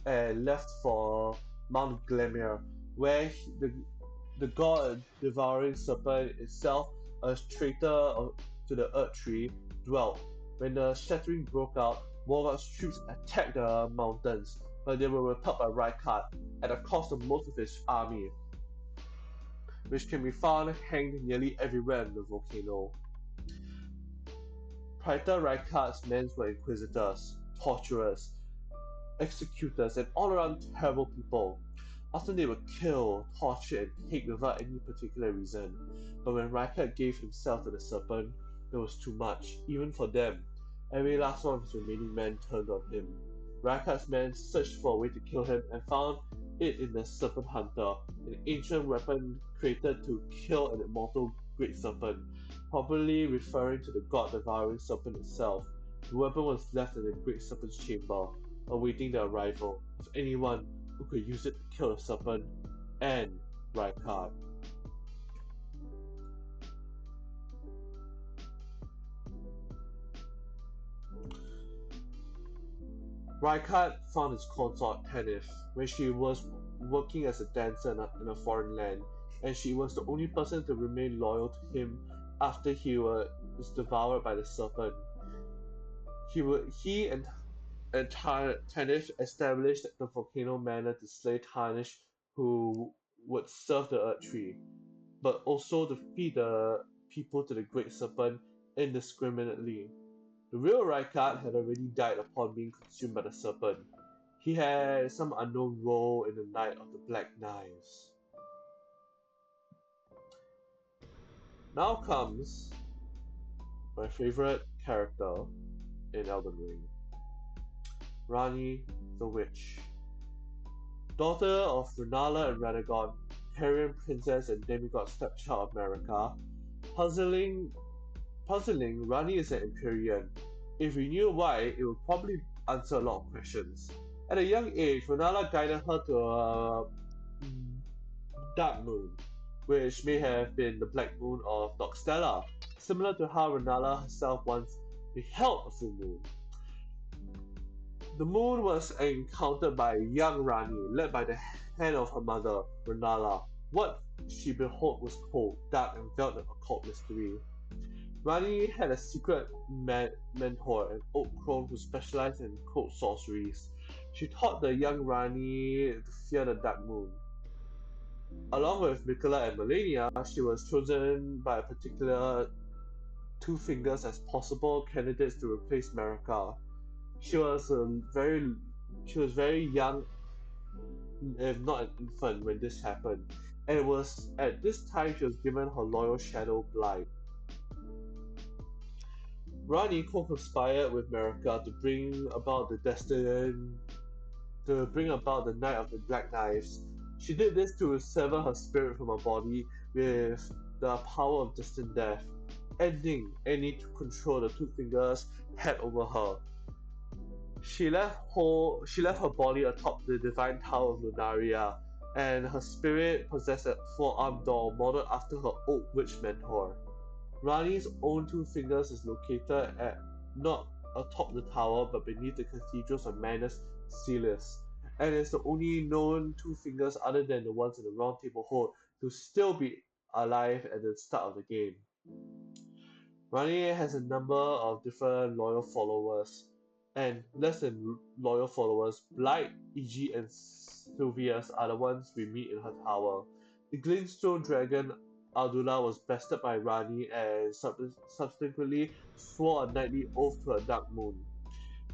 and left for Mount Glemir, where the god devouring serpent itself, a traitor to the Earth Tree, dwelt. When the shattering broke out, Morgoth's troops attacked the mountains, but they were repelled by Rykard at the cost of most of his army, which can be found hanged nearly everywhere in the volcano. Praetor Rykard's men were inquisitors, torturers, executors, and all around terrible people. Often they would kill, torture, and take without any particular reason. But when Rykard gave himself to the serpent, it was too much, even for them. Every last one of his remaining men turned on him. Rykard's men searched for a way to kill him and found it in the Serpent Hunter, an ancient weapon created to kill an immortal great serpent, probably referring to the god-devouring serpent itself. The weapon was left in the great serpent's chamber, awaiting the arrival of anyone who could use it to kill the serpent and Rykard. Rykard found his consort Tanith when she was working as a dancer in a foreign land, and she was the only person to remain loyal to him after was devoured by the serpent. He and Tanith established the volcano manor to slay Tarnish who would serve the Earth Tree, but also to feed the people to the Great Serpent indiscriminately. The real Rykard had already died upon being consumed by the serpent. He had some unknown role in the Night of the Black Knives. Now comes my favorite character in Elden Ring, Rani the Witch. Daughter of Renala and Radagon, Carian princess and demigod stepchild of Marika, puzzling, Rani is an Empyrean. If we knew why, it would probably answer a lot of questions. At a young age, Renala guided her to a dark moon, which may have been the black moon of Noxtella, similar to how Renala herself once beheld a full moon. The moon was encountered by a young Rani, led by the hand of her mother, Renala. What she beheld was cold, dark, and veiled in occult mystery. Rani had a secret mentor, an oak crone who specialized in occult sorceries. She taught the young Rani to fear the dark moon. Along with Mikola and Melania, she was chosen by a particular Two Fingers as possible candidates to replace Marika. She was very she was very young, if not an infant, when this happened, and it was at this time she was given her loyal shadow Blight. Rani co-conspired with Marika to bring about the Night of the Black Knives. She did this to sever her spirit from her body with the power of distant death, ending any control the Two Fingers had over her. She left her body atop the divine tower of Lunaria, and her spirit possessed a four-armed doll modeled after her old witch mentor. Rani's own Two Fingers is located at not atop the tower but beneath the cathedrals of Manus Celius, and is the only known Two Fingers other than the ones in the Round Table hold to still be alive at the start of the game. Rani has a number of different loyal followers, and less than loyal followers, Blight, EG, and Sylvius are the ones we meet in her tower. The Glintstone Dragon Ardula was bested by Rani and subsequently swore a knightly oath to a dark moon.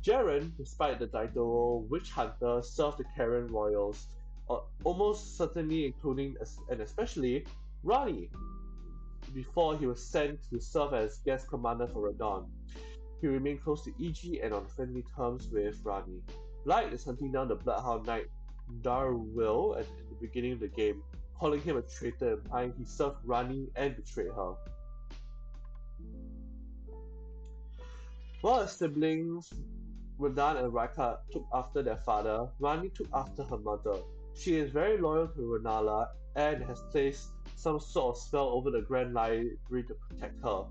Jaren, despite the title Witch Hunter, served the Karen royals, almost certainly including and especially Rani, before he was sent to serve as guest commander for Radon. He remained close to EG and on friendly terms with Rani. Blight is hunting down the Bloodhound Knight Darwill in the beginning of the game, calling him a traitor, implying he served Rani and betrayed her. While her siblings Rodan and Raika took after their father, Rani took after her mother. She is very loyal to Renala and has placed some sort of spell over the Grand Library to protect her.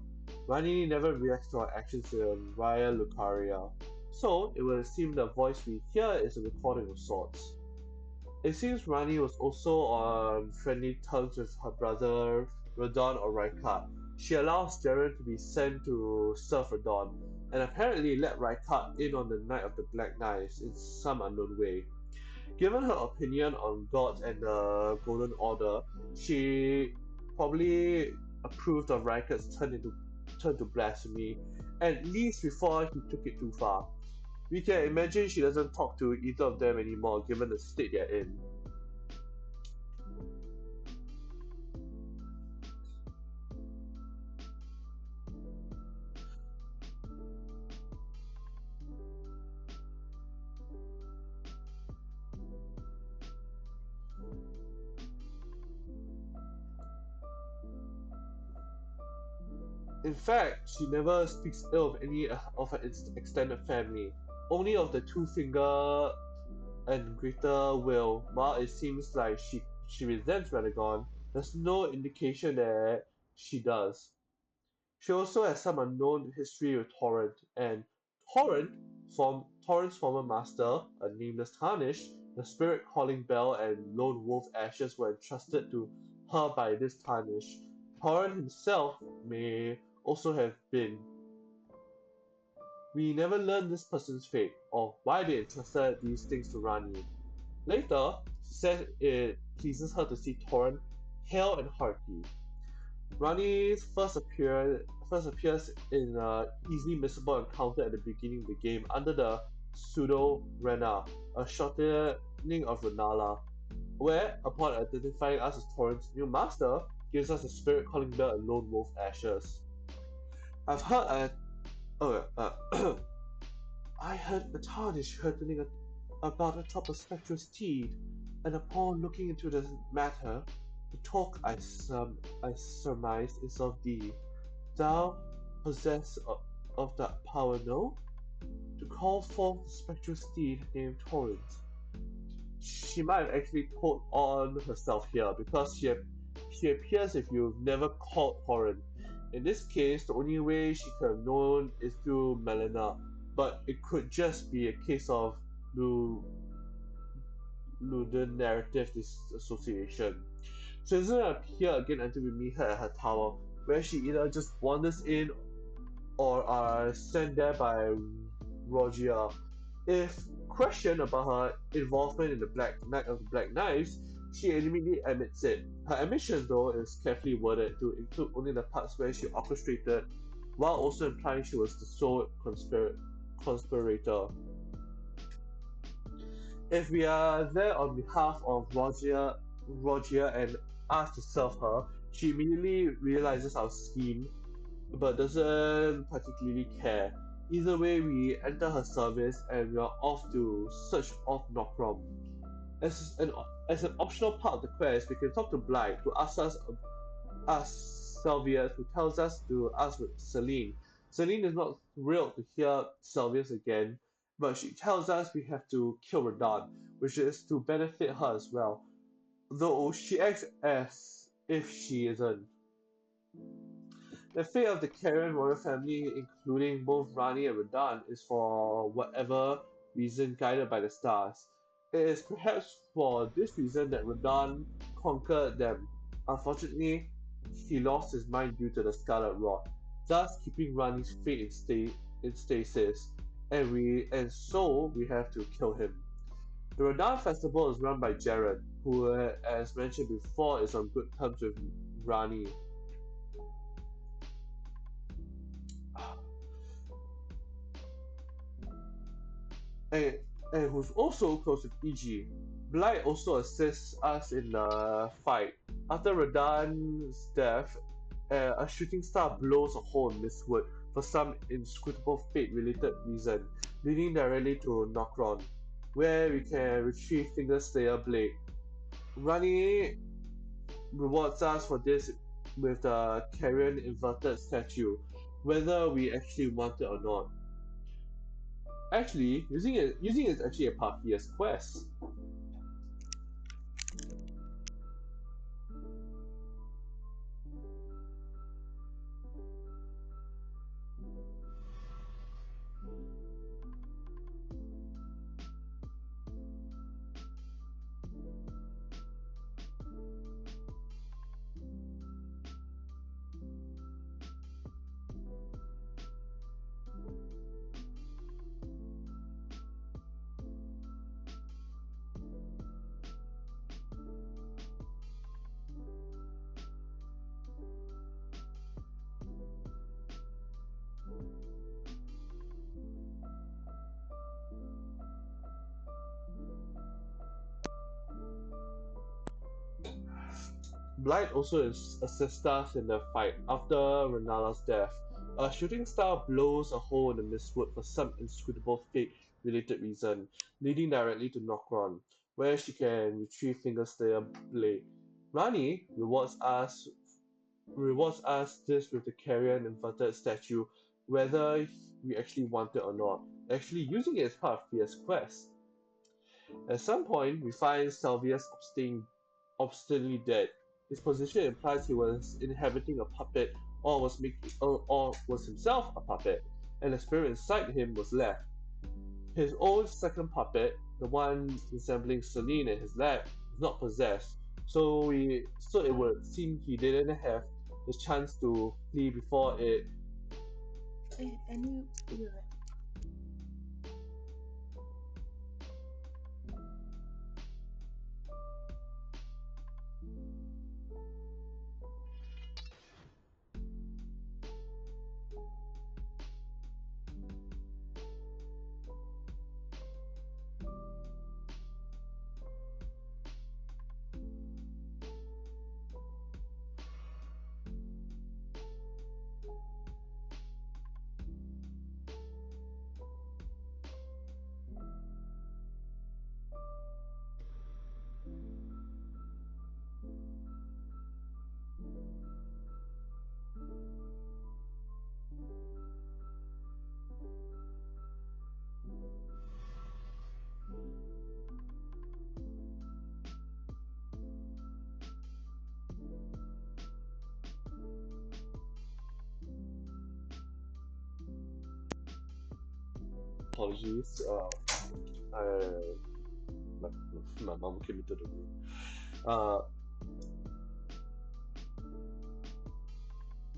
Rani never reacts to her actions in Raya Lucaria, so it would seem the voice we hear is a recording of sorts. It seems Rani was also on friendly terms with her brother Radon or Raikat. She allows Jaren to be sent to serve Radon, and apparently let Raikat in on the Night of the Black Knives in some unknown way. Given her opinion on God and the Golden Order, she probably approved of Raikat's turn to blasphemy, at least before he took it too far. We can imagine she doesn't talk to either of them anymore given the state they're in. In fact, she never speaks ill of any of her extended family, only of the Two Finger and Greater Will. While it seems like she resents Radagon, there's no indication that she does. She also has some unknown history with Torrent, and Torrent's former master, a nameless Tarnish, the Spirit Calling Bell, and Lone Wolf Ashes were entrusted to her by this Tarnish. Torrent himself may also have been. We never learn this person's fate, or why they entrusted these things to Rani. Later, she said it pleases her to see Torrent hale and hearty. Rani first appears in an easily missable encounter at the beginning of the game under the pseudo Rena, a shortening of Renala, where, upon identifying us as Torrent's new master, gives us a spirit calling bell and lone wolf ashes. I've heard I heard a tarnish hurtling about atop a spectral steed, and upon looking into the matter, the talk I surmise is of thee. Thou possess of that power, no? To call forth the spectral steed named Torrent. She might have actually told on herself here because she appears if you've never called Torrent. In this case, the only way she could have known is through Melina, but it could just be a case of Luden narrative disassociation. She doesn't appear again until we meet her at her tower, where she either just wanders in or are sent there by Rogia. If questioned about her involvement in the Black Night of the Black Knives, she immediately admits it. Her admission, though, is carefully worded to include only the parts where she orchestrated, while also implying she was the sole conspirator. If we are there on behalf of Rogia and asked to serve her, she immediately realizes our scheme but doesn't particularly care. Either way, we enter her service and we are off to search off Nokrom. As an, as an optional part of the quest, we can talk to Blight, who asks Salvius, who tells us to ask with Celine. Celine is not thrilled to hear Salvius again, but she tells us we have to kill Radon, which is to benefit her as well, though she acts as if she isn't. The fate of the Karen royal family, including both Rani and Radan, is for whatever reason guided by the stars. It is perhaps for this reason that Radan conquered them. Unfortunately, he lost his mind due to the Scarlet Rot, thus keeping Rani's fate in stasis, and so we have to kill him. The Radan festival is run by Jared, who, as mentioned before, is on good terms with Rani. and, and who's also close with EG. Blight also assists us in the fight. After Radan's death, a shooting star blows a hole in Mistwood for some inscrutable fate-related reason, leading directly to Nokron, where we can retrieve Finger Slayer Blade. Rani rewards us for this with the Carrion inverted statue, whether we actually want it or not. Actually, using it is actually a part of his quest. Blight also assists us in the fight after Renala's death. A shooting star blows a hole in the Mistwood for some inscrutable fate-related reason, leading directly to Nokron, where she can retrieve Fingerslayer Blade. Rani rewards us this with the Carrion inverted statue, whether we actually want it or not. Actually, using it as part of Fia's quest. At some point, we find Salvius obstinately dead. His position implies he was inhabiting a puppet or was himself a puppet, and the spirit inside him was left. His own second puppet, the one resembling Celine in his lap, is not possessed, so it would seem he didn't have the chance to flee before it. Apologies. I, my, my mom came into the room. Uh,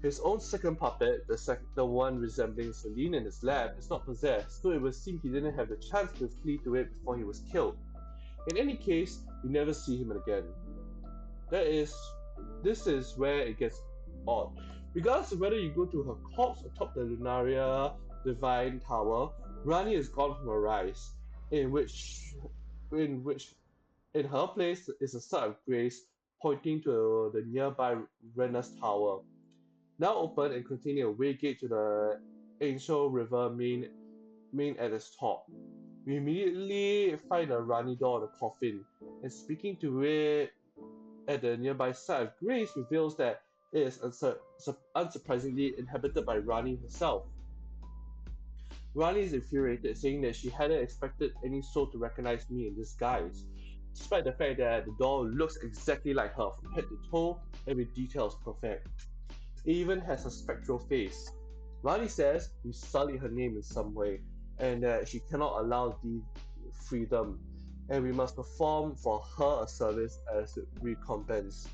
His own second puppet, the one resembling Celine in his lab, is not possessed, so it would seem he didn't have the chance to flee to it before he was killed. In any case, we never see him again. That is, this is where it gets odd. Regardless of whether you go to her corpse atop the Lunaria Divine Tower, Rani is gone from her rise, in which, in which, in her place is a site of grace pointing to the nearby Rena's Tower, now open and containing a way gate to the Angel River main at its top. We immediately find a Rani door on the coffin, and speaking to it at the nearby site of grace reveals that it is unsurprisingly inhabited by Rani herself. Rani is infuriated, saying that she hadn't expected any soul to recognize me in this guise, despite the fact that the doll looks exactly like her from head to toe and with details perfect. It even has a spectral face. Rani says we sullied her name in some way, and that she cannot allow the freedom, and we must perform for her a service as recompense.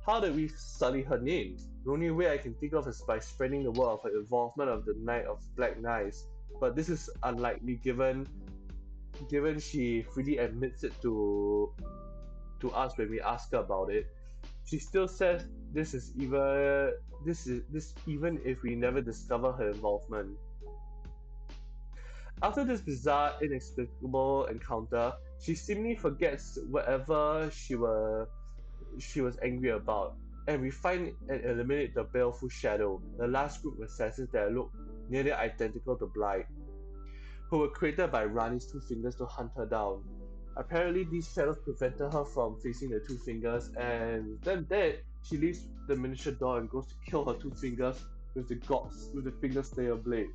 How did we sully her name? The only way I can think of is by spreading the word of her involvement of the Night of Black Knives, but this is unlikely given she freely admits it to us when we ask her about it. She still says this even if we never discover her involvement. After this bizarre, inexplicable encounter, she seemingly forgets whatever she was angry about, and we find and eliminate the baleful shadow, the last group of assassins that look nearly identical to Blight, who were created by Rani's two fingers to hunt her down. Apparently, these shadows prevented her from facing the two fingers, and then dead, she leaves the miniature doll and goes to kill her two fingers with the finger slayer blade.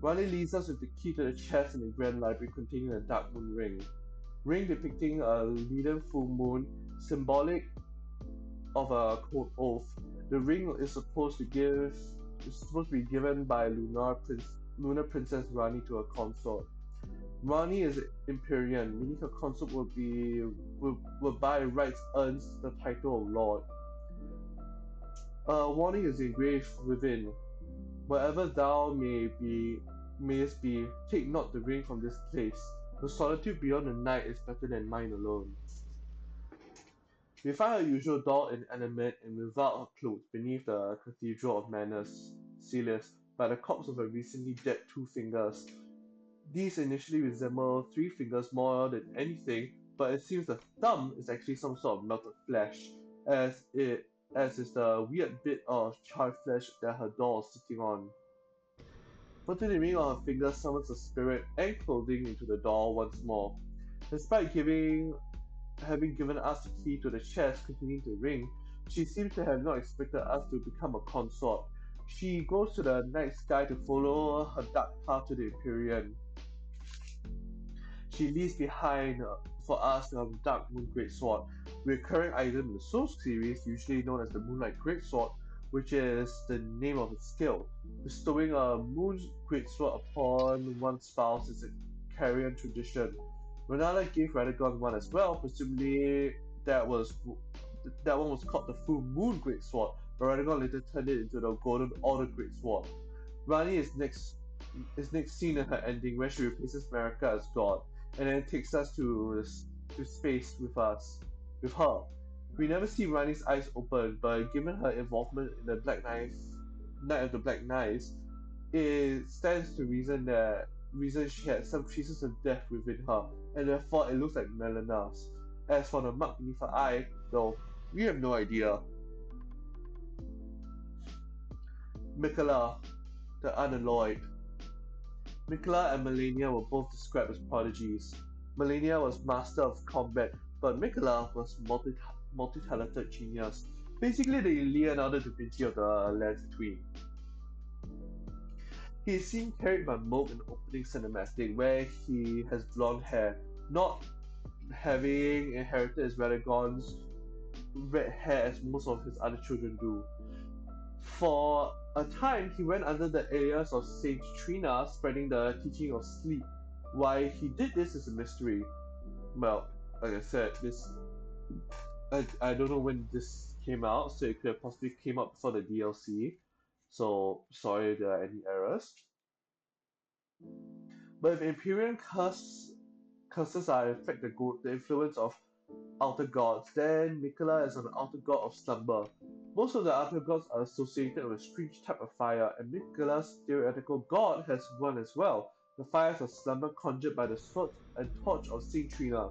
Rani leaves us with the key to the chest in the Grand Library containing the Dark Moon Ring. Ring depicting a leaden full moon, symbolic of a cold oath. The ring is supposed to be given by Lunar Princess Rani to her consort. Rani is Empyrean, meaning her consort will by rights earns the title of Lord. A warning is engraved within. Wherever thou mayest be, take not the ring from this place. The solitude beyond the night is better than mine alone. We find her usual doll inanimate and without her clothes beneath the Cathedral of Manners, Celius, by the corpse of her recently dead two fingers. These initially resemble three fingers more than anything, but it seems the thumb is actually some sort of melted flesh, as it as is the weird bit of charred flesh that her doll is sitting on. Putting the ring on her finger summons the spirit and clothing into the doll once more. Despite having given us the key to the chest containing the ring, she seems to have not expected us to become a consort. She goes to the night sky to follow her dark path to the Empyrean. She leaves behind for us the Dark Moon Greatsword, recurring item in the Souls series, usually known as the Moonlight Greatsword, which is the name of its skill. Bestowing a Moon Greatsword upon one's spouse is a Carrion tradition. Renala gave Radagon one as well, presumably that one was called the Full Moon Greatsword, but Radagon later turned it into the Golden Order Greatsword. Rani is next seen in her ending where she replaces Marika as God, and then takes us to space with her. We never see Rani's eyes open, but given her involvement in the Night of the Black Knives, it stands to reason she had some traces of death within her, and therefore it looks like Melena's. As for the mark beneath her eye, though, we have no idea. Mikola, the Unalloyed. Mikola and Melania were both described as prodigies. Melania was master of combat, but Mikola was multi-talented genius. Basically, the Leonardo da Vinci of the lands between. He is seen carried by Moog in the opening cinematic, where he has blonde hair, not having inherited his Radagon's red hair as most of his other children do. For a time, he went under the alias of Saint Trina, spreading the teaching of sleep. Why he did this is a mystery. Well, like I said, I don't know when this came out, so it could have possibly came out before the DLC. So sorry if there are any errors. But if curses are in fact the influence of outer gods, then Mikola is an outer god of slumber. Most of the outer gods are associated with a strange type of fire, and Mikola's theoretical god has one as well, the fires of slumber conjured by the sword and torch of Saint Trina.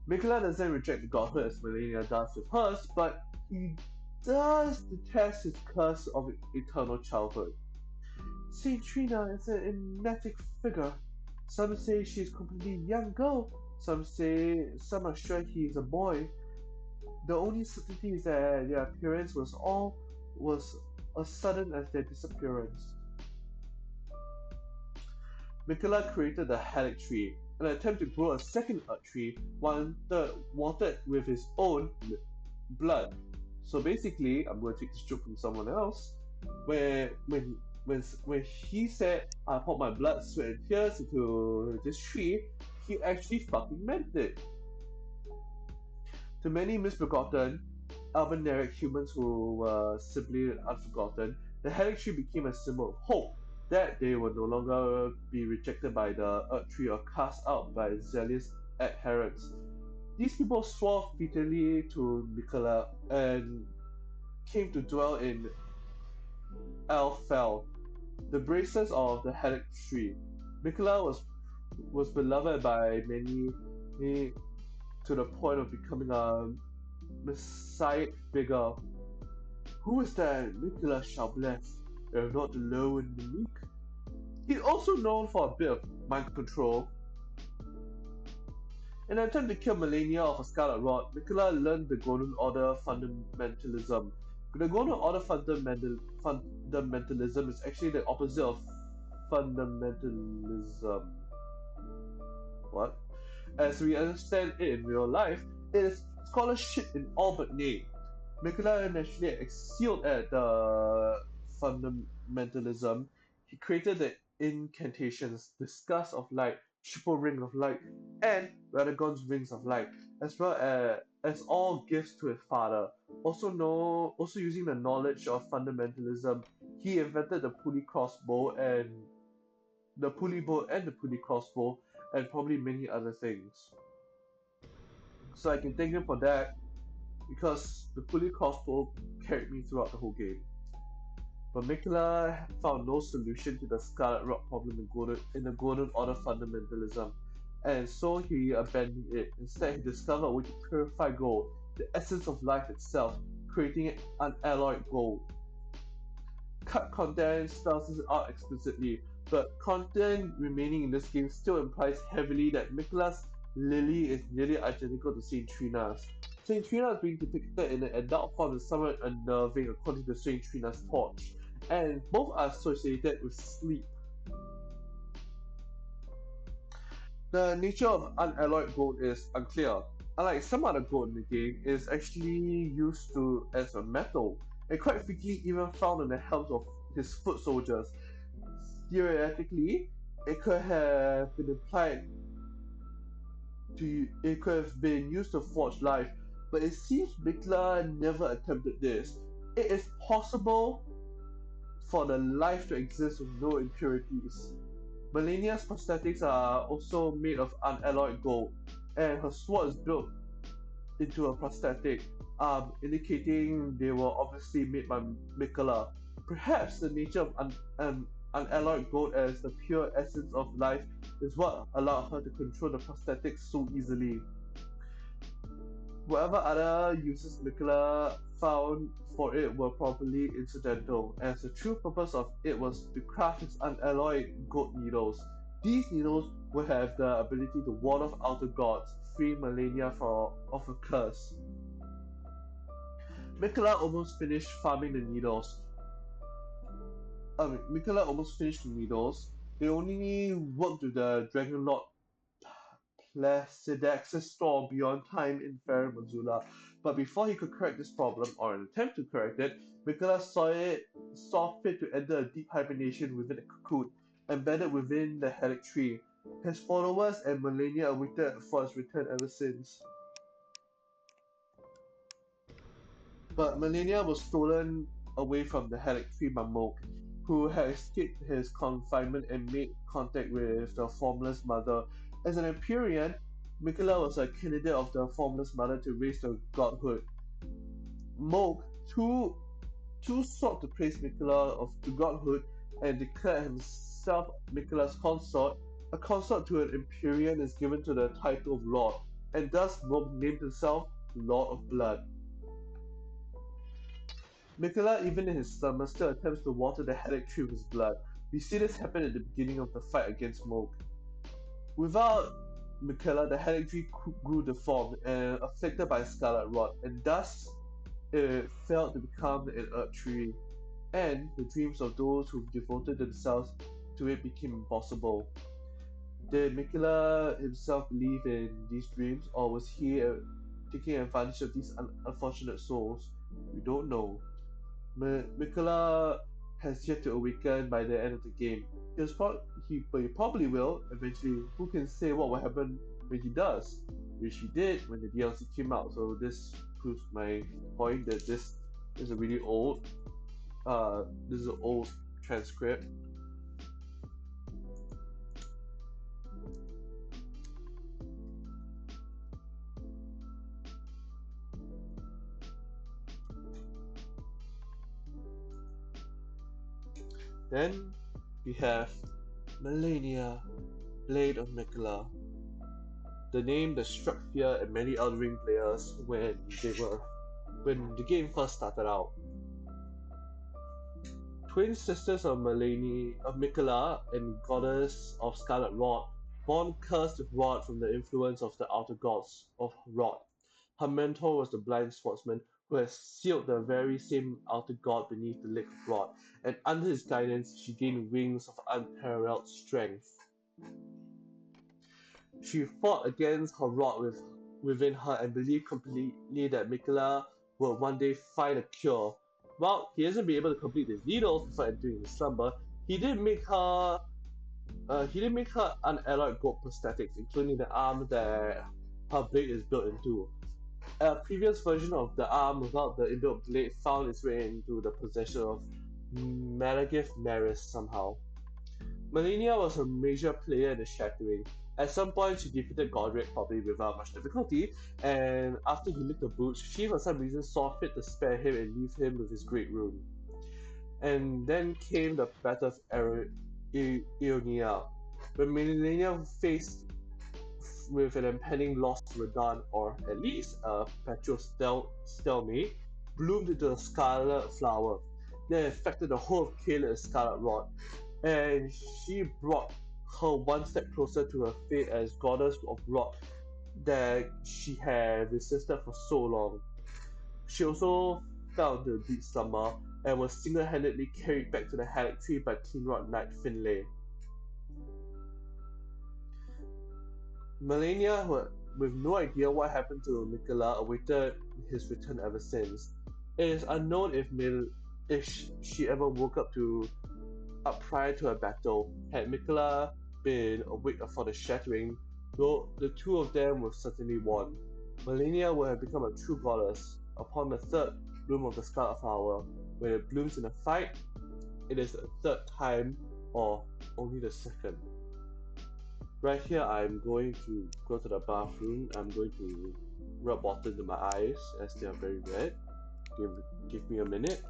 Mikola doesn't reject the godhood as Melania does with hers, but he does detest his curse of eternal childhood. Saint Trina is an enigmatic figure. Some say she is a completely young girl, some are sure he is a boy. The only certainty is that their appearance was as sudden as their disappearance. Mikola created the Helix tree, an attempt to grow a second Earth tree, watered with his own blood. So basically, I'm going to take this joke from someone else, where when he said I poured my blood, sweat, and tears into this tree, he actually fucking meant it. To many misbegotten, albaneric humans who were simply unforgotten, the Helix tree became a symbol of hope that they would no longer be rejected by the Earth tree or cast out by zealous adherents. These people swore fatally to Miquella and came to dwell in Elfell, the braces of the Helix tree. Miquella was beloved by many to the point of becoming a messiah figure. Who is that Miquella shall bless, if not the low and the meek? He's also known for a bit of mind control. In an attempt to kill Melania of a Scarlet Rot, Miquella learned the Golden Order fundamentalism. The Golden Order fundamentalism is actually the opposite of fundamentalism. What? As we understand it in real life, it is scholarship in all but name. Miquella naturally excelled at the fundamentalism. He created the incantations, the Scars of Light, Triple Ring of Light, and Radagon's Rings of Light, as well as all gifts to his father. Also using the knowledge of fundamentalism, he invented the pulley crossbow and the pulley bow and the pulley crossbow, and probably many other things. So I can thank him for that because the pulley crossbow carried me throughout the whole game. But Mikula found no solution to the Scarlet Rock problem in the Golden Order fundamentalism, and so he abandoned it. Instead, he discovered a way to purify gold, the essence of life itself, creating unalloyed gold. Cut content spells this out explicitly, but content remaining in this game still implies heavily that Mikula's Lily is nearly identical to Saint Trina's. Saint Trina is being depicted in an adult form as somewhat unnerving according to Saint Trina's torch, and both are associated with sleep. The nature of unalloyed gold is unclear. Unlike some other gold in the game, it is actually used to as a metal, and quite frequently even found in the helms of his foot soldiers. Theoretically, it could have been applied it could have been used to forge life, but it seems Mikla never attempted this. It is possible for the life to exist with no impurities. Melania's prosthetics are also made of unalloyed gold, and her sword is built into a prosthetic, indicating they were obviously made by Mikola. Perhaps the nature of unalloyed gold as the pure essence of life is what allowed her to control the prosthetics so easily. Whatever other uses Mikola found for it were probably incidental, as the true purpose of it was to craft its unalloyed gold needles. These needles would have the ability to ward off outer gods, free Melania of a curse. Mikola almost finished farming the needles. Mikola almost finished the needles. They only worked with the Dragon Lord Placidax's store beyond time in Fair Mazula. But before he could correct this problem, or an attempt to correct it, Mikola saw fit to enter a deep hibernation within a cocoon, embedded within the Helix tree. His followers and Melania awaited for his return ever since. But Melania was stolen away from the Helix tree by Moke, who had escaped his confinement and made contact with the Formless Mother. As an Empyrean, Mikola was a candidate of the Formless Mother to raise the godhood. Moke, too sought to praise Mikola of the godhood and declared himself Mikola's consort. A consort to an Empyrean is given to the title of Lord, and thus Moke named himself Lord of Blood. Mikola, even in his summer, still attempts to water the headache tree with his blood. We see this happen at the beginning of the fight against Moke. Without Mikola, the headache tree grew deformed and afflicted by scarlet rot, and thus it failed to become an earth tree, and the dreams of those who devoted themselves to it became impossible. Did Mikola himself believe in these dreams, or was he taking advantage of these unfortunate souls? We don't know. Mikola has yet to awaken by the end of the game. But he probably will eventually. Who can say what will happen when he does? Which he did when the DLC came out. So this proves my point that this is a really old. This is an old transcript. Then we have Melania, Blade of Miquella, the name that struck fear in many Elden Ring players when the game first started out. Twin sisters of Miquella and goddess of Scarlet Rot, born cursed with rot from the influence of the outer gods of rot. Her mentor was the blind sportsman who had sealed the very same outer god beneath the lake of rot, and under his guidance she gained wings of unparalleled strength. She fought against her within her and believed completely that Miquella will one day find a cure. While he hasn't been able to complete his needles before entering his slumber, he did make her unalloyed gold prosthetics, including the arm that her blade is built into. A previous version of the arm without the inbuilt blade found its way into the possession of Malagith Maris somehow. Melania was a major player in the Shattering. At some point, she defeated Godric probably without much difficulty, and after he licked the boots, she for some reason saw fit to spare him and leave him with his great rune. And then came the Battle of Ionia, when Melania faced with an impending loss to Radahn, or at least a perpetual stalemate, bloomed into a scarlet flower. Then infected the whole of Caelid with scarlet rot, and she brought her one step closer to her fate as goddess of rot that she had resisted for so long. She also fell into a deep slumber and was single-handedly carried back to the Halleck Tree by Cleanrot Knight Finlay. Melania, with no idea what happened to Miquella, awaited his return ever since. It is unknown if she ever woke up prior to a battle. Had Miquella been awake for the shattering, though the two of them would certainly won. Melania would have become a true goddess. Upon the third bloom of the Scarlet Flower, when it blooms in a fight, it is the third time or only the second. Right here, I'm going to go to the bathroom. I'm going to rub water into my eyes as they are very red. Give, give me a minute.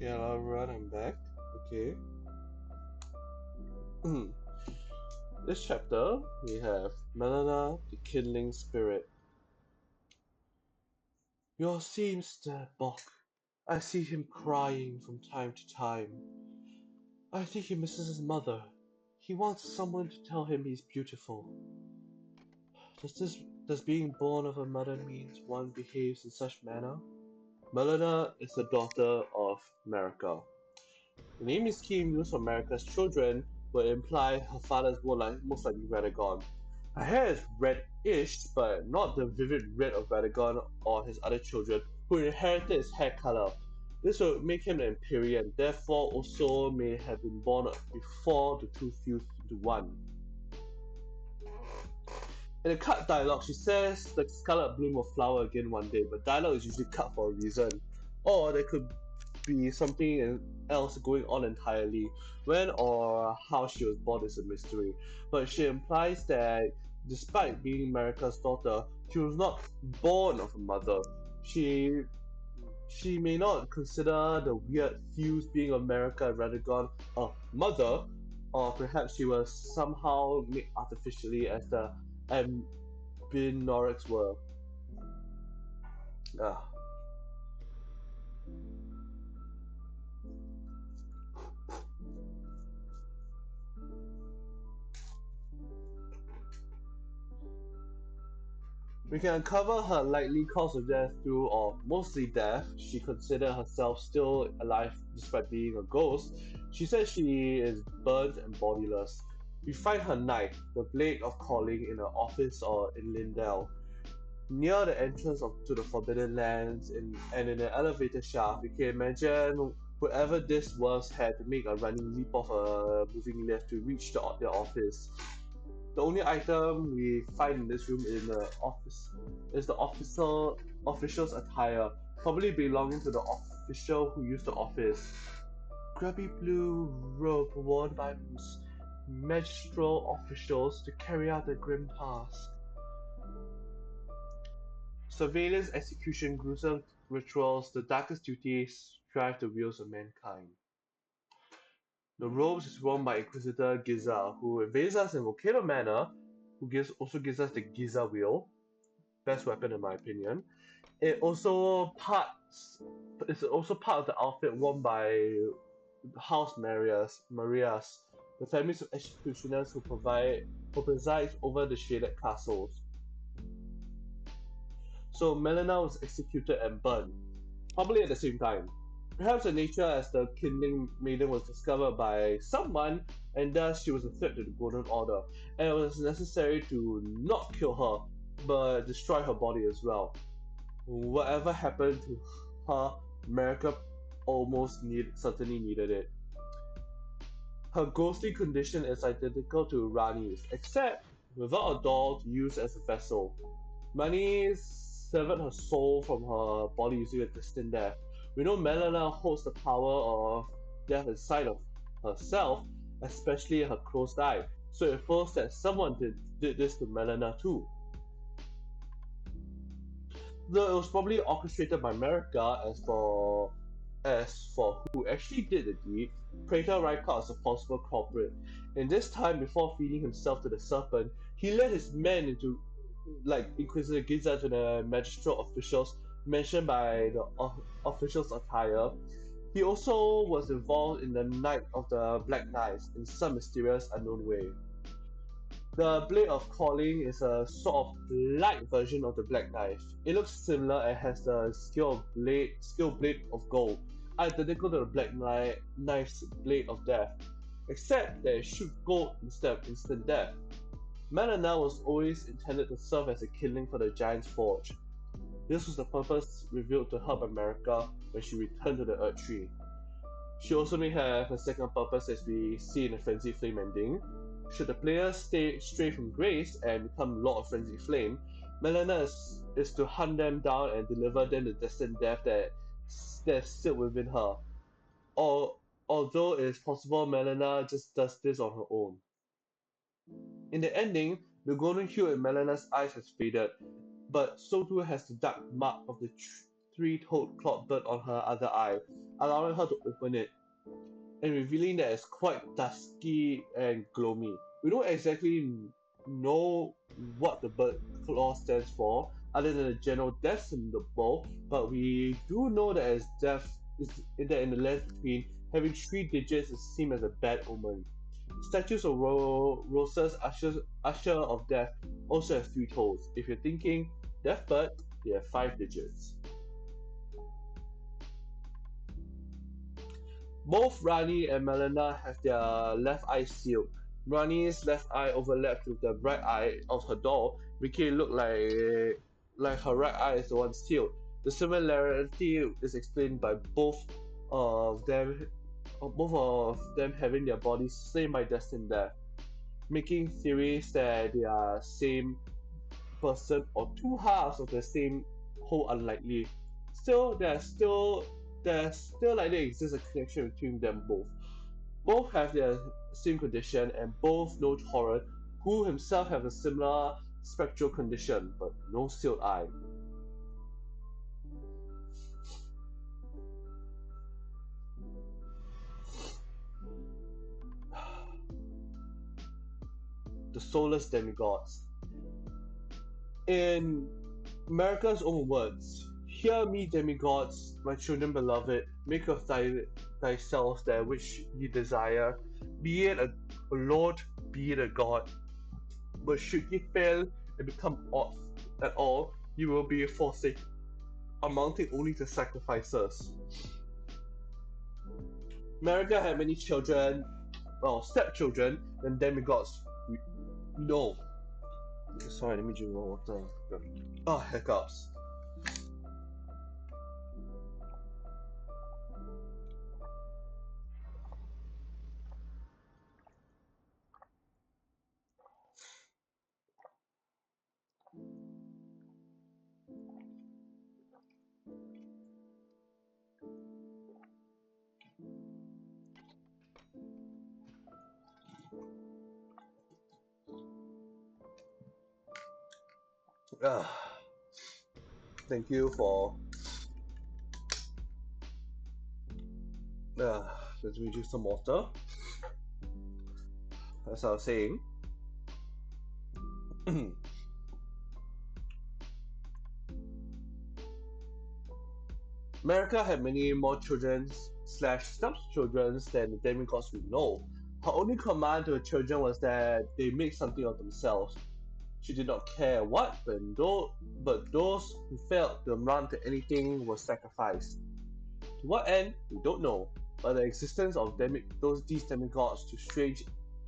Okay, alright, I'm back. Okay. This chapter, we have Melana, the kindling spirit. Your seems dead, Bok. I see him crying from time to time. I think he misses his mother. He wants someone to tell him he's beautiful. Does being born of a mother means one behaves in such manner? Melana is the daughter of America. The name is scheme used for America's children would imply her father is most likely Radagon. Her hair is reddish, but not the vivid red of Radagon or his other children, who inherited his hair color. This would make him an Empyrean, therefore also may have been born before the two fused into one. In the cut dialogue, she says the scarlet bloom will flower again one day, but dialogue is usually cut for a reason. Or there could be something else going on entirely. When or how she was born is a mystery, but she implies that despite being America's daughter, she was not born of a mother. She she may not consider the weird fuse being America rather gone a mother, or perhaps she was somehow made artificially as the Albinorics were. Ah. We can uncover her likely cause of death through, or mostly death. She considered herself still alive despite being a ghost. She says she is burnt and bodiless. We find her knife, the blade of calling, in her office or in Lindell. Near the entrance to the Forbidden Lands and in an elevator shaft, we can imagine whoever this was had to make a running leap off a moving lift to reach their office. The only item we find in this room in the office is the official's attire, probably belonging to the official who used the office. Grubby blue robe worn by magistral officials to carry out their grim task. Surveillance, execution, gruesome rituals, the darkest duties drive the wheels of mankind. The robes is worn by Inquisitor Giza, who invades us in Volcano Manor, also gives us the Giza wheel, best weapon in my opinion. It also parts it's also part of the outfit worn by House Marias, the families of executioners who preside over the shaded castles. So Melina was executed and burned, probably at the same time. Perhaps her nature as the kindling maiden was discovered by someone, and thus she was a threat to the Golden Order, and it was necessary to not kill her, but destroy her body as well. Whatever happened to her, America certainly needed it. Her ghostly condition is identical to Rani's, except without a doll to use as a vessel. Rani severed her soul from her body using a distant death. We know Melina holds the power of death inside of herself, especially her closed eye, so it follows that someone did this to Melina too. Though it was probably orchestrated by America. As for who actually did the deed, Praetor Rykard is a possible culprit. In this time before feeding himself to the serpent, he led his men into like Inquisitor Giza to the magistral officials mentioned by the officials' attire. He also was involved in the Night of the Black Knives in some mysterious unknown way. The Blade of Calling is a sort of light version of the Black Knife. It looks similar and has the skill blade of gold, identical to the Knife's Blade of Death, except that it shoots gold instead of instant death. Melina was always intended to serve as a killing for the Giant's Forge. This was the purpose revealed to her by America when she returned to the Earth Tree. She also may have a second purpose as we see in the Frenzied Flame ending. Should the player stray from grace and become Lord of Frenzied Flame, Melina is to hunt them down and deliver them the destined death that's still within her. Or, although it is possible Melina just does this on her own. In the ending, the golden hue in Melina's eyes has faded, but so too has the dark mark of three-toed clawed bird on her other eye, allowing her to open it and revealing that it's quite dusky and gloomy. We don't exactly know what the bird claw stands for, other than the general death symbol, but we do know that as death is that in the length between having three digits is seen as a bad omen. Statues of roses, usher of death, also have three toes. If you're thinking death bird, they have five digits. Both Rani and Melina have their left eye sealed. Rani's left eye overlapped with the right eye of her doll, making it look like her right eye is the one sealed. The similarity is explained by of them both of them having their bodies slain by destined death, making theories that they are same person or two halves of the same whole unlikely. Still, there's still likely exists a connection between them both. Both have their same condition, and both know Torrent, who himself have a similar spectral condition, but no sealed eye. The soulless demigods. In America's own words, hear me, demigods, my children beloved, make of thyself that which ye desire, be it a lord, be it a god. But should ye fail and become aught at all, you will be forsaken, amounting only to sacrifices. America had many children, well, stepchildren, than demigods. No. Sorry, let me drink more water. Oh, hiccups. Ah, thank you for uh, let's me drink some water. As I was saying, America had many more children slash stepchildren than the demigods we know. Her only command to her children was that they make something of themselves. She did not care what, but those who failed to amount to anything were sacrificed. To what end, we don't know, but the existence of these demigods to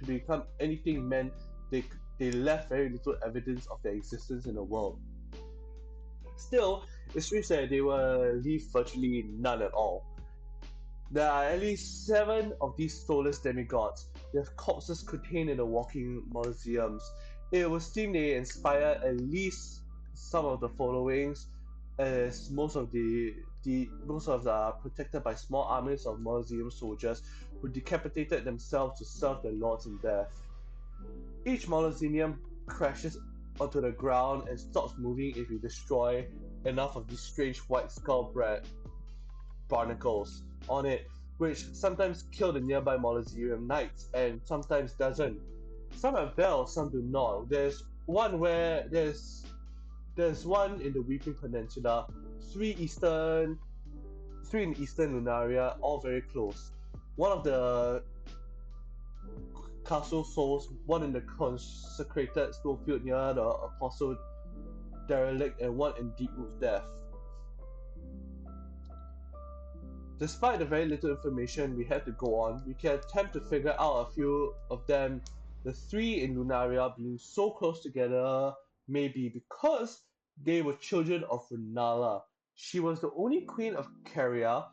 become anything meant they left very little evidence of their existence in the world. Still, it seems that they were leave virtually none at all. There are at least seven of these soulless demigods. Their corpses contained in the walking museums. It would seem they inspired at least some of the followings, as most of them are protected by small armies of museum soldiers who decapitated themselves to serve their lords in death. Each mausoleum crashes onto the ground and stops moving if you destroy enough of these strange white skull barnacles on it, which sometimes kill the nearby mausoleum knights and sometimes doesn't. Some have bells, some do not. There's one in the Weeping Peninsula, three eastern three in eastern Lunaria, all very close. One of the castle souls, one in the consecrated snowfield near the apostle derelict, and one in Deepwood's death. Despite the very little information we have to go on, we can attempt to figure out a few of them. The three in Lunaria being so close together may be because they were children of Runala. She was the only queen of Caria,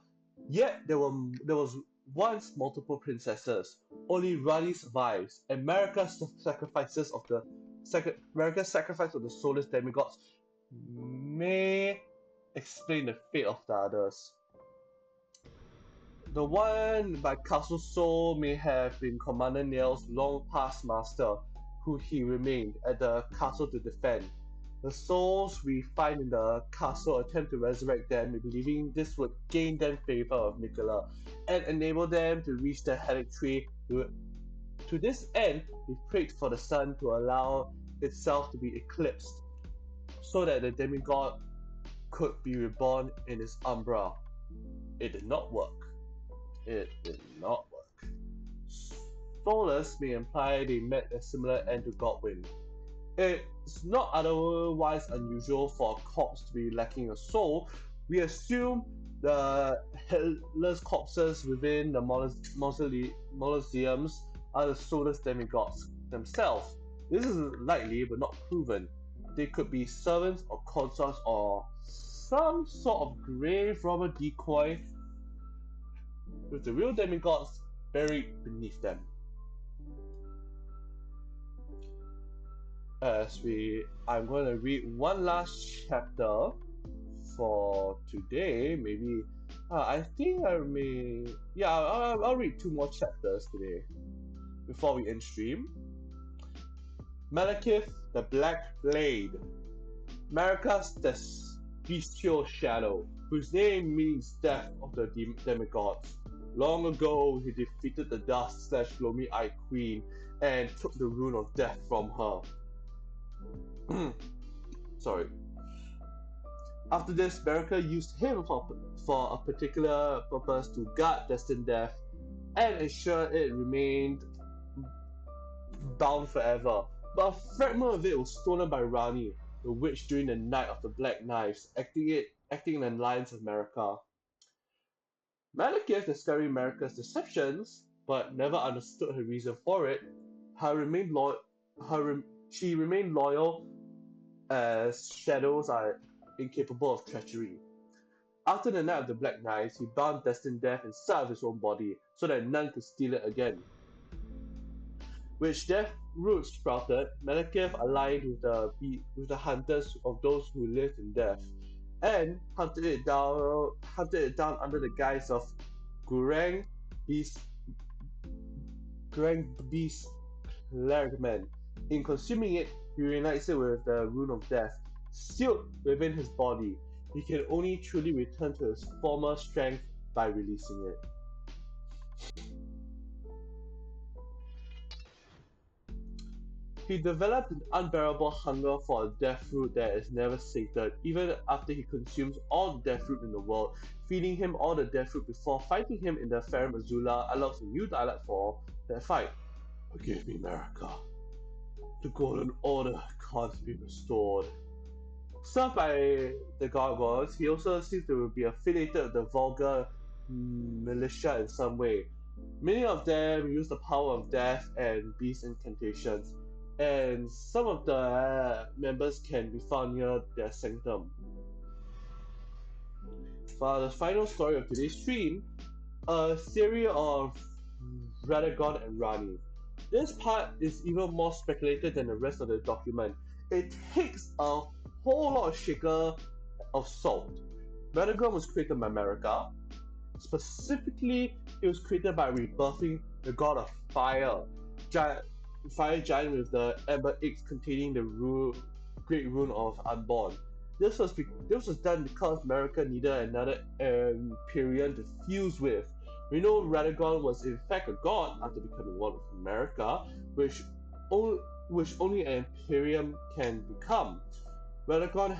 yet there was once multiple princesses. Only Rani survives, and America's sacrifice of the soulless demigods may explain the fate of the others. The one by Castle Sol may have been Commander Neil's long past master, who he remained at the castle to defend. The souls we find in the castle attempt to resurrect them, believing this would gain them favor of Nicola and enable them to reach the Helix Tree. To this end, we prayed for the sun to allow itself to be eclipsed, so that the demigod could be reborn in its umbra. It did not work. It did not work. Solus may imply they met a similar end to Godwin. It's not otherwise unusual for a corpse to be lacking a soul. We assume the headless corpses within the mausoleums are the soulless demigods themselves. This is likely but not proven. They could be servants or consorts or some sort of grave robber decoy with the real demigods buried beneath them. I'm going to read one last chapter for today. Maybe I think I may. Yeah, I'll read two more chapters today before we end stream. Malekith the Black Blade. Marika's the bestial shadow, whose name means death of the demigods. Long ago, he defeated the Dusk/Gloomy-Eyed Queen and took the rune of death from her. Sorry. After this, Marika used him for a particular purpose to guard Destined Death and ensure it remained bound forever. But a fragment of it was stolen by Rani, the witch during the Night of the Black Knives, acting in the alliance of Marika. Malekith discovered Marika's deceptions, but never understood her reason for it. Her remained lo- her she remained loyal as shadows are incapable of treachery. After the Night of the Black Knives, he bound Destined Death inside of his own body so that none could steal it again. Which death roots sprouted, Malekith aligned with the hunters of those who lived in death, and hunted it down under the guise of Gurang Beast Gurang Beast Clergyman. In consuming it, he reunites it with the Rune of Death, sealed within his body. He can only truly return to his former strength by releasing it. He developed an unbearable hunger for a death fruit that is never sated, even after he consumes all the death fruit in the world. Feeding him all the death fruit before fighting him in the Farum Azula unlocks a new dialogue for that fight. Forgive me, Marika. The Golden Order can't be restored. Served by the Gargoyles, he also seems to be affiliated with the Vulgar militia in some way. Many of them use the power of death and beast incantations, and some of the members can be found near their sanctum. For the final story of today's stream, a theory of Radagon and Rani. This part is even more speculated than the rest of the document. It takes a whole lot of shaker of salt. Radagon was created by Marika. Specifically, it was created by rebirthing the god of fire, fire giant with the amber eggs containing the great rune of Unborn. This was done because Marika needed another Empyrean to fuse with. We know Radagon was in fact a god after becoming one with Marika, which only an Imperium can become. Radagon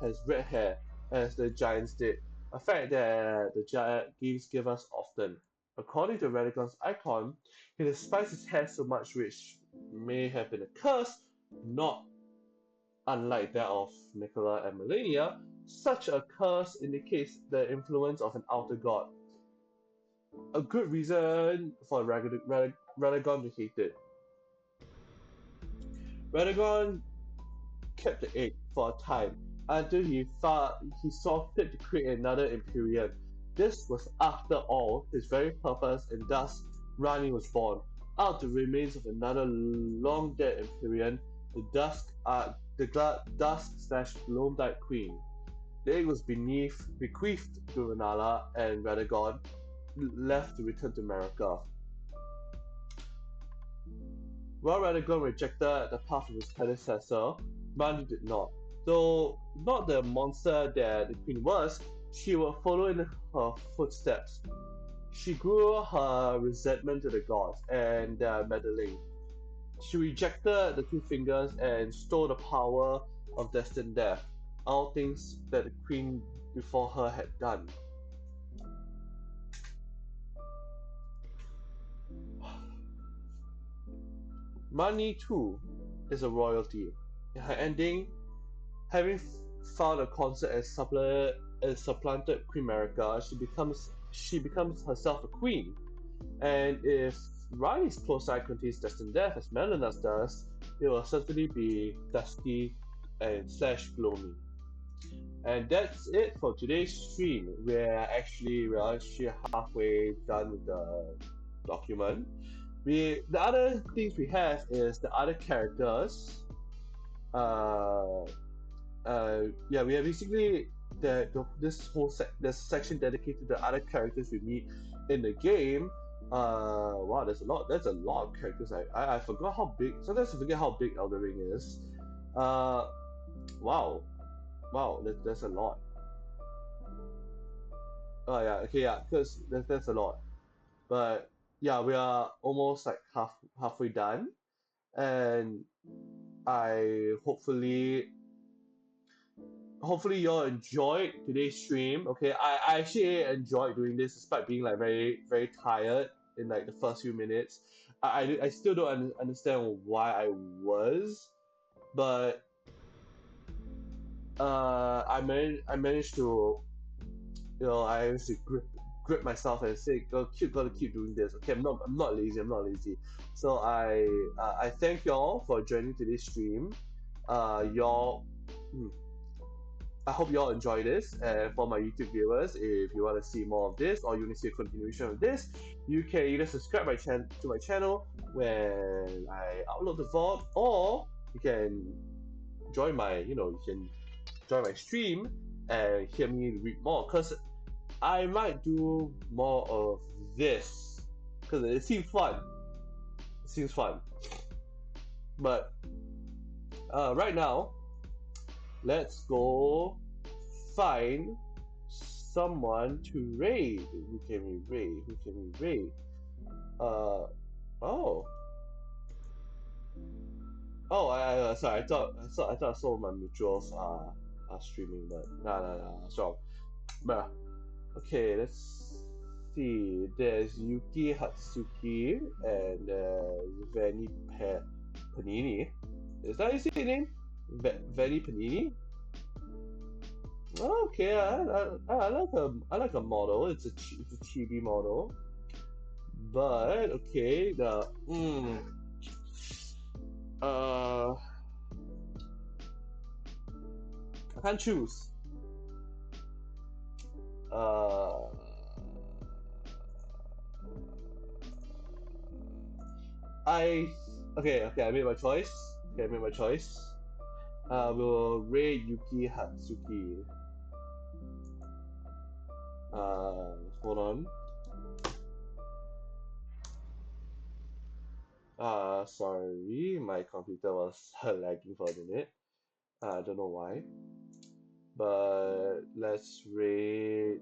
has red hair, as the giants did, a fact that the giant games give us often. According to Radagon's icon, he despises his hair so much, which may have been a curse, not unlike that of Nicola and Melania. Such a curse indicates the influence of an outer god. A good reason for Radagon to hate it. Radagon kept the egg for a time until he saw fit to create another Imperium. This was, after all, his very purpose, and thus Rani was born. Out of the remains of another long-dead Imperium, the Dusk/Gloam-Dyed Queen. The egg was bequeathed to Renala, and Radagon left to return to Marika. While Radagon rejected the path of his predecessor, Marnie did not. Though not the monster that the queen was, she would follow in her footsteps. She grew her resentment to the gods and their meddling. She rejected the two fingers and stole the power of destined death, all things that the queen before her had done. Marnie, too, is a royalty. In her ending, having found a consort as supplanted Queen America, she becomes herself a queen. And if Riley's close eye contains destined death as Melena's does, it will certainly be dusky and slash gloomy. And that's it for today's stream. We're actually halfway done with the document. The other things we have is the other characters. Uh, yeah, we have basically this whole this section dedicated to the other characters we meet in the game. Wow, there's a lot. There's a lot of characters. I forgot how big. Sometimes I forget how big Elden Ring is. Uh, wow, wow, there's a lot. Oh yeah, okay, yeah, because there's a lot. But yeah, we are almost like halfway done, and I hopefully you all enjoyed today's stream. Okay, I actually enjoyed doing this despite being like very very tired in like the first few minutes. I still don't understand why I was, but I managed to I used to grip myself and say, "Go, gotta keep doing this." Okay, I'm not lazy. I'm not lazy. So I thank y'all for joining today's stream. Y'all, hmm, I hope y'all enjoy this. And for my YouTube viewers, if you want to see more of this or you want to see a continuation of this, you can either subscribe to my channel when I upload the VOD, or you can you can join my stream and hear me read more. Cause I might do more of this because it seems fun. It seems fun. But right now, let's go find someone to raid. Who can we raid? Who can we raid? Uh oh. Oh, sorry. I thought some of my mutuals are streaming, but no, that's wrong. But okay, let's see. There's Yuki Hatsuki and Vanny Panini. Is that his name? Vanny Panini? Oh, okay, I like a model. It's a chibi model, but okay. Uh I can't choose. Uh I okay, I made my choice. Okay, I made my choice. We'll rate Yuki Hatsuki. Hold on. Sorry, my computer was lagging for a minute. I don't know why. But let's rate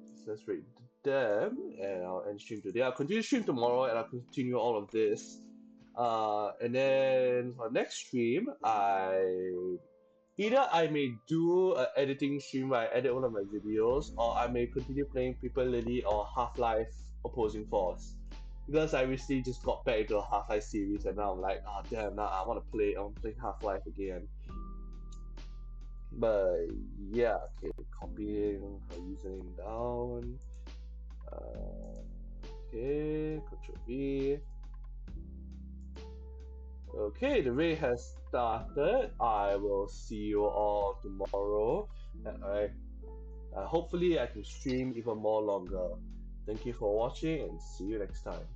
them, and I'll end stream today. I'll continue stream tomorrow, and I'll continue all of this. And then for next stream, I may do an editing stream where I edit one of my videos, or I may continue playing Paper Lily or Half-Life Opposing Force. Because I recently just got back into a Half-Life series, and now I'm like, oh damn, now I want to play Half-Life again. But yeah, okay, copying her username down. Okay, Control V. Okay, the raid has started. I will see you all tomorrow. Alright. Hopefully I can stream even more longer. Thank you for watching and see you next time.